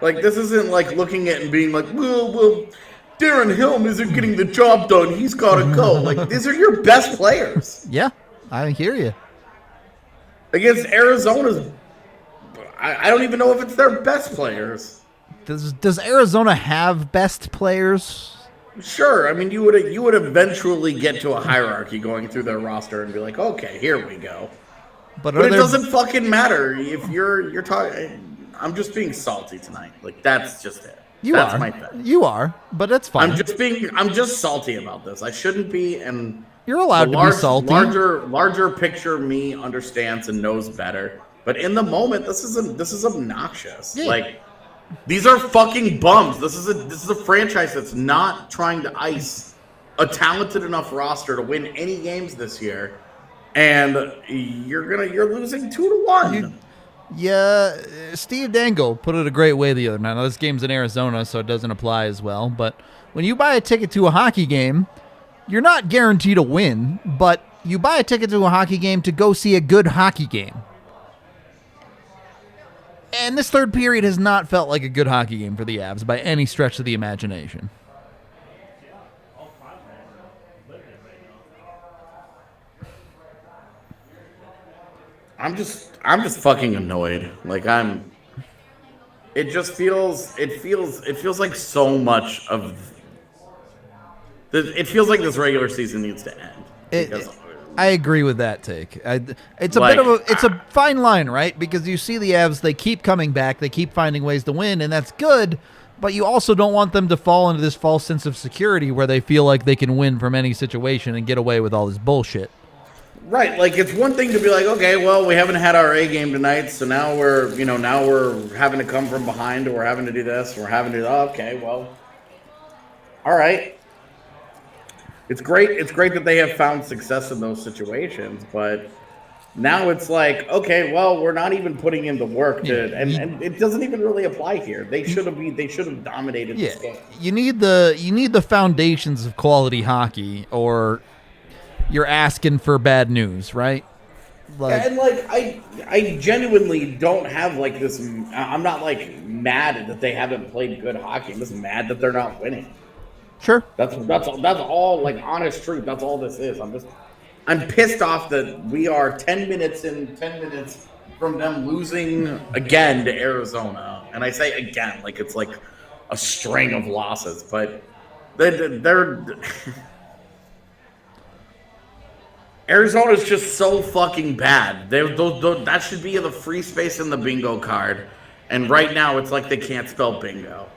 Like, this isn't like looking at and being like, well, Darren Helm isn't getting the job done. He's got to go. Like, these are your best players. Yeah, I hear you. Against Arizona's, I don't even know if it's their best players. Does Arizona have best players? Sure. I mean, you would eventually get to a hierarchy going through their roster and be like, okay, here we go. But it doesn't fucking matter if you're talking. I'm just being salty tonight. Like, that's just it. That's my thing. You are, but that's fine. I'm just salty about this. I shouldn't be, and you're allowed to be salty. Larger picture me understands and knows better. But in the moment, this is obnoxious. Yeah. Like, these are fucking bums. This is a franchise that's not trying to ice a talented enough roster to win any games this year, and you're losing 2-1. Yeah, Steve Dangle put it a great way the other night. Now, this game's in Arizona, so it doesn't apply as well. But when you buy a ticket to a hockey game, you're not guaranteed to win, but you buy a ticket to a hockey game to go see a good hockey game. And this third period has not felt like a good hockey game for the Avs by any stretch of the imagination. I'm just fucking annoyed. Like, it feels like so much of it feels like this regular season needs to end. I agree with that take. It's a fine line, right? Because you see the Avs, they keep coming back, they keep finding ways to win, and that's good, but you also don't want them to fall into this false sense of security where they feel like they can win from any situation and get away with all this bullshit. Right, like, it's one thing to be like, okay, well, we haven't had our A game tonight, so now we're having to come from behind, or we're having to do this, we're having to do that. Okay, well, all right. It's great that they have found success in those situations, but now it's like, okay, well, we're not even putting in the work and it doesn't even really apply here. They should have dominated this game. You need the foundations of quality hockey, or you're asking for bad news, right? I genuinely don't have like this. I'm not like mad that they haven't played good hockey. I'm just mad that they're not winning. Sure. That's all, like, honest truth. That's all this is. I'm pissed off that we are 10 minutes from them losing again to Arizona. And I say again, like it's like a string of losses, but they're Arizona's just so fucking bad. That should be the free space in the bingo card. And right now it's like they can't spell bingo.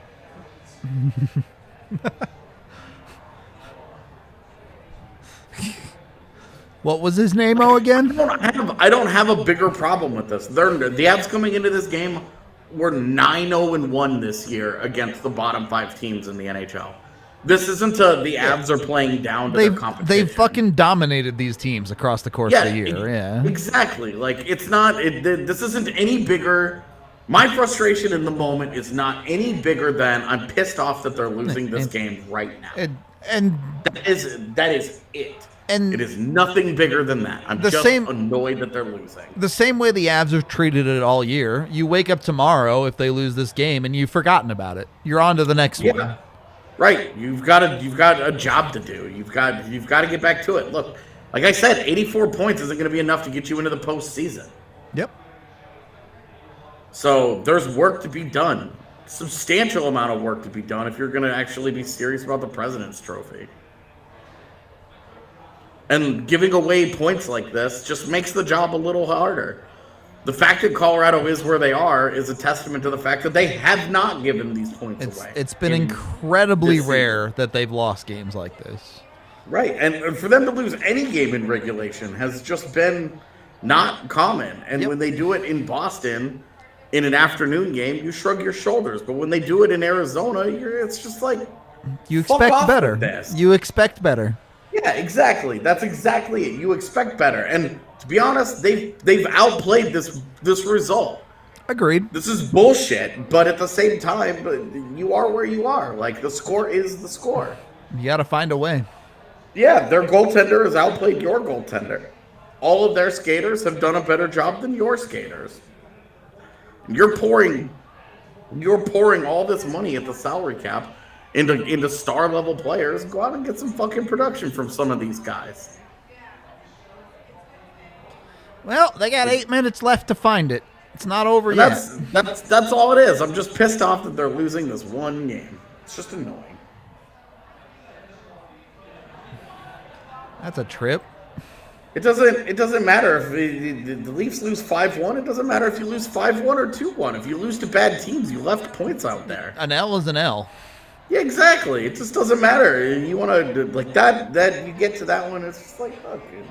What was his name-o again? I don't have a bigger problem with this. The Avs coming into this game were 9-0-1 this year against the bottom 5 teams in the NHL. This isn't the Avs are playing down to their competition. They've fucking dominated these teams across the course of the year. Yeah, exactly. Like, it's not. This isn't any bigger. My frustration in the moment is not any bigger than I'm pissed off that they're losing this game right now. And that is it. And it is nothing bigger than that. I'm just annoyed that they're losing. The same way the Avs have treated it all year. You wake up tomorrow if they lose this game and you've forgotten about it. You're on to the next one. Right. You've got a job to do. You've got to get back to it. Look, like I said, 84 points isn't going to be enough to get you into the postseason. Yep. So there's work to be done. Substantial amount of work to be done if you're going to actually be serious about the President's Trophy. And giving away points like this just makes the job a little harder. The fact that Colorado is where they are is a testament to the fact that they have not given these points away. It's been incredibly rare that they've lost games like this. Right, and for them to lose any game in regulation has just been not common. And when they do it in Boston in an afternoon game, you shrug your shoulders. But when they do it in Arizona, it's just like, you expect better. You expect better. Yeah, exactly. That's exactly it. You expect better. And to be honest, they've outplayed this result. Agreed. This is bullshit, but at the same time, you are where you are. Like, the score is the score. You got to find a way. Yeah, their goaltender has outplayed your goaltender. All of their skaters have done a better job than your skaters. You're pouring all this money at the salary cap into star level players. Go out and get some fucking production from some of these guys. Well, they got 8 minutes left to find it. It's not over And yet. that's all it is. I'm just pissed off that they're losing this one game. It's just annoying. That's a trip. It doesn't matter if the Leafs lose 5-1. It doesn't matter if you lose 5-1 or 2-1. If you lose to bad teams, you left points out there. An L is an L. Yeah, exactly. It just doesn't matter. You want to like that you get to that one. It's just like, fuck, dude.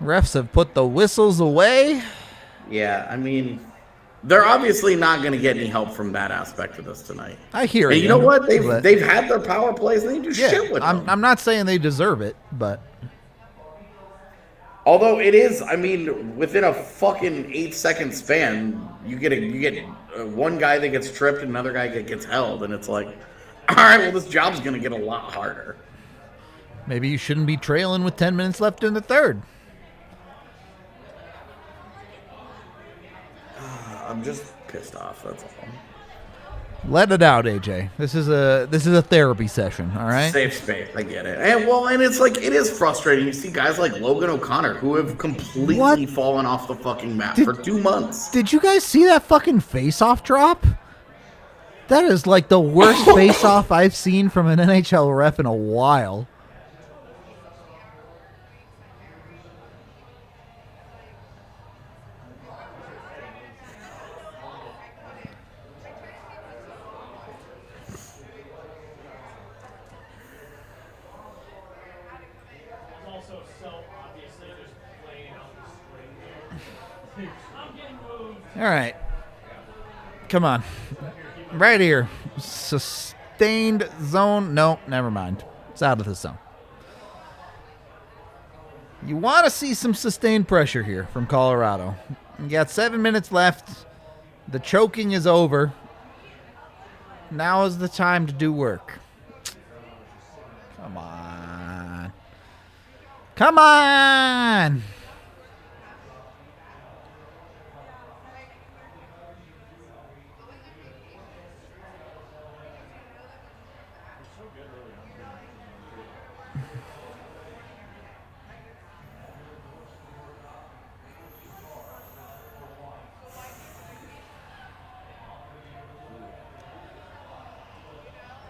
Refs have put the whistles away. Yeah, I mean, they're obviously not going to get any help from that aspect of this tonight. I hear it. And you know what? They've had their power plays. They do shit with them. I'm not saying they deserve it, but although it is, I mean, within a fucking 8-second span, you get one guy that gets tripped and another guy that gets held, and it's like, all right, well, this job's going to get a lot harder. maybe you shouldn't be trailing with 10 minutes left in the third. I'm just pissed off. That's all. Let it out, AJ. This is a therapy session, all right? Safe space. I get it. And it's like, it is frustrating. You see guys like Logan O'Connor who have completely fallen off the fucking map for 2 months. Did you guys see that fucking face-off drop? That is like the worst face-off I've seen from an NHL ref in a while. Also, so obviously just playing out the string there. I'm getting moved. All right. Come on. Right here. Sustained zone. No, never mind. It's out of the zone. You want to see some sustained pressure here from Colorado. You got 7 minutes left. The choking is over. Now is the time to do work. Come on. Come on.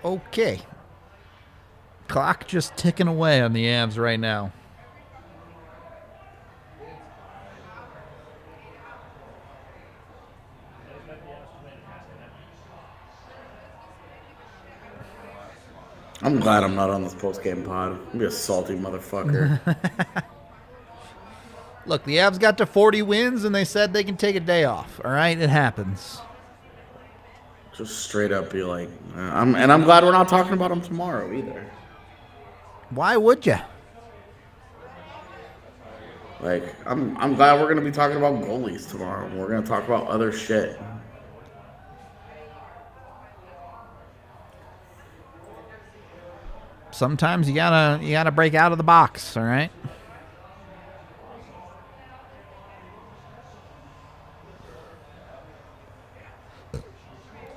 Okay. Clock just ticking away on the Avs right now. I'm glad I'm not on this post-game pod. I'm be a salty motherfucker. Look, the Avs got to 40 wins, and they said they can take a day off. All right? It happens. Just straight up be like, I'm glad we're not talking about them tomorrow either. Why would you? Like, I'm glad we're gonna be talking about goalies tomorrow. We're gonna talk about other shit. Sometimes you gotta break out of the box, all right?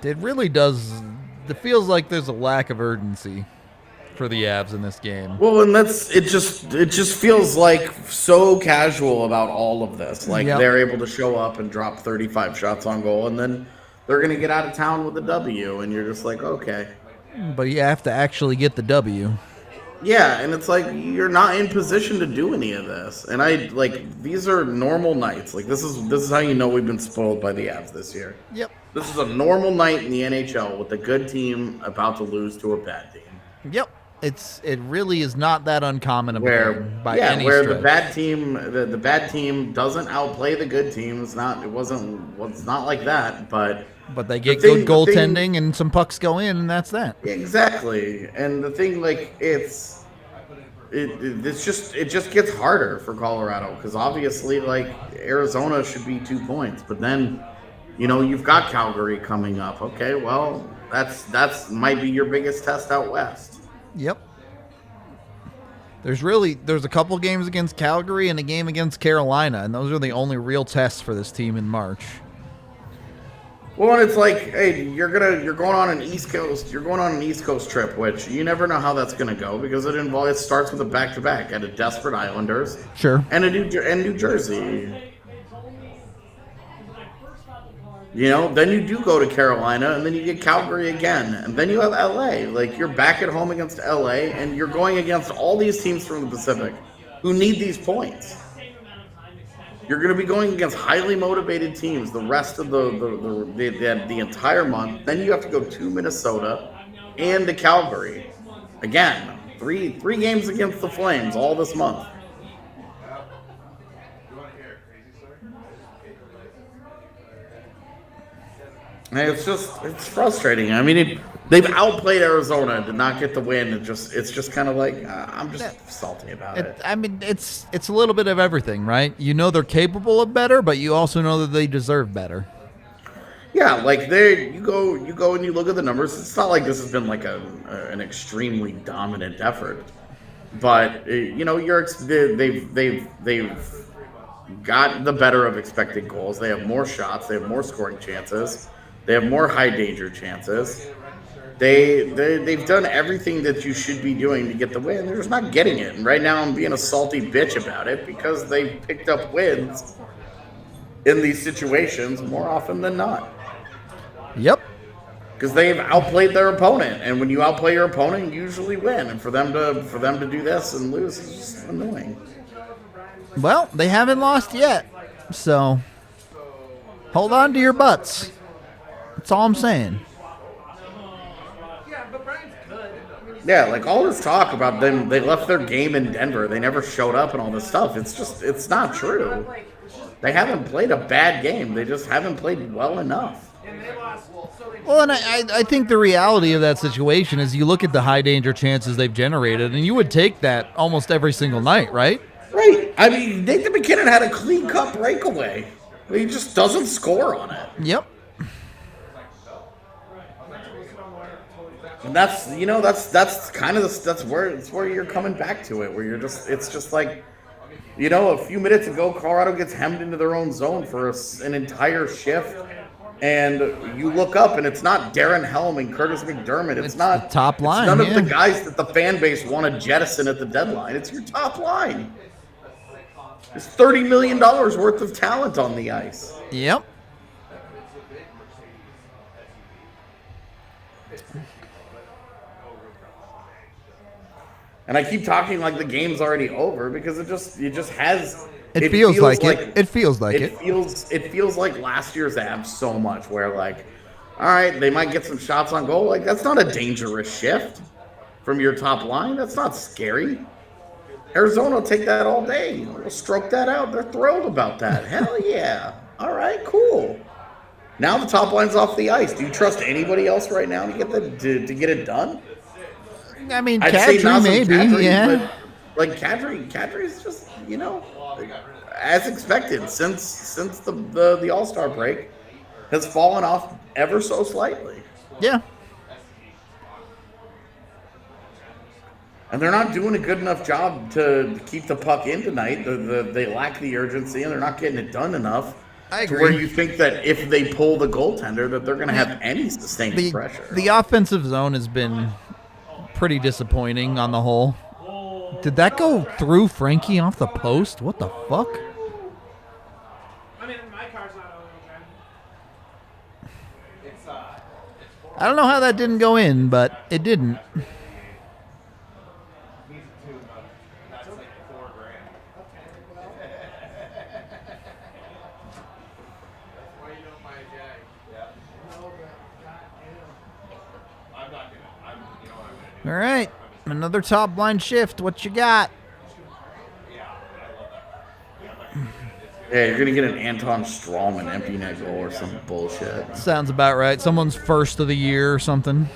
It really does. It feels like there's a lack of urgency for the Avs in this game. Well, and it just feels like so casual about all of this. Like they're able to show up and drop 35 shots on goal, and then they're gonna get out of town with a W, and you're just like, okay. But you have to actually get the W. Yeah, and it's like you're not in position to do any of this. And these are normal nights. Like this is how you know we've been spoiled by the Avs this year. Yep. This is a normal night in the NHL with a good team about to lose to a bad team. Yep. It really is not that uncommon of a thing by any where stretch. the bad team doesn't outplay the good team. It's not like that, but they get good goaltending and some pucks go in, and that's that. Exactly. And the thing, like, it just gets harder for Colorado because obviously, like, Arizona should be 2 points, but then, you know, you've got Calgary coming up. Okay, well, that's might be your biggest test out west. Yep. There's a couple games against Calgary and a game against Carolina, and those are the only real tests for this team in March. Well, and it's like, hey, you're going on an East Coast trip, which you never know how that's gonna go because it starts with a back-to-back at a desperate Islanders, sure, and New Jersey. Then you do go to Carolina, and then you get Calgary again, and then you have LA. Like, you're back at home against LA, and you're going against all these teams from the Pacific who need these points. You're going to be going against highly motivated teams the rest of the entire month. Then you have to go to Minnesota and to Calgary. Again, three games against the Flames all this month. And it's frustrating. I mean, they've outplayed Arizona, did not get the win. It's just kind of like, I'm just salty about it. I mean, it's a little bit of everything, right? You know they're capable of better, but you also know that they deserve better. Yeah, like you go and you look at the numbers. It's not like this has been like an extremely dominant effort, but they've got the better of expected goals. They have more shots. They have more scoring chances. They have more high danger chances. They've done everything that you should be doing to get the win. They're just not getting it. And right now I'm being a salty bitch about it because they picked up wins in these situations more often than not. Yep. Because they've outplayed their opponent, and when you outplay your opponent, you usually win. And for them to do this and lose is just annoying. Well, they haven't lost yet, so hold on to your butts. That's all I'm saying. Yeah, like all this talk about them, they left their game in Denver, they never showed up and all this stuff. It's not true. They haven't played a bad game. They just haven't played well enough. Well, and I think the reality of that situation is you look at the high danger chances they've generated, and you would take that almost every single night, right? Right. I mean, Nathan McKinnon had a clean cut breakaway. He just doesn't score on it. Yep. And that's kind of that's where you're coming back to it, where it's just like, a few minutes ago, Colorado gets hemmed into their own zone for an entire shift. And you look up, and it's not Darren Helm and Curtis McDermott. It's not the top line. It's none of the guys that the fan base want to jettison at the deadline. It's your top line. There's $30 million worth of talent on the ice. Yep. And I keep talking like the game's already over because it just has. It feels like it. It feels like it. It feels like last year's Avs so much, where like, all right, they might get some shots on goal. Like, that's not a dangerous shift from your top line. That's not scary. Arizona will take that all day. They'll stroke that out. They're thrilled about that. Hell yeah. All right, cool. Now the top line's off the ice. Do you trust anybody else right now to get it done? I mean, I'd say Kadri maybe, Kadri, yeah. But like Kadri's just, as expected since the All-Star break, has fallen off ever so slightly. Yeah. And they're not doing a good enough job to keep the puck in tonight. They lack the urgency, and they're not getting it done enough. I agree. To where you think that if they pull the goaltender, that they're going to have any sustaining pressure. The offensive zone has been pretty disappointing on the whole. Did that go through Frankie off the post? What the fuck? I mean, my car's not over, I don't know how that didn't go in, but it didn't. All right, another top line shift. What you got? Yeah, you're going to get an Anton Strawman empty net goal or some bullshit. Sounds about right. Someone's first of the year or something.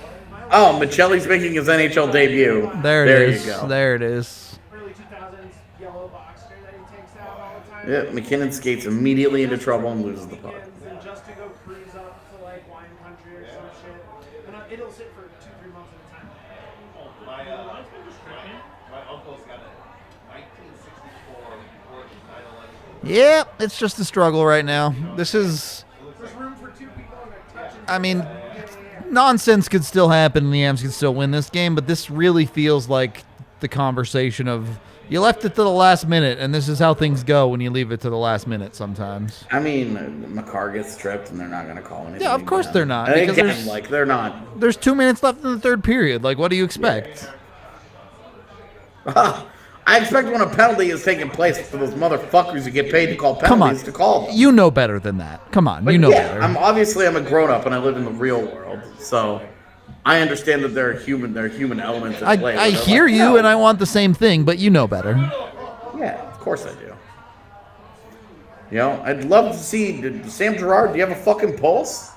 Oh, Michelli's making his NHL debut. There it is. You go. There it is. early 2000s yellow boxer that he takes out all the time. Yeah, McKinnon skates immediately into trouble and loses the puck. And just to go cruise up to like wine country or some shit. And it'll sit for 2-3 months at a time. My uncle's got a 1964 Ford 911. Yeah, it's just a struggle right now. This is, There's room for 2 people and they're touching. I mean, nonsense could still happen and the Avs could still win this game, but this really feels like the conversation of You left it to the last minute, and this is how things go when you leave it to the last minute sometimes. I mean, McCarr gets tripped, and they're not going to call anything. Yeah, of course they're not. And Because again, like, they're not. there's 2 minutes left in the third period. Like, what do you expect? I expect when a penalty is taking place for those motherfuckers who get paid to call Come on. penalties to call them. You know better than that. Come on, But you know yeah, better. I'm a grown-up, and I live in the real world, so I understand that there are human elements at play. I hear you, and I want the same thing, but you know better. Yeah, of course I do. You know, I'd love to see Sam Girard. Do you have a fucking pulse?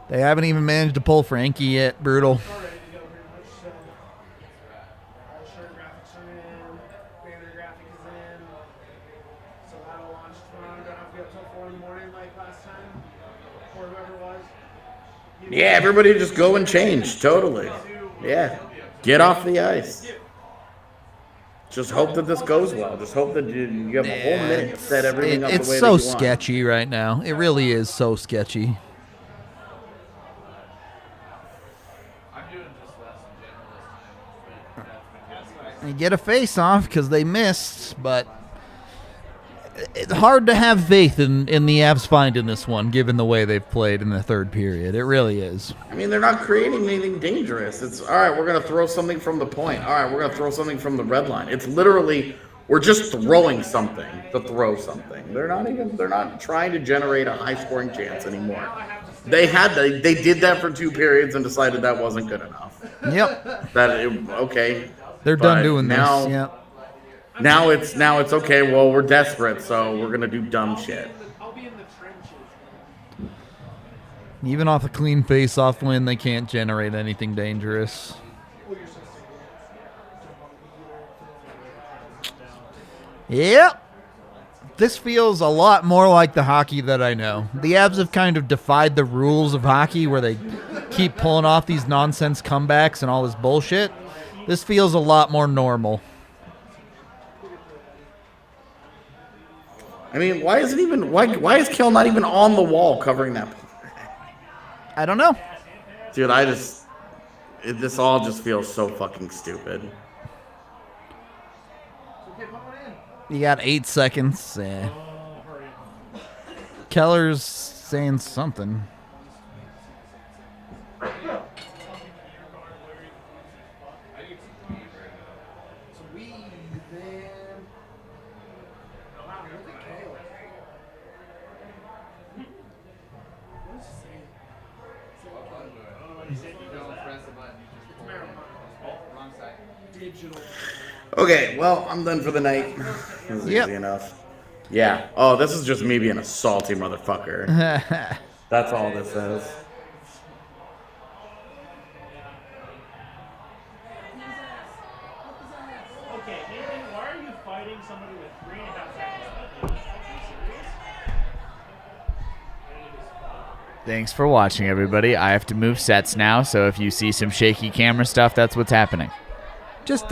They haven't even managed to pull Frankie yet. Brutal. Yeah, everybody just go and change. Totally. Yeah. Get off the ice. Just hope that this goes well. Just hope that you have a whole minute to set everything up the way It's that so you want. sketchy right now. It really is so sketchy. They get a face-off because they missed, but it's hard to have faith in the Avs finding this one, given the way they've played in the third period. It really is. I mean, they're not creating anything dangerous. It's, all right, we're going to throw something from the point. All right, we're going to throw something from the red line. It's literally, we're just throwing something to throw something. They're not trying to generate a high-scoring chance anymore. They did that for 2 periods and decided that wasn't good enough. Yep. Okay. They're done doing this. Yeah. Now it's okay. Well, we're desperate, so we're gonna do dumb shit. Even off a clean face-off win, they can't generate anything dangerous. Yep. This feels a lot more like the hockey that I know. The Avs have kind of defied the rules of hockey where they keep pulling off these nonsense comebacks and all this bullshit. This feels a lot more normal. I mean, why is Kell not even on the wall covering that? I don't know. Dude, this all just feels so fucking stupid. You got 8 seconds. Keller's saying something. Okay, well, I'm done for the night. This is easy enough. Yeah. Oh, this is just me being a salty motherfucker. That's all this is. Okay, Nathan, why are you fighting somebody with 3.5 seconds left? Thanks for watching, everybody. I have to move sets now, so if you see some shaky camera stuff, that's what's happening. Just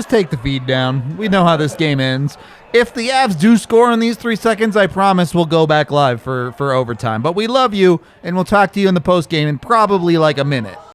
take the feed down. We know how this game ends. If the Avs do score in these 3 seconds, I promise we'll go back live for overtime. But we love you, and we'll talk to you in the post game in probably like a minute.